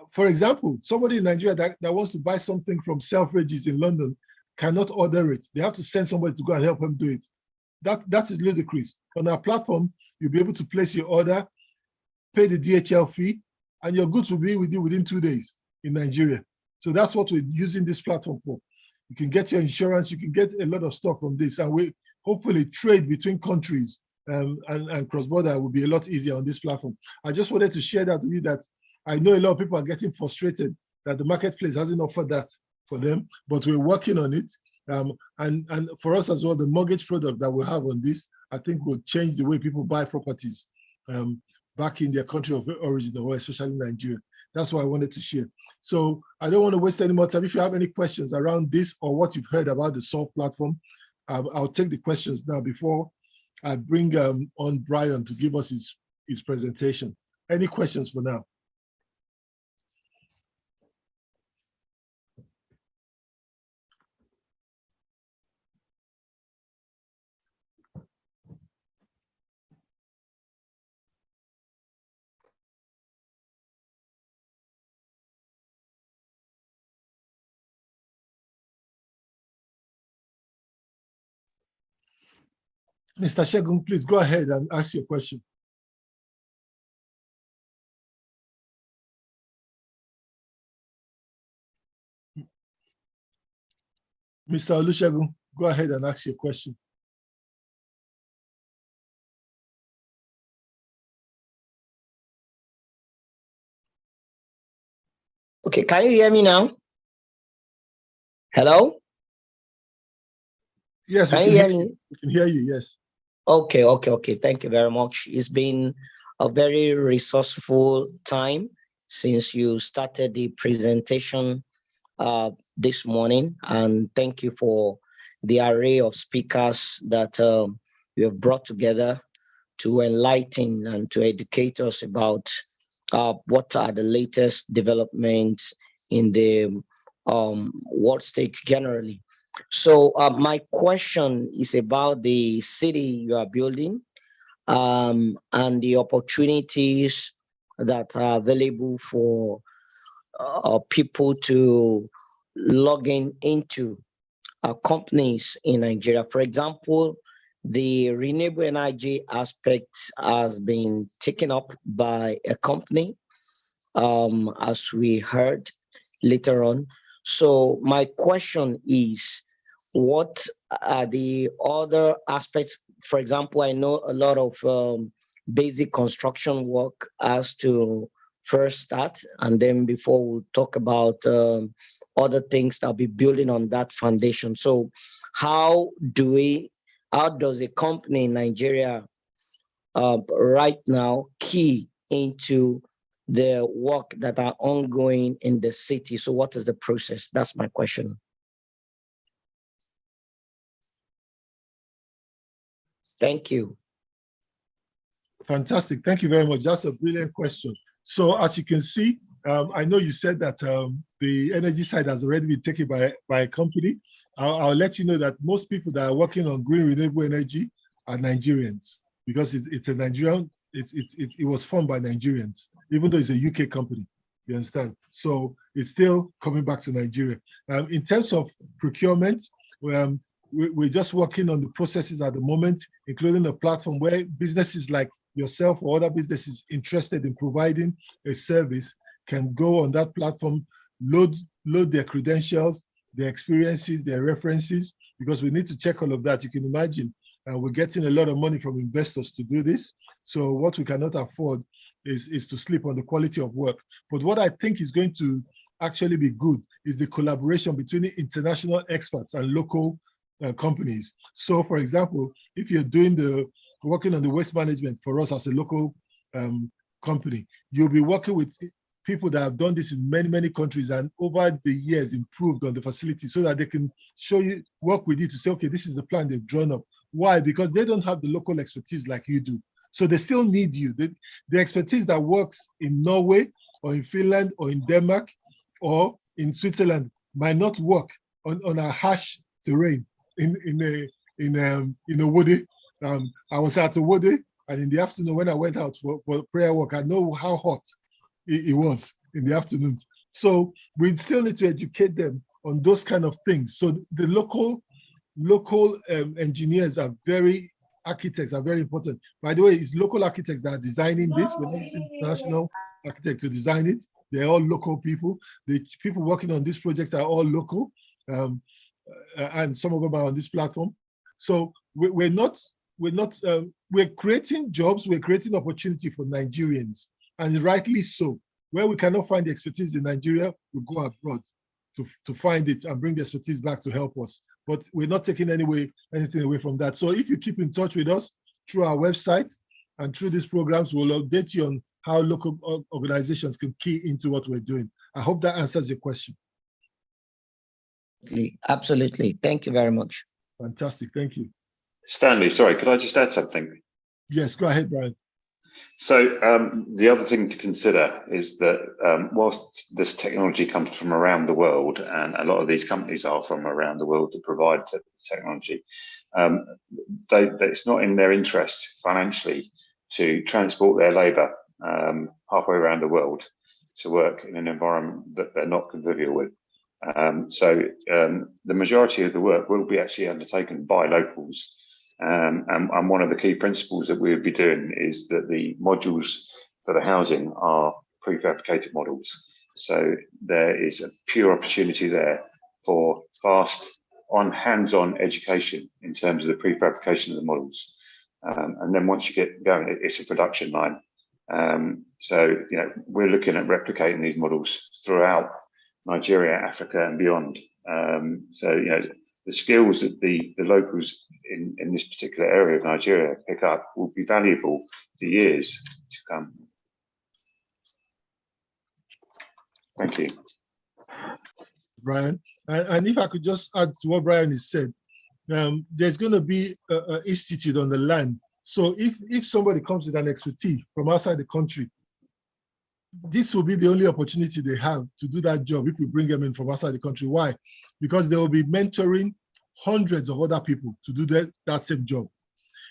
For example, somebody in Nigeria that wants to buy something from Selfridges in London cannot order it. They have to send somebody to go and help them do it. That is ludicrous. On our platform, you'll be able to place your order, pay the DHL fee, and your goods will be with you within 2 days in Nigeria. So that's what we're using this platform for. You can get your insurance, you can get a lot of stuff from this, and we hopefully trade between countries and cross-border will be a lot easier on this platform. I just wanted to share that with you, that I know a lot of people are getting frustrated that the marketplace hasn't offered that for them, but we're working on it. And for us as well, the mortgage product that we have on this, I think will change the way people buy properties back in their country of origin, or especially Nigeria. That's what I wanted to share. So I don't want to waste any more time. If you have any questions around this or what you've heard about the Solve platform, I'll take the questions now before I bring on Brian to give us his presentation. Any questions for now? Mr. Shegun, please go ahead and ask your question. Mr. Olusegun, go ahead and ask your question. Okay, can you hear me now? Hello? Yes, Can you hear me? We can hear you, yes. Okay. Thank you very much. It's been a very resourceful time since you started the presentation this morning, and thank you for the array of speakers that you have brought together to enlighten and to educate us about what are the latest developments in the world stage generally. So my question is about the city you are building and the opportunities that are available for people to log into companies in Nigeria. For example, the renewable energy aspect has been taken up by a company, as we heard later on. So my question is, what are the other aspects? For example, I know a lot of basic construction work has to first start, and then before we'll talk about other things that'll be building on that foundation. So how does a company in Nigeria right now key into the work that are ongoing in the city? So what is the process? That's my question. Thank you. Fantastic. Thank you very much. That's a brilliant question. So as you can see, I know you said that the energy side has already been taken by a company. I'll let you know that most people that are working on green renewable energy are Nigerians, because it's a Nigerian, it was formed by Nigerians, even though it's a UK company, you understand? So it's still coming back to Nigeria. In terms of procurement, we're just working on the processes at the moment, including a platform where businesses like yourself or other businesses interested in providing a service can go on that platform, load their credentials, their experiences, their references, because we need to check all of that. You can imagine we're getting a lot of money from investors to do this. So what we cannot afford is to sleep on the quality of work. But what I think is going to actually be good is the collaboration between the international experts and local companies. So for example, if you're working on the waste management for us as a local company, you'll be working with people that have done this in many countries and over the years improved on the facility, so that they can work with you to say, okay, this is the plan they've drawn up. Why? Because they don't have the local expertise like you do. So they still need you. The expertise that works in Norway or in Finland or in Denmark or in Switzerland might not work on a harsh terrain in a woody. I was at a woody, and in the afternoon when I went out for prayer work, I know how hot it was in the afternoons. So we still need to educate them on those kind of things. So the local engineers architects are very important. By the way, it's local architects that are designing this. We're not using international architects to design it. They're all local people. The people working on these projects are all local, and some of them are on this platform. So we're creating jobs, we're creating opportunity for Nigerians, and rightly so. Where we cannot find the expertise in Nigeria, we go abroad to find it and bring the expertise back to help us. But we're not taking anything away from that. So if you keep in touch with us through our website and through these programs, we'll update you on how local organizations can key into what we're doing. I hope that answers your question. Absolutely. Thank you very much. Fantastic. Thank you. Stanley, sorry, could I just add something? Yes, go ahead, Brian. So the other thing to consider is that whilst this technology comes from around the world, and a lot of these companies are from around the world to provide the technology, it's not in their interest financially to transport their labour halfway around the world to work in an environment that they're not convivial with. So the majority of the work will be actually undertaken by locals. And one of the key principles that we would be doing is that the modules for the housing are prefabricated models. So there is a pure opportunity there for fast hands-on education in terms of the prefabrication of the models. And then once you get going, it's a production line. So, we're looking at replicating these models throughout Nigeria, Africa, and beyond. So, the skills that the locals in this particular area of Nigeria pick up will be valuable for years to come. Thank you. Brian. And if I could just add to what Brian has said, there's going to be an institute on the land. So if somebody comes with an expertise from outside the country, this will be the only opportunity they have to do that job if we bring them in from outside the country. Why? Because they will be mentoring hundreds of other people to do that same job.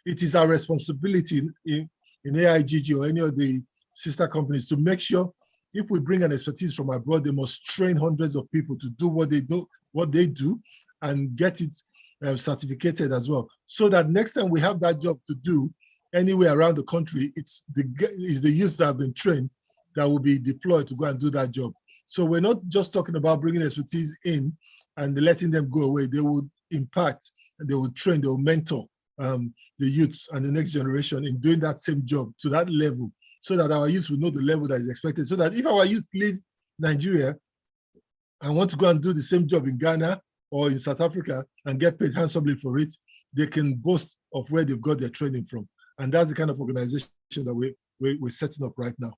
It is our responsibility in AIGG or any of the sister companies to make sure if we bring an expertise from abroad, they must train hundreds of people to do what they do and get it certificated as well. So that next time we have that job to do anywhere around the country, it's the youth that have been trained that will be deployed to go and do that job. So we're not just talking about bringing expertise in and letting them go away. They will impact and they will train, they will mentor the youths and the next generation in doing that same job to that level, so that our youth will know the level that is expected. So that if our youth leave Nigeria and want to go and do the same job in Ghana or in South Africa and get paid handsomely for it, they can boast of where they've got their training from. And that's the kind of organization that we're setting up right now.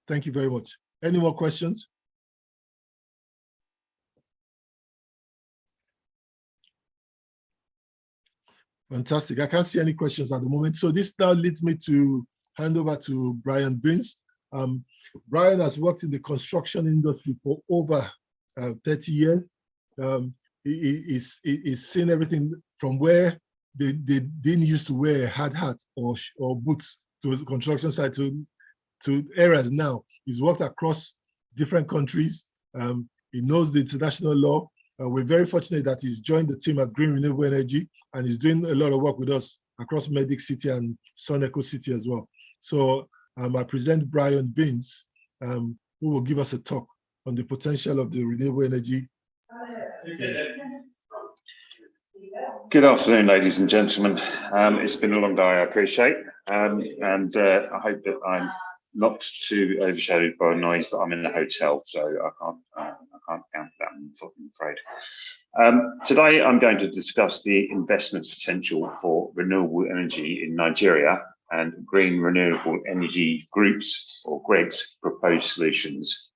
Thank you very much. Any more questions? Fantastic. I can't see any questions at the moment. So this now leads me to hand over to Brian Binns. Brian has worked in the construction industry for over 30 years. He's seen everything from where they didn't used to wear a hard hat or boots to the construction site to areas now. He's worked across different countries. He knows the international law. We're very fortunate that he's joined the team at Green Renewable Energy, and he's doing a lot of work with us across Medic City and Sun Eco City as well. So I present Brian Binns, who will give us a talk on the potential of the renewable energy. Good afternoon, ladies and gentlemen. It's been a long day, I appreciate. And I hope that I'm not too overshadowed by noise, but I'm in a hotel, so I can't count that, I'm afraid. Today, I'm going to discuss the investment potential for renewable energy in Nigeria and Green Renewable Energy Group's, or GREG's, proposed solutions.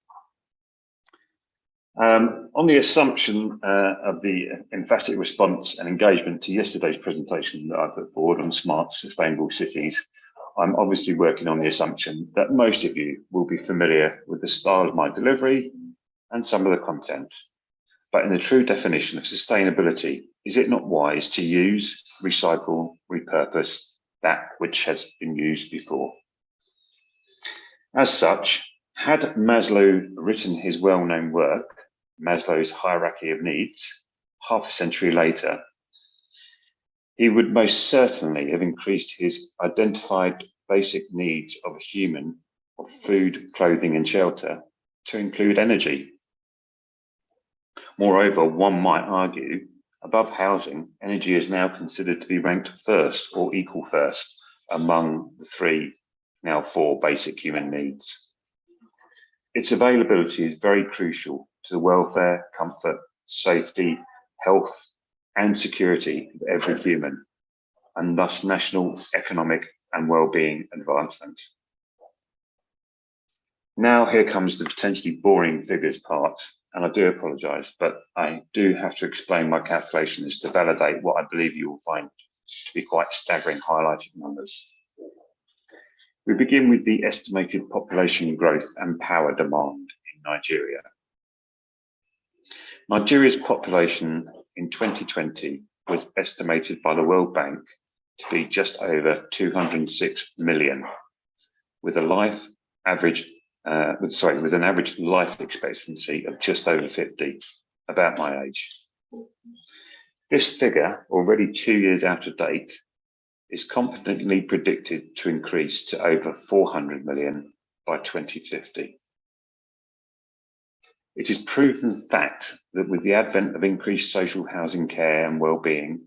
On the assumption of the emphatic response and engagement to yesterday's presentation that I put forward on smart, sustainable cities, I'm obviously working on the assumption that most of you will be familiar with the style of my delivery and some of the content. But in the true definition of sustainability, is it not wise to use, recycle, repurpose that which has been used before? As such, had Maslow written his well-known work, Maslow's Hierarchy of Needs, half a century later, he would most certainly have increased his identified basic needs of a human of food, clothing, and shelter to include energy. Moreover, one might argue, above housing, energy is now considered to be ranked first or equal first among the three, now four basic human needs. Its availability is very crucial to the welfare, comfort, safety, health, and security of every human, and thus national economic and well-being advancement. Now here comes the potentially boring figures part, and I do apologise, but I do have to explain my calculations to validate what I believe you will find to be quite staggering highlighted numbers. We begin with the estimated population growth and power demand in Nigeria. Nigeria's population in 2020 was estimated by the World Bank to be just over 206 million, with an average life expectancy of just over 50, about my age. This figure, already 2 years out of date, is confidently predicted to increase to over 400 million by 2050. It is proven fact that with the advent of increased social housing care and well-being,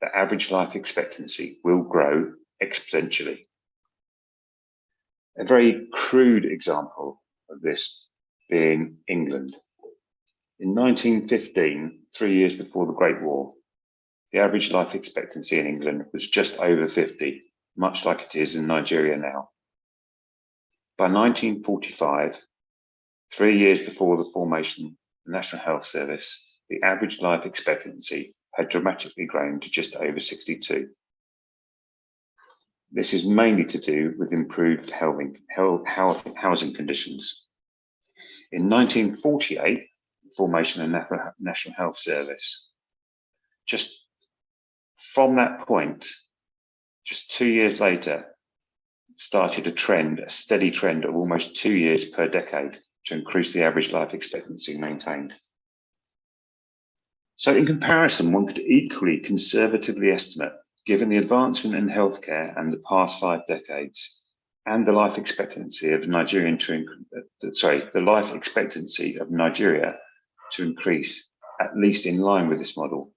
the average life expectancy will grow exponentially. A very crude example of this being England. In 1915, 3 years before the Great War, the average life expectancy in England was just over 50, much like it is in Nigeria now. By 1945, 3 years before the formation of the National Health Service, the average life expectancy had dramatically grown to just over 62. This is mainly to do with improved housing conditions. In 1948, the formation of the National Health Service. Just from that point, just 2 years later, started a steady trend of almost 2 years per decade to increase the average life expectancy maintained. So in comparison, one could equally conservatively estimate, given the advancement in healthcare and the past 5 decades, and the life expectancy of Nigeria to increase, at least in line with this model,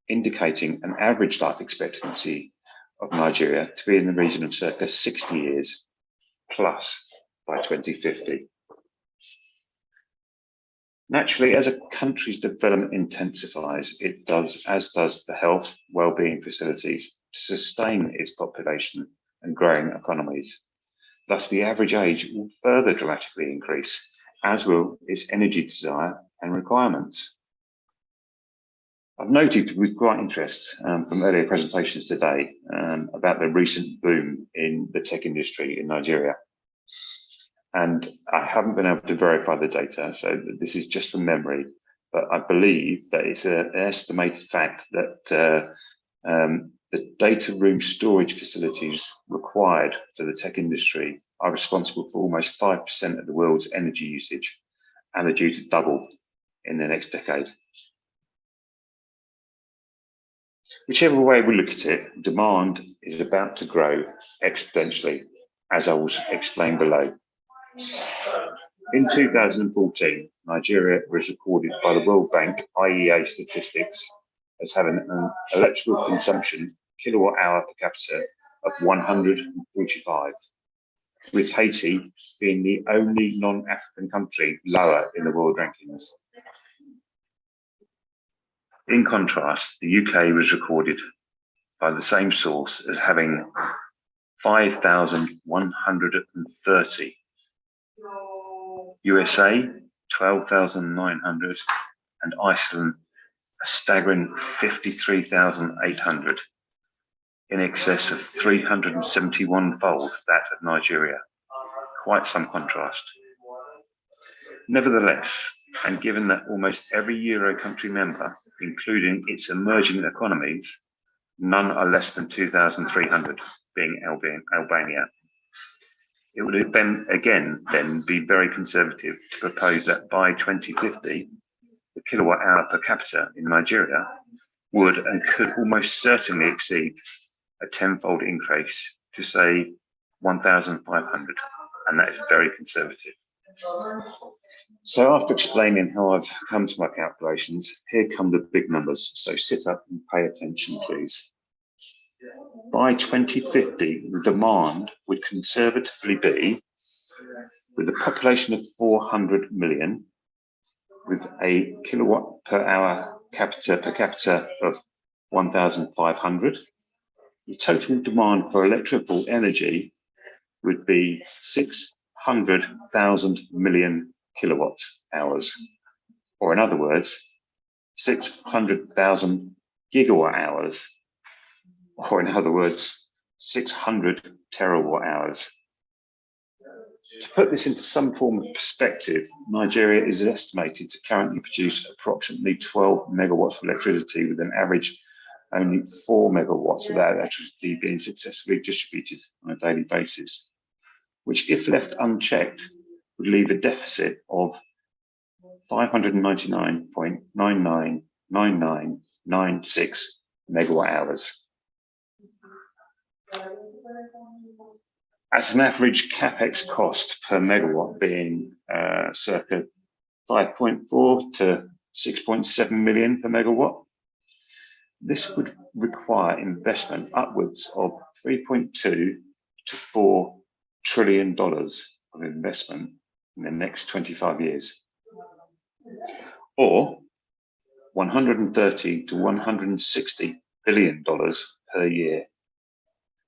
indicating an average life expectancy of Nigeria to be in the region of circa 60 years plus by 2050. Naturally, as a country's development intensifies, as does the health well-being facilities to sustain its population and growing economies. Thus, the average age will further dramatically increase, as will its energy desire and requirements. I've noted with great interest from earlier presentations today about the recent boom in the tech industry in Nigeria. And I haven't been able to verify the data, so this is just from memory, but I believe that it's an estimated fact that the data room storage facilities required for the tech industry are responsible for almost 5% of the world's energy usage and are due to double in the next decade. Whichever way we look at it, demand is about to grow exponentially, as I will explain below. In 2014, Nigeria was recorded by the World Bank IEA statistics as having an electrical consumption kilowatt hour per capita of 145, with Haiti being the only non-African country lower in the world rankings. In contrast, the UK was recorded by the same source as having 5,130, USA 12,900, and Iceland a staggering 53,800, in excess of 371-fold that of Nigeria. Quite some contrast. Nevertheless, and given that almost every Euro country member, including its emerging economies, none are less than 2,300, being Albania, it would have been, again, then be very conservative to propose that by 2050, the kilowatt hour per capita in Nigeria would and could almost certainly exceed a 10-fold increase to, say, 1,500, and that is very conservative. So after explaining how I've come to my calculations, here come the big numbers. So sit up and pay attention, please. By 2050, the demand would conservatively be, with a population of 400 million, with a kilowatt per hour per capita of 1,500, the total demand for electrical energy would be 600,000 million kilowatt hours, or in other words, 600,000 gigawatt hours, or in other words, 600 terawatt hours. To put this into some form of perspective, Nigeria is estimated to currently produce approximately 12 megawatts of electricity, with an average only 4 megawatts of that electricity being successfully distributed on a daily basis, which, if left unchecked, would leave a deficit of 599.999996 megawatt hours. At an average capex cost per megawatt being circa 5.4 to 6.7 million per megawatt, this would require investment upwards of 3.2 to 4 trillion of investment in the next 25 years, or 130 to 160 billion dollars per year,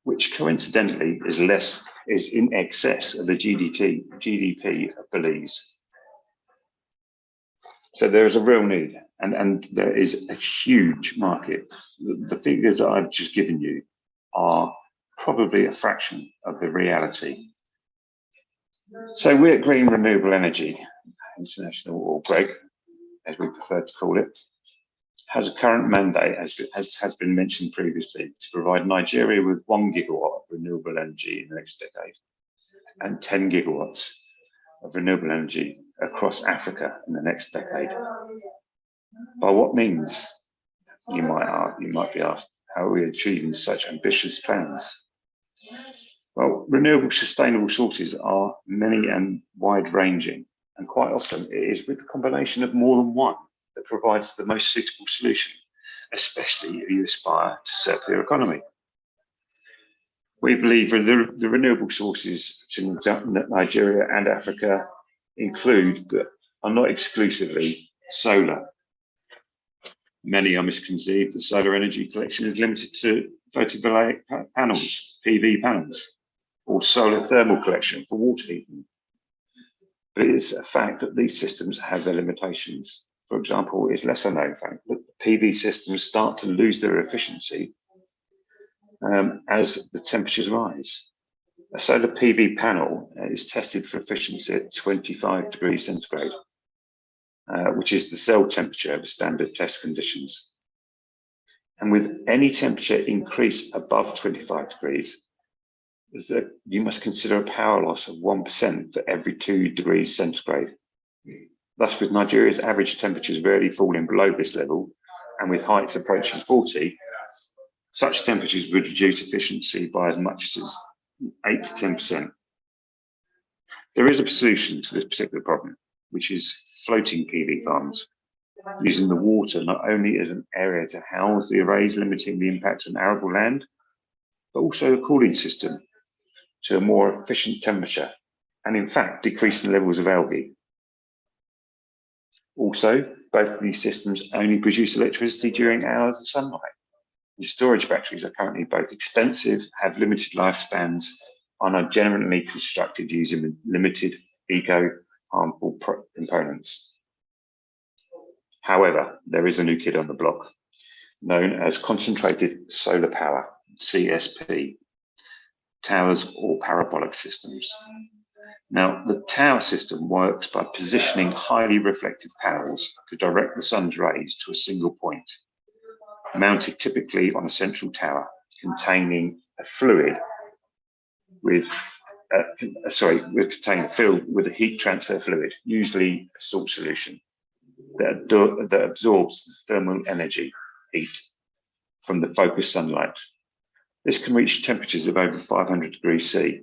which coincidentally is in excess of the GDP of Belize. So there is a real need, and there is a huge market. The figures that I've just given you are probably a fraction of the reality. So we at Green Renewable Energy International, or GREG, as we prefer to call it, has a current mandate, as has been mentioned previously, to provide Nigeria with 1 gigawatt of renewable energy in the next decade, and 10 gigawatts of renewable energy across Africa in the next decade. By what means, you might be asked, how are we achieving such ambitious plans? Well, renewable sustainable sources are many and wide-ranging, and quite often it is with the combination of more than one that provides the most suitable solution, especially if you aspire to circular economy. We believe the renewable sources to Nigeria and Africa include, but are not exclusively, solar. Many are misconceived that solar energy collection is limited to photovoltaic panels, PV panels, or solar thermal collection for water heating. But it is a fact that these systems have their limitations. For example, it's lesser known fact that PV systems start to lose their efficiency as the temperatures rise. A solar PV panel is tested for efficiency at 25 degrees centigrade, which is the cell temperature of standard test conditions. And with any temperature increase above 25 degrees, you must consider a power loss of 1% for every 2 degrees centigrade. Thus, with Nigeria's average temperatures rarely falling below this level, and with heights approaching 40, such temperatures would reduce efficiency by as much as 8 to 10%. There is a solution to this particular problem, which is floating PV farms, using the water not only as an area to house the arrays, limiting the impact on arable land, but also a cooling system to a more efficient temperature, and in fact, decreasing levels of algae. Also, both of these systems only produce electricity during hours of sunlight. The storage batteries are currently both expensive, have limited lifespans, and are generally constructed using limited eco-harmful components. However, there is a new kid on the block, known as concentrated solar power, CSP, towers or parabolic systems. Now, the tower system works by positioning highly reflective panels to direct the sun's rays to a single point, mounted typically on a central tower containing a fluid filled with a heat transfer fluid, usually a salt solution, that absorbs the thermal energy, heat, from the focused sunlight. This can reach temperatures of over 500 degrees C.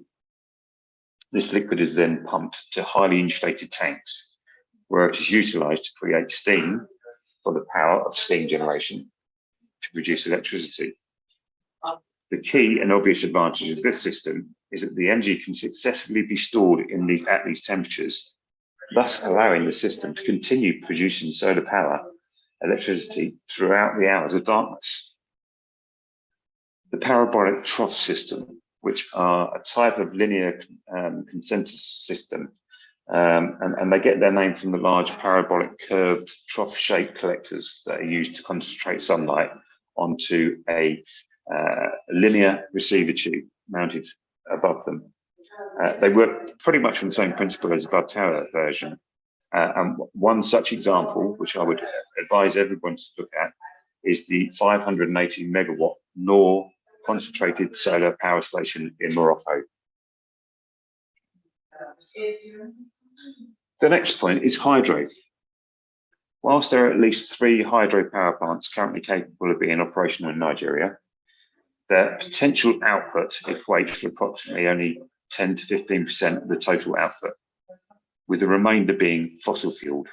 This liquid is then pumped to highly insulated tanks, where it is utilized to create steam for the power of steam generation to produce electricity. The key and obvious advantage of this system is that the energy can successfully be stored at these temperatures, thus allowing the system to continue producing solar power electricity throughout the hours of darkness. The parabolic trough system, which are a type of linear consensus system, and they get their name from the large parabolic curved trough-shaped collectors that are used to concentrate sunlight onto a linear receiver tube mounted above them. They work pretty much on the same principle as above tower version. And one such example, which I would advise everyone to look at, is the 580 megawatt Noor concentrated solar power station in Morocco. The next point is hydro. Whilst there are at least 3 hydro power plants currently capable of being operational in Nigeria, their potential output equates to approximately only 10 to 15% of the total output, with the remainder being fossil fueled.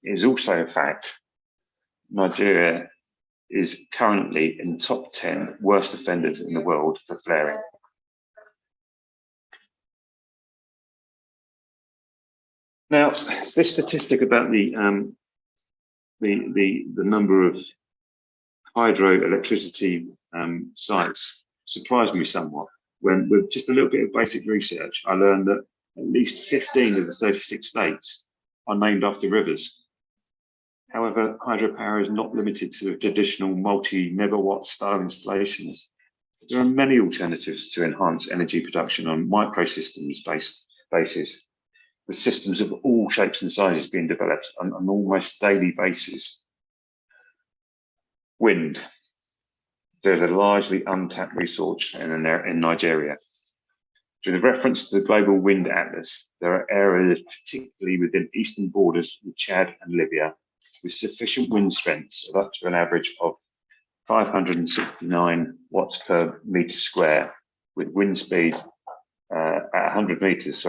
It is also a fact Nigeria is currently in the top 10 worst offenders in the world for flaring. Now, this statistic about the number of hydroelectricity sites surprised me somewhat. When, with just a little bit of basic research, I learned that at least 15 of the 36 states are named after rivers. However, hydropower is not limited to traditional multi-megawatt style installations. There are many alternatives to enhance energy production on microsystems basis, with systems of all shapes and sizes being developed on an almost daily basis. Wind. There's a largely untapped resource in Nigeria. With reference to the Global Wind Atlas, there are areas, particularly within eastern borders with Chad and Libya, with sufficient wind strengths of up to an average of 569 watts per meter square, with wind speed at 100 meters,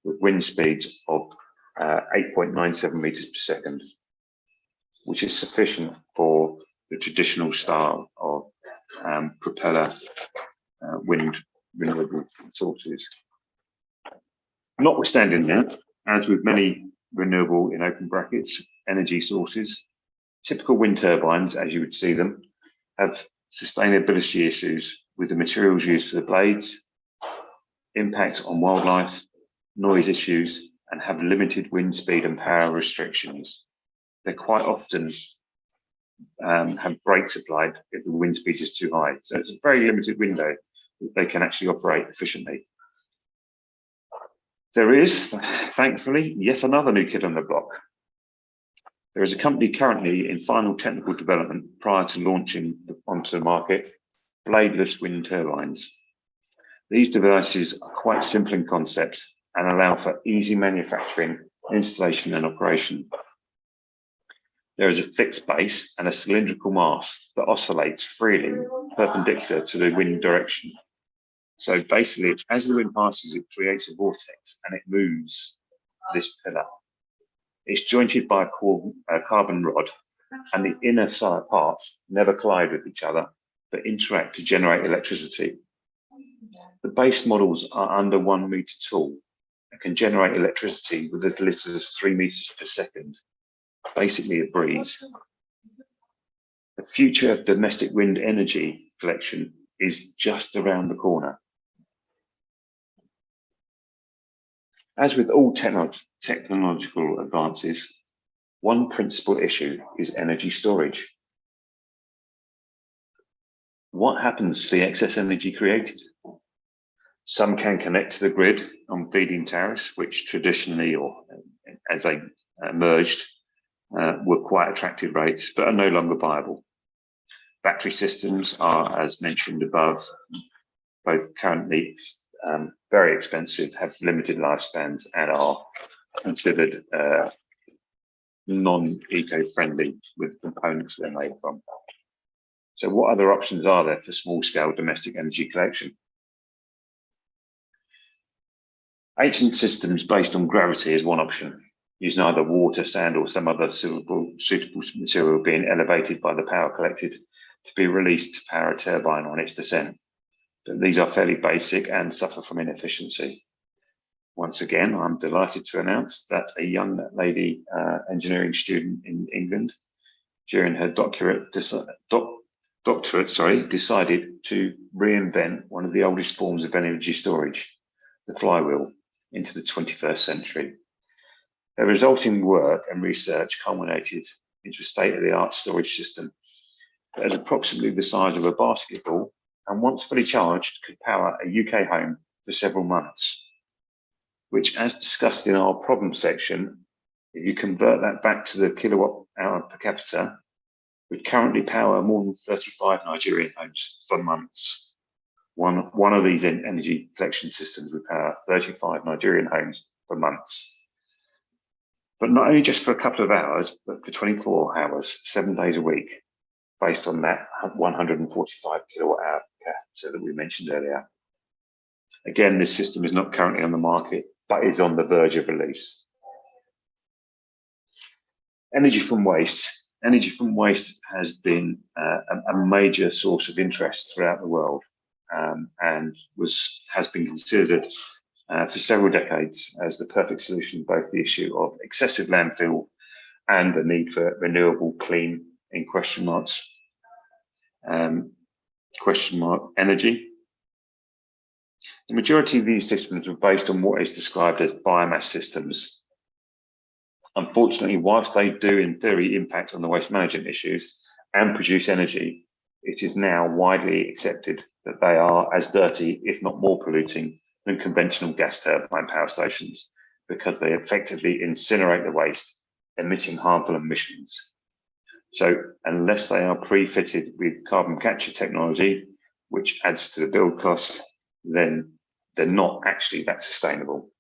with wind speeds of 8.97 meters per second, which is sufficient for the traditional style of propeller wind renewable sources. Notwithstanding that, as with many renewable in open brackets energy sources, typical wind turbines, as you would see them, have sustainability issues with the materials used for the blades, impact on wildlife, noise issues, and have limited wind speed and power restrictions. They quite often have brakes applied if the wind speed is too high. So it's a very limited window that they can actually operate efficiently. There is, thankfully, yet another new kid on the block. There is a company currently in final technical development prior to launching onto the market, bladeless wind turbines. These devices are quite simple in concept and allow for easy manufacturing, installation and operation. There is a fixed base and a cylindrical mass that oscillates freely perpendicular to the wind direction. So basically, as the wind passes, it creates a vortex and it moves this pillar. It's jointed by a carbon rod, and the inner side parts never collide with each other, but interact to generate electricity. The base models are under 1 meter tall and can generate electricity with as little as 3 meters per second, basically a breeze. The future of domestic wind energy collection is just around the corner. As with all technological advances, one principal issue is energy storage. What happens to the excess energy created? Some can connect to the grid on feed-in tariffs, which traditionally, or as they emerged, were quite attractive rates, but are no longer viable. Battery systems are, as mentioned above, both currently very expensive, have limited lifespans, and are considered non-eco-friendly with components they're made from. So what other options are there for small-scale domestic energy collection? Ancient systems based on gravity is one option, using either water, sand, or some other suitable material being elevated by the power collected to be released to power a turbine on its descent. But these are fairly basic and suffer from inefficiency. Once again, I'm delighted to announce that a young lady engineering student in England, during her doctorate, decided to reinvent one of the oldest forms of energy storage, the flywheel, into the 21st century. Her resulting work and research culminated into a state-of-the-art storage system that is approximately the size of a basketball, and once fully charged, could power a UK home for several months, which, as discussed in our problem section, if you convert that back to the kilowatt hour per capita, would currently power more than 35 Nigerian homes for months. One of these energy collection systems would power 35 Nigerian homes for months. But not only just for a couple of hours, but for 24 hours, 7 days a week, based on that 145 kilowatt hour capacity that we mentioned earlier. Again, this system is not currently on the market, but is on the verge of release. Energy from waste. Energy from waste has been a major source of interest throughout the world, and has been considered for several decades as the perfect solution, both the issue of excessive landfill and the need for renewable, clean, in question mark energy. The majority of these systems are based on what is described as biomass systems. Unfortunately, whilst they do in theory impact on the waste management issues and produce energy, it is now widely accepted that they are as dirty, if not more polluting, than conventional gas turbine power stations, because they effectively incinerate the waste, emitting harmful emissions. So unless they are pre-fitted with carbon capture technology, which adds to the build costs, then they're not actually that sustainable.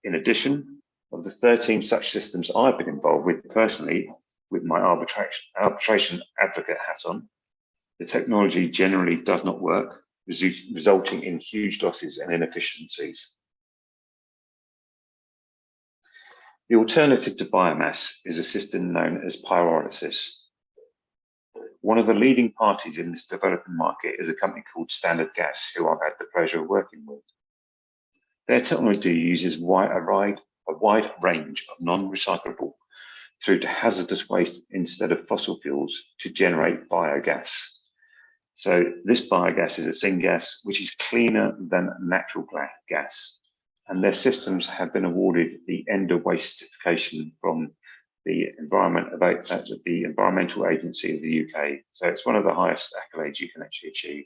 In addition, of the 13 such systems I've been involved with personally, with my arbitration advocate hat on, the technology generally does not work, resulting in huge losses and inefficiencies. The alternative to biomass is a system known as pyrolysis. One of the leading parties in this developing market is a company called Standard Gas, who I've had the pleasure of working with. Their technology uses a wide range of non-recyclable through to hazardous waste instead of fossil fuels to generate biogas. So this biogas is a syngas, which is cleaner than natural gas. And their systems have been awarded the End of Waste certification from the Environmental Agency of the UK. So it's one of the highest accolades you can actually achieve.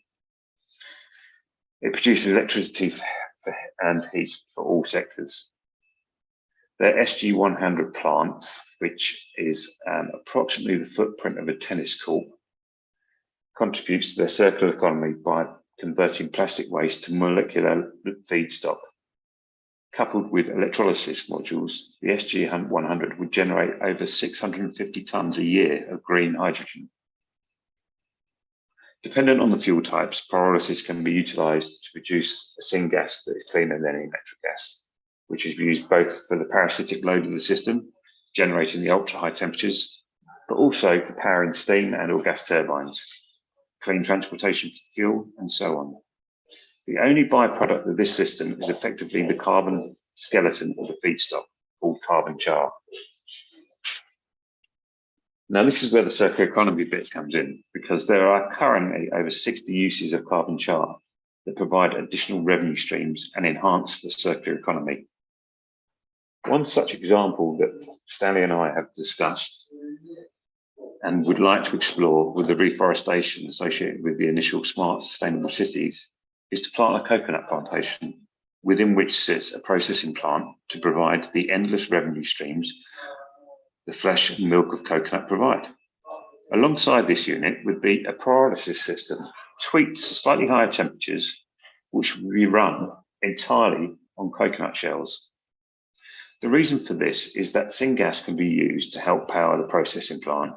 It produces electricity and heat for all sectors. Their SG100 plant, which is approximately the footprint of a tennis court, contributes to their circular economy by converting plastic waste to molecular feedstock. Coupled with electrolysis modules, the SG100 would generate over 650 tonnes a year of green hydrogen. Dependent on the fuel types, pyrolysis can be utilised to produce a syngas that is cleaner than electric gas, which is used both for the parasitic load of the system, generating the ultra-high temperatures, but also for powering steam and or gas turbines, clean transportation for fuel, and so on. The only byproduct of this system is effectively the carbon skeleton of the feedstock, called carbon char. Now, this is where the circular economy bit comes in, because there are currently over 60 uses of carbon char that provide additional revenue streams and enhance the circular economy. One such example that Stanley and I have discussed and would like to explore with the reforestation associated with the initial smart sustainable cities is to plant a coconut plantation within which sits a processing plant to provide the endless revenue streams the flesh and milk of coconut provide. Alongside this unit would be a pyrolysis system tweaked to slightly higher temperatures, which will be run entirely on coconut shells. The reason for this is that syngas can be used to help power the processing plant,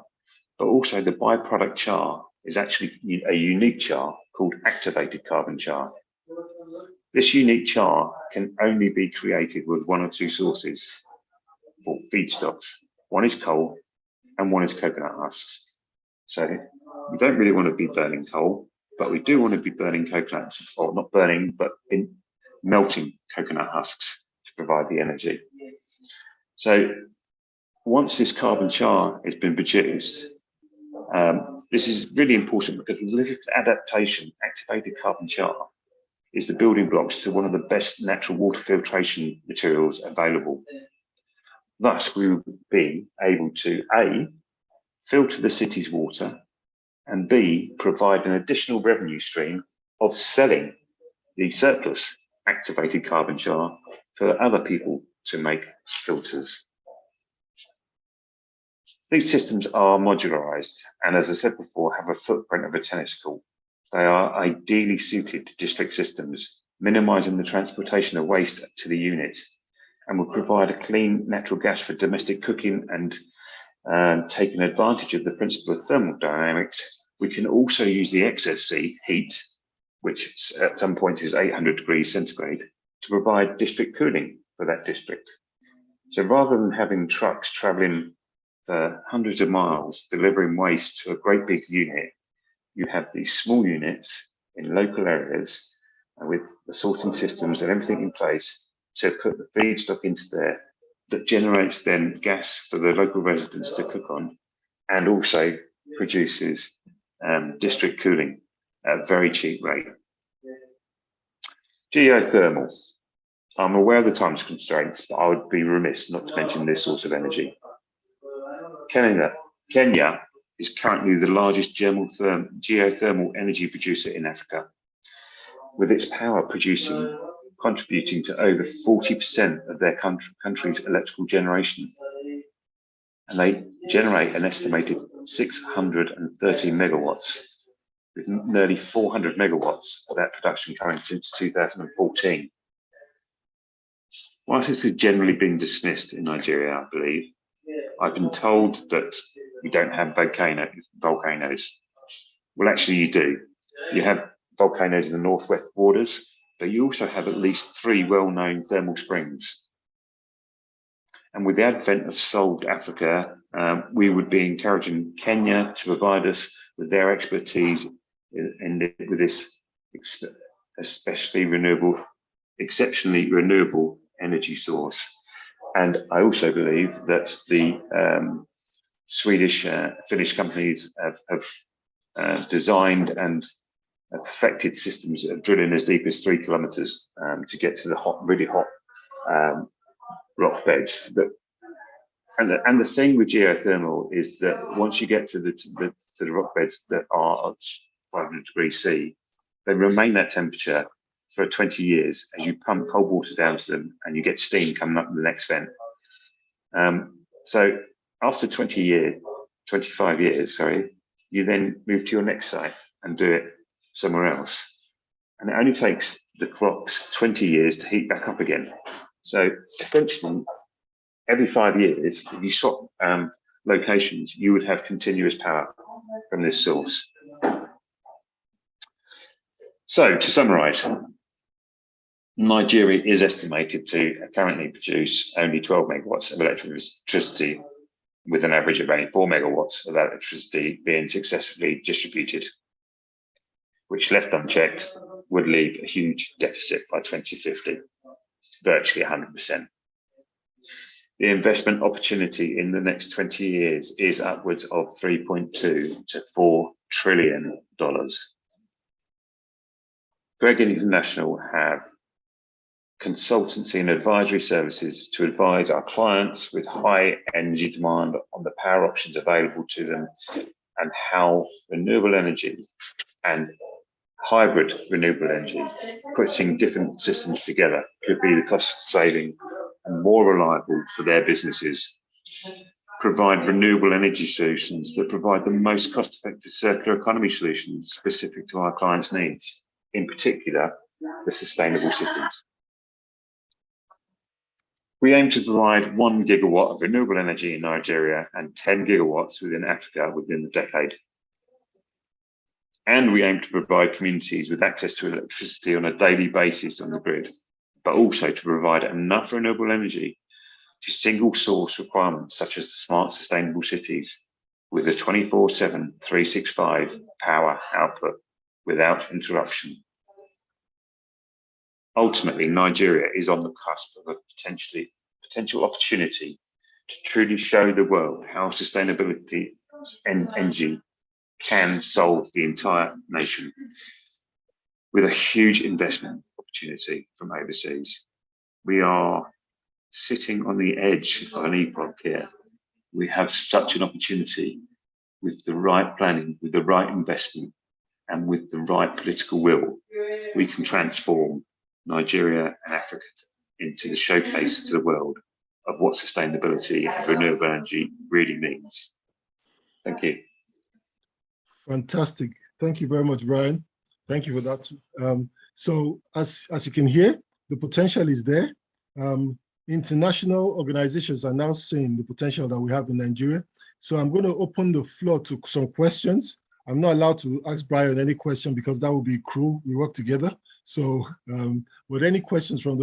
but also the byproduct char is actually a unique char called activated carbon char. This unique char can only be created with one or two sources for feedstocks. One is coal and one is coconut husks. So we don't really want to be burning coal, but we do want to be burning coconut, or not burning, but melting coconut husks to provide the energy. So once this carbon char has been produced, this is really important because lift adaptation, activated carbon char, is the building blocks to one of the best natural water filtration materials available. Thus, we will be able to A, filter the city's water, and B, provide an additional revenue stream of selling the surplus activated carbon char for other people to make filters. These systems are modularized and, as I said before, have a footprint of a tennis court. They are ideally suited to district systems, minimizing the transportation of waste to the unit, and will provide a clean natural gas for domestic cooking and taking advantage of the principle of thermodynamics. We can also use the excess heat, which at some point is 800 degrees centigrade, to provide district cooling for that district. So rather than having trucks traveling for hundreds of miles delivering waste to a great big unit, you have these small units in local areas with the sorting systems and everything in place to put the feedstock into there that generates then gas for the local residents to cook on, and also produces district cooling at a very cheap rate. Geothermal. I'm aware of the time constraints, but I would be remiss not to mention this source of energy. Kenya is currently the largest geothermal energy producer in Africa, with its power contributing to over 40% of their country's electrical generation. And they generate an estimated 630 megawatts, with nearly 400 megawatts of that production coming since 2014. Whilst this has generally been dismissed in Nigeria, I believe, I've been told that we don't have volcanoes. Well, actually you do. You have volcanoes in the northwest borders, but you also have at least 3 well-known thermal springs. And with the advent of Solved Africa, we would be encouraging Kenya to provide us with their expertise with this exceptionally renewable energy source. And I also believe that the Finnish companies have designed and perfected systems of drilling as deep as 3 kilometers to get to the really hot rock beds. And the thing with geothermal is that once you get to the rock beds that are 500 degrees C, they remain that temperature for 20 years as you pump cold water down to them and you get steam coming up in the next vent. So after 25 years, you then move to your next site and do it somewhere else. And it only takes the clocks 20 years to heat back up again. So essentially, every 5 years, if you swap locations, you would have continuous power from this source. So to summarize, Nigeria is estimated to currently produce only 12 megawatts of electricity, with an average of only 4 megawatts of electricity being successfully distributed, which left unchecked would leave a huge deficit by 2050, virtually 100%. The investment opportunity in the next 20 years is upwards of $3.2 to $4 trillion. Greg International have consultancy and advisory services to advise our clients with high energy demand on the power options available to them and how renewable energy and hybrid renewable energy, putting different systems together, could be the cost saving and more reliable for their businesses. Provide renewable energy solutions that provide the most cost-effective circular economy solutions specific to our clients' needs, in particular, the sustainable cities. We aim to provide 1 gigawatt of renewable energy in Nigeria and 10 gigawatts within Africa within the decade. And we aim to provide communities with access to electricity on a daily basis on the grid, but also to provide enough renewable energy to single source requirements such as the smart sustainable cities with a 24/7, 365 power output without interruption. Ultimately, Nigeria is on the cusp of a potential opportunity to truly show the world how sustainability and energy can solve the entire nation, with a huge investment opportunity from overseas. We are sitting on the edge of an epoch here. We have such an opportunity with the right planning, with the right investment, and with the right political will. We can transform Nigeria and Africa into the showcase to the world of what sustainability and renewable energy really means. Thank you. Fantastic. Thank you very much, Brian. Thank you for that. So as you can hear, the potential is there. International organizations are now seeing the potential that we have in Nigeria. So I'm going to open the floor to some questions. I'm not allowed to ask Brian any question because that would be cruel. We work together. So with any questions from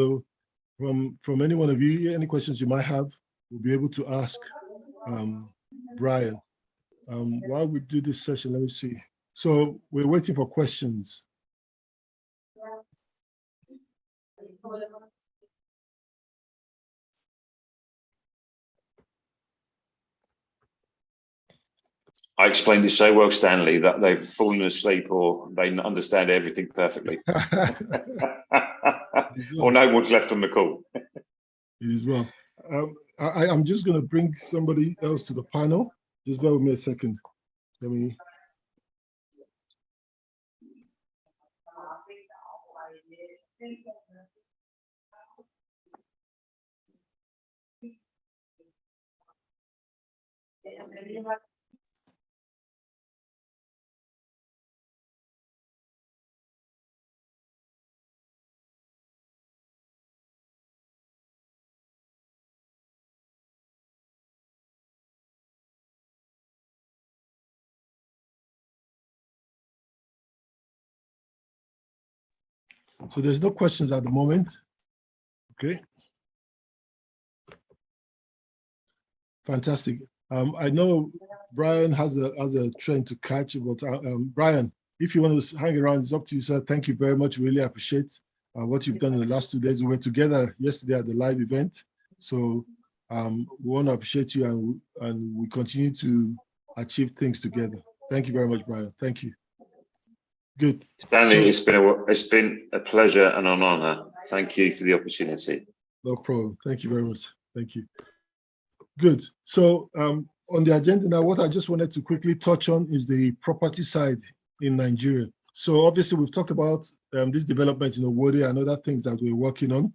any one of you, any questions you might have, we'll be able to ask Brian. While we do this session, let me see. So we're waiting for questions. I explained it so well, Stanley, that they've fallen asleep or they understand everything perfectly. Or no one's left on the call. It is well. I'm just going to bring somebody else to the panel. Just bear with me a second. Let me. So there's no questions at the moment. Okay. Fantastic. I know Brian has a train to catch, but Brian, if you want to hang around, it's up to you, sir. Thank you very much. Really appreciate what you've done in the last 2 days. We were together yesterday at the live event. So we want to appreciate you, and we continue to achieve things together. Thank you very much, Brian. Thank you. Good. Stanley, So, it's been a pleasure and an honor. Thank you for the opportunity. no problem. Thank you very much. Thank you. Good. So on the agenda now, what I just wanted to quickly touch on is the property side in Nigeria. So obviously we've talked about this development in Owode and other things that we're working on.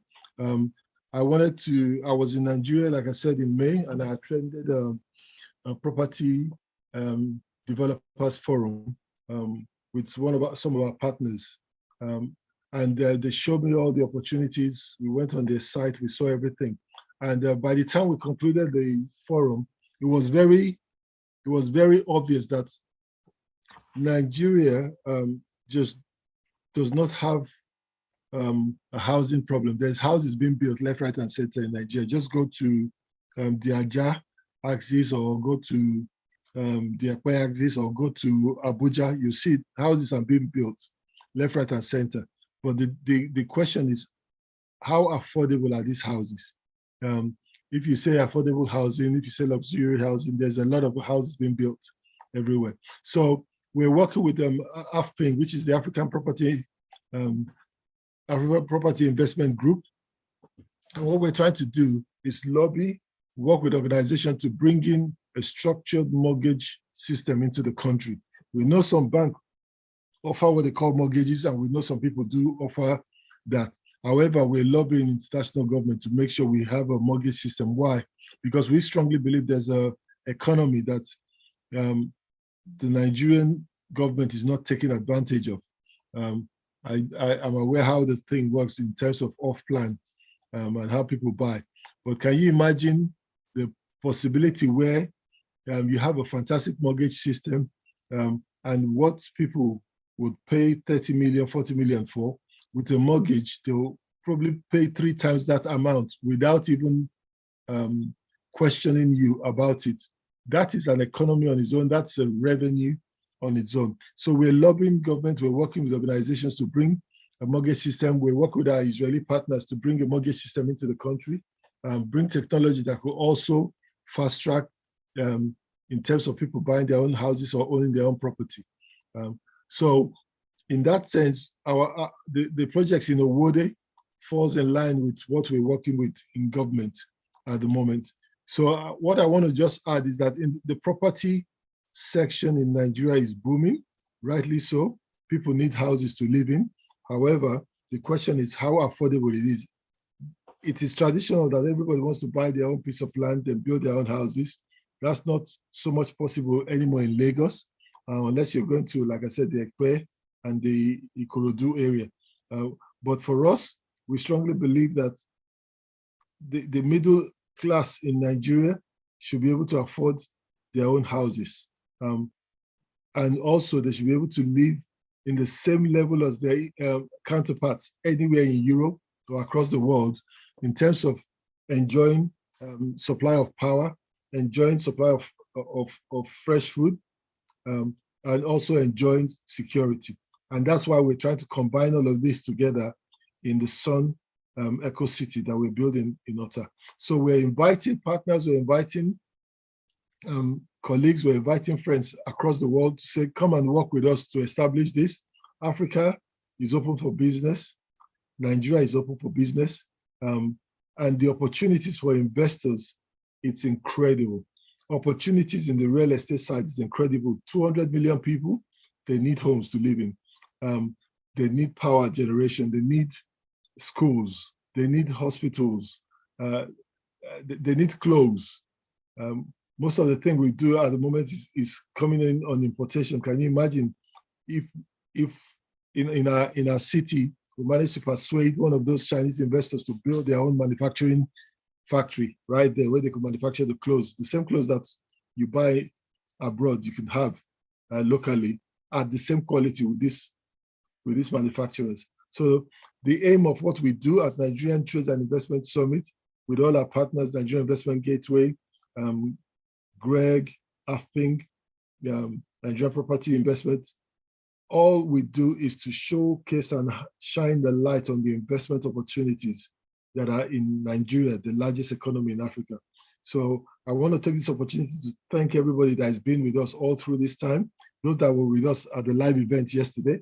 I was in Nigeria, like I said, in May, and I attended a property developers forum with some of our partners. And they showed me all the opportunities. We went on their site, we saw everything. And by the time we concluded the forum, it was very obvious that Nigeria just does not have a housing problem. There's houses being built left, right, and center in Nigeria. Just go to the Ajah axis, or go to the Akwa axis, or go to Abuja. You see houses are being built left, right, and center. But the question is, how affordable are these houses? If you say affordable housing, if you say luxury housing, there's a lot of houses being built everywhere. So we're working with AFPIN, which is the African Property Investment Group. And what we're trying to do is work with organizations to bring in a structured mortgage system into the country. We know some banks offer what they call mortgages, and we know some people do offer that. However, we're lobbying international government to make sure we have a mortgage system. Why? Because we strongly believe there's an economy that the Nigerian government is not taking advantage of. I'm aware how this thing works in terms of off-plan and how people buy. But can you imagine the possibility where you have a fantastic mortgage system and what people would pay 30 million, 40 million for, with a mortgage, they'll probably pay 3 times that amount without even questioning you about it. That is an economy on its own. That's a revenue on its own. So we're lobbying government. We're working with organizations to bring a mortgage system. We work with our Israeli partners to bring a mortgage system into the country, bring technology that will also fast track in terms of people buying their own houses or owning their own property. So in that sense, the projects in Owode falls in line with what we're working with in government at the moment. So what I want to just add is that in the property section in Nigeria is booming, rightly so. People need houses to live in. However, the question is how affordable it is. It is traditional that everybody wants to buy their own piece of land and build their own houses. That's not so much possible anymore in Lagos, unless you're going to, like I said, the Ekpe and the Ikorodu area. But for us, we strongly believe that the middle class in Nigeria should be able to afford their own houses. And also they should be able to live in the same level as their counterparts anywhere in Europe or across the world in terms of enjoying supply of power, enjoying supply of fresh food, and also enjoying security. And that's why we're trying to combine all of this together in the Sun Eco City that we're building in Ota. So we're inviting partners, we're inviting colleagues, we're inviting friends across the world to say, come and work with us to establish this. Africa is open for business. Nigeria is open for business. And the opportunities for investors, it's incredible. Opportunities in the real estate side is incredible. 200 million people, they need homes to live in. They need power generation. They need schools. They need hospitals. They need clothes. Most of the thing we do at the moment is coming in on importation. Can you imagine if in our city we managed to persuade one of those Chinese investors to build their own manufacturing factory right there where they could manufacture the clothes, the same clothes that you buy abroad, you can have locally at the same quality with these manufacturers. So the aim of what we do at Nigerian Trades and Investment Summit with all our partners, Nigerian Investment Gateway, Greg, AFPING, Nigerian Property Investment, all we do is to showcase and shine the light on the investment opportunities that are in Nigeria, the largest economy in Africa. So I want to take this opportunity to thank everybody that has been with us all through this time, those that were with us at the live event yesterday,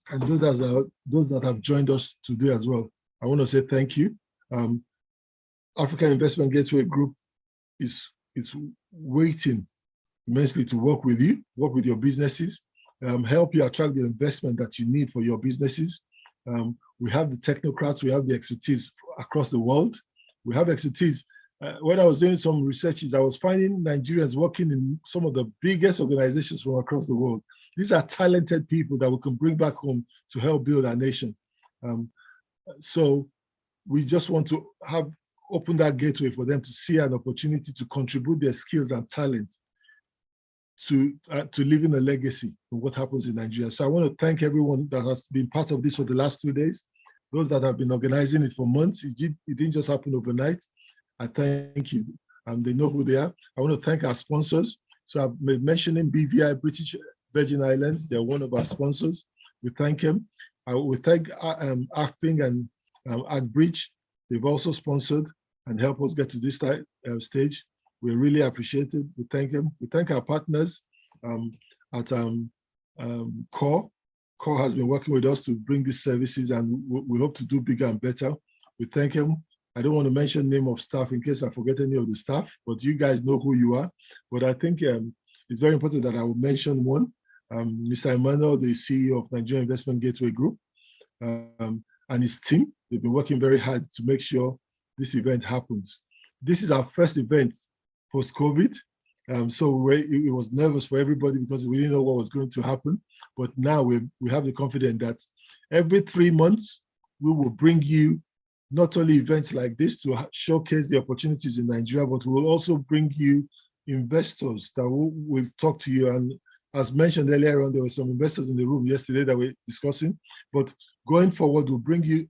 and those that have joined us today as well. I want to say thank you. African Investment Gateway Group is waiting immensely to work with you, work with your businesses, help you attract the investment that you need for your businesses. We have the technocrats, we have the expertise across the world. We have expertise. When I was doing some researches, I was finding Nigerians working in some of the biggest organizations from across the world. These are talented people that we can bring back home to help build our nation. So we just want to open that gateway for them to see an opportunity to contribute their skills and talent to leaving a legacy of what happens in Nigeria. So I want to thank everyone that has been part of this for the last 2 days, those that have been organizing it for months. It didn't just happen overnight. I thank you. They know who they are. I want to thank our sponsors. So I've been mentioning BVI, British Virgin Islands. They're one of our sponsors. We thank them. We thank AFPING and AgBridge. They've also sponsored and helped us get to this stage. We really appreciate it. We thank them. We thank our partners at CORE. CORE has been working with us to bring these services, and we hope to do bigger and better. We thank them. I don't want to mention name of staff in case I forget any of the staff, but you guys know who you are. But I think it's very important that I will mention one, Mr. Emmanuel, the CEO of Nigerian Investment Gateway Group, and his team. They've been working very hard to make sure this event happens. This is our first event post-COVID. So it was nervous for everybody because we didn't know what was going to happen. But now we have the confidence that every 3 months, we will bring you not only events like this to showcase the opportunities in Nigeria, but we will also bring you investors that will talk to you. And as mentioned earlier on, there were some investors in the room yesterday that we're discussing. But going forward, we'll bring you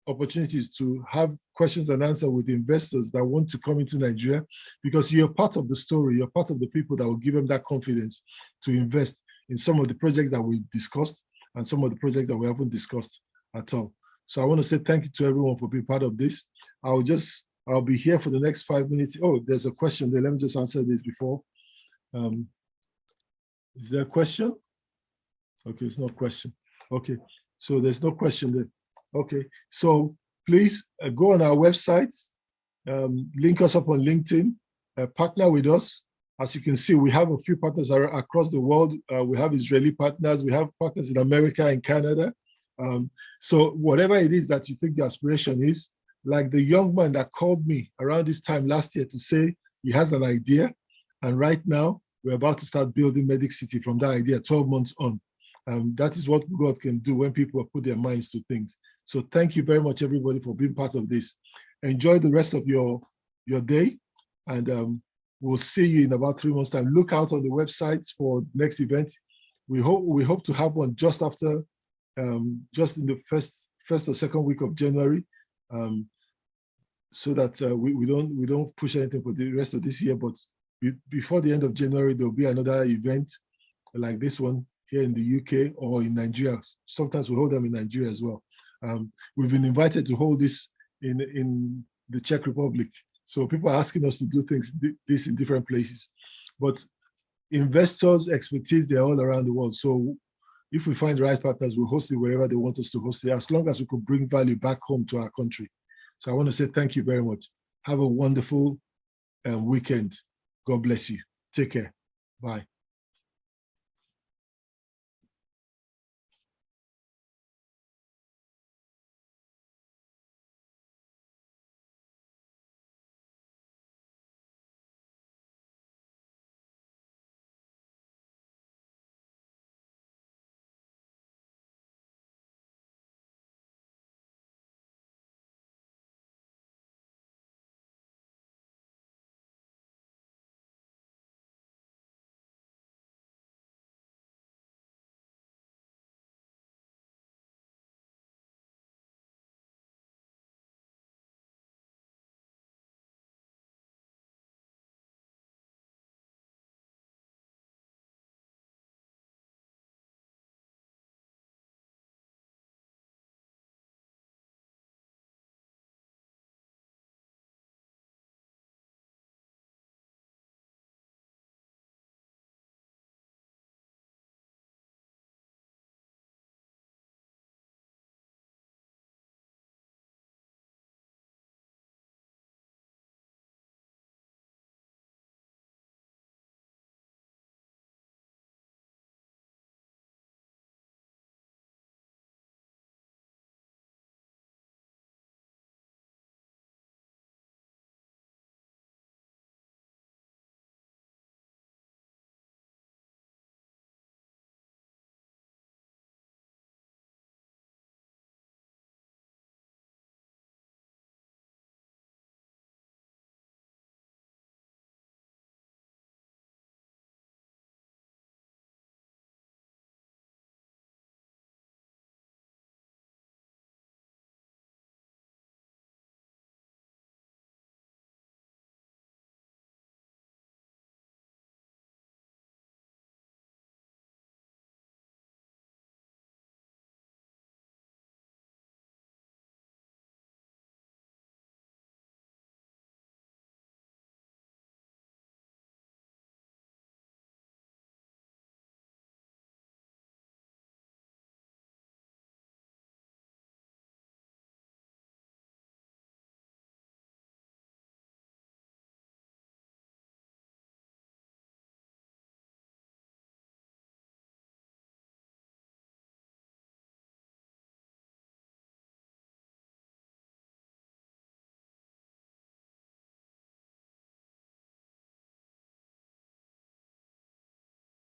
opportunities to have questions and answers with investors that want to come into Nigeria, because you're part of the story, you're part of the people that will give them that confidence to invest in some of the projects that we discussed and some of the projects that we haven't discussed at all. So I want to say thank you to everyone for being part of this. I'll be here for the next 5 minutes. Oh, there's a question there. Let me just answer this before. Is there a question? Okay, it's no question. Okay, so there's no question there. Okay, so please go on our websites, link us up on LinkedIn, partner with us. As you can see, we have a few partners across the world. We have Israeli partners, we have partners in America and Canada. So whatever it is that you think the aspiration is, like the young man that called me around this time last year to say he has an idea, and right now we're about to start building Medic City from that idea 12 months on. That is what God can do when people put their minds to things. So thank you very much, everybody, for being part of this. Enjoy the rest of your day, and we'll see you in about 3 months' time. Look out on the websites for next event. We hope to have one just after, just in the first or second week of January, so that we don't push anything for the rest of this year. But before the end of January, there'll be another event like this one here in the UK or in Nigeria. Sometimes we hold them in Nigeria as well. We've been invited to hold this in the Czech Republic. So people are asking us to do this in different places. But investors' expertise, they're all around the world. So if we find the right partners, we'll host it wherever they want us to host it, as long as we could bring value back home to our country. So I want to say thank you very much. Have a wonderful weekend. God bless you. Take care. Bye.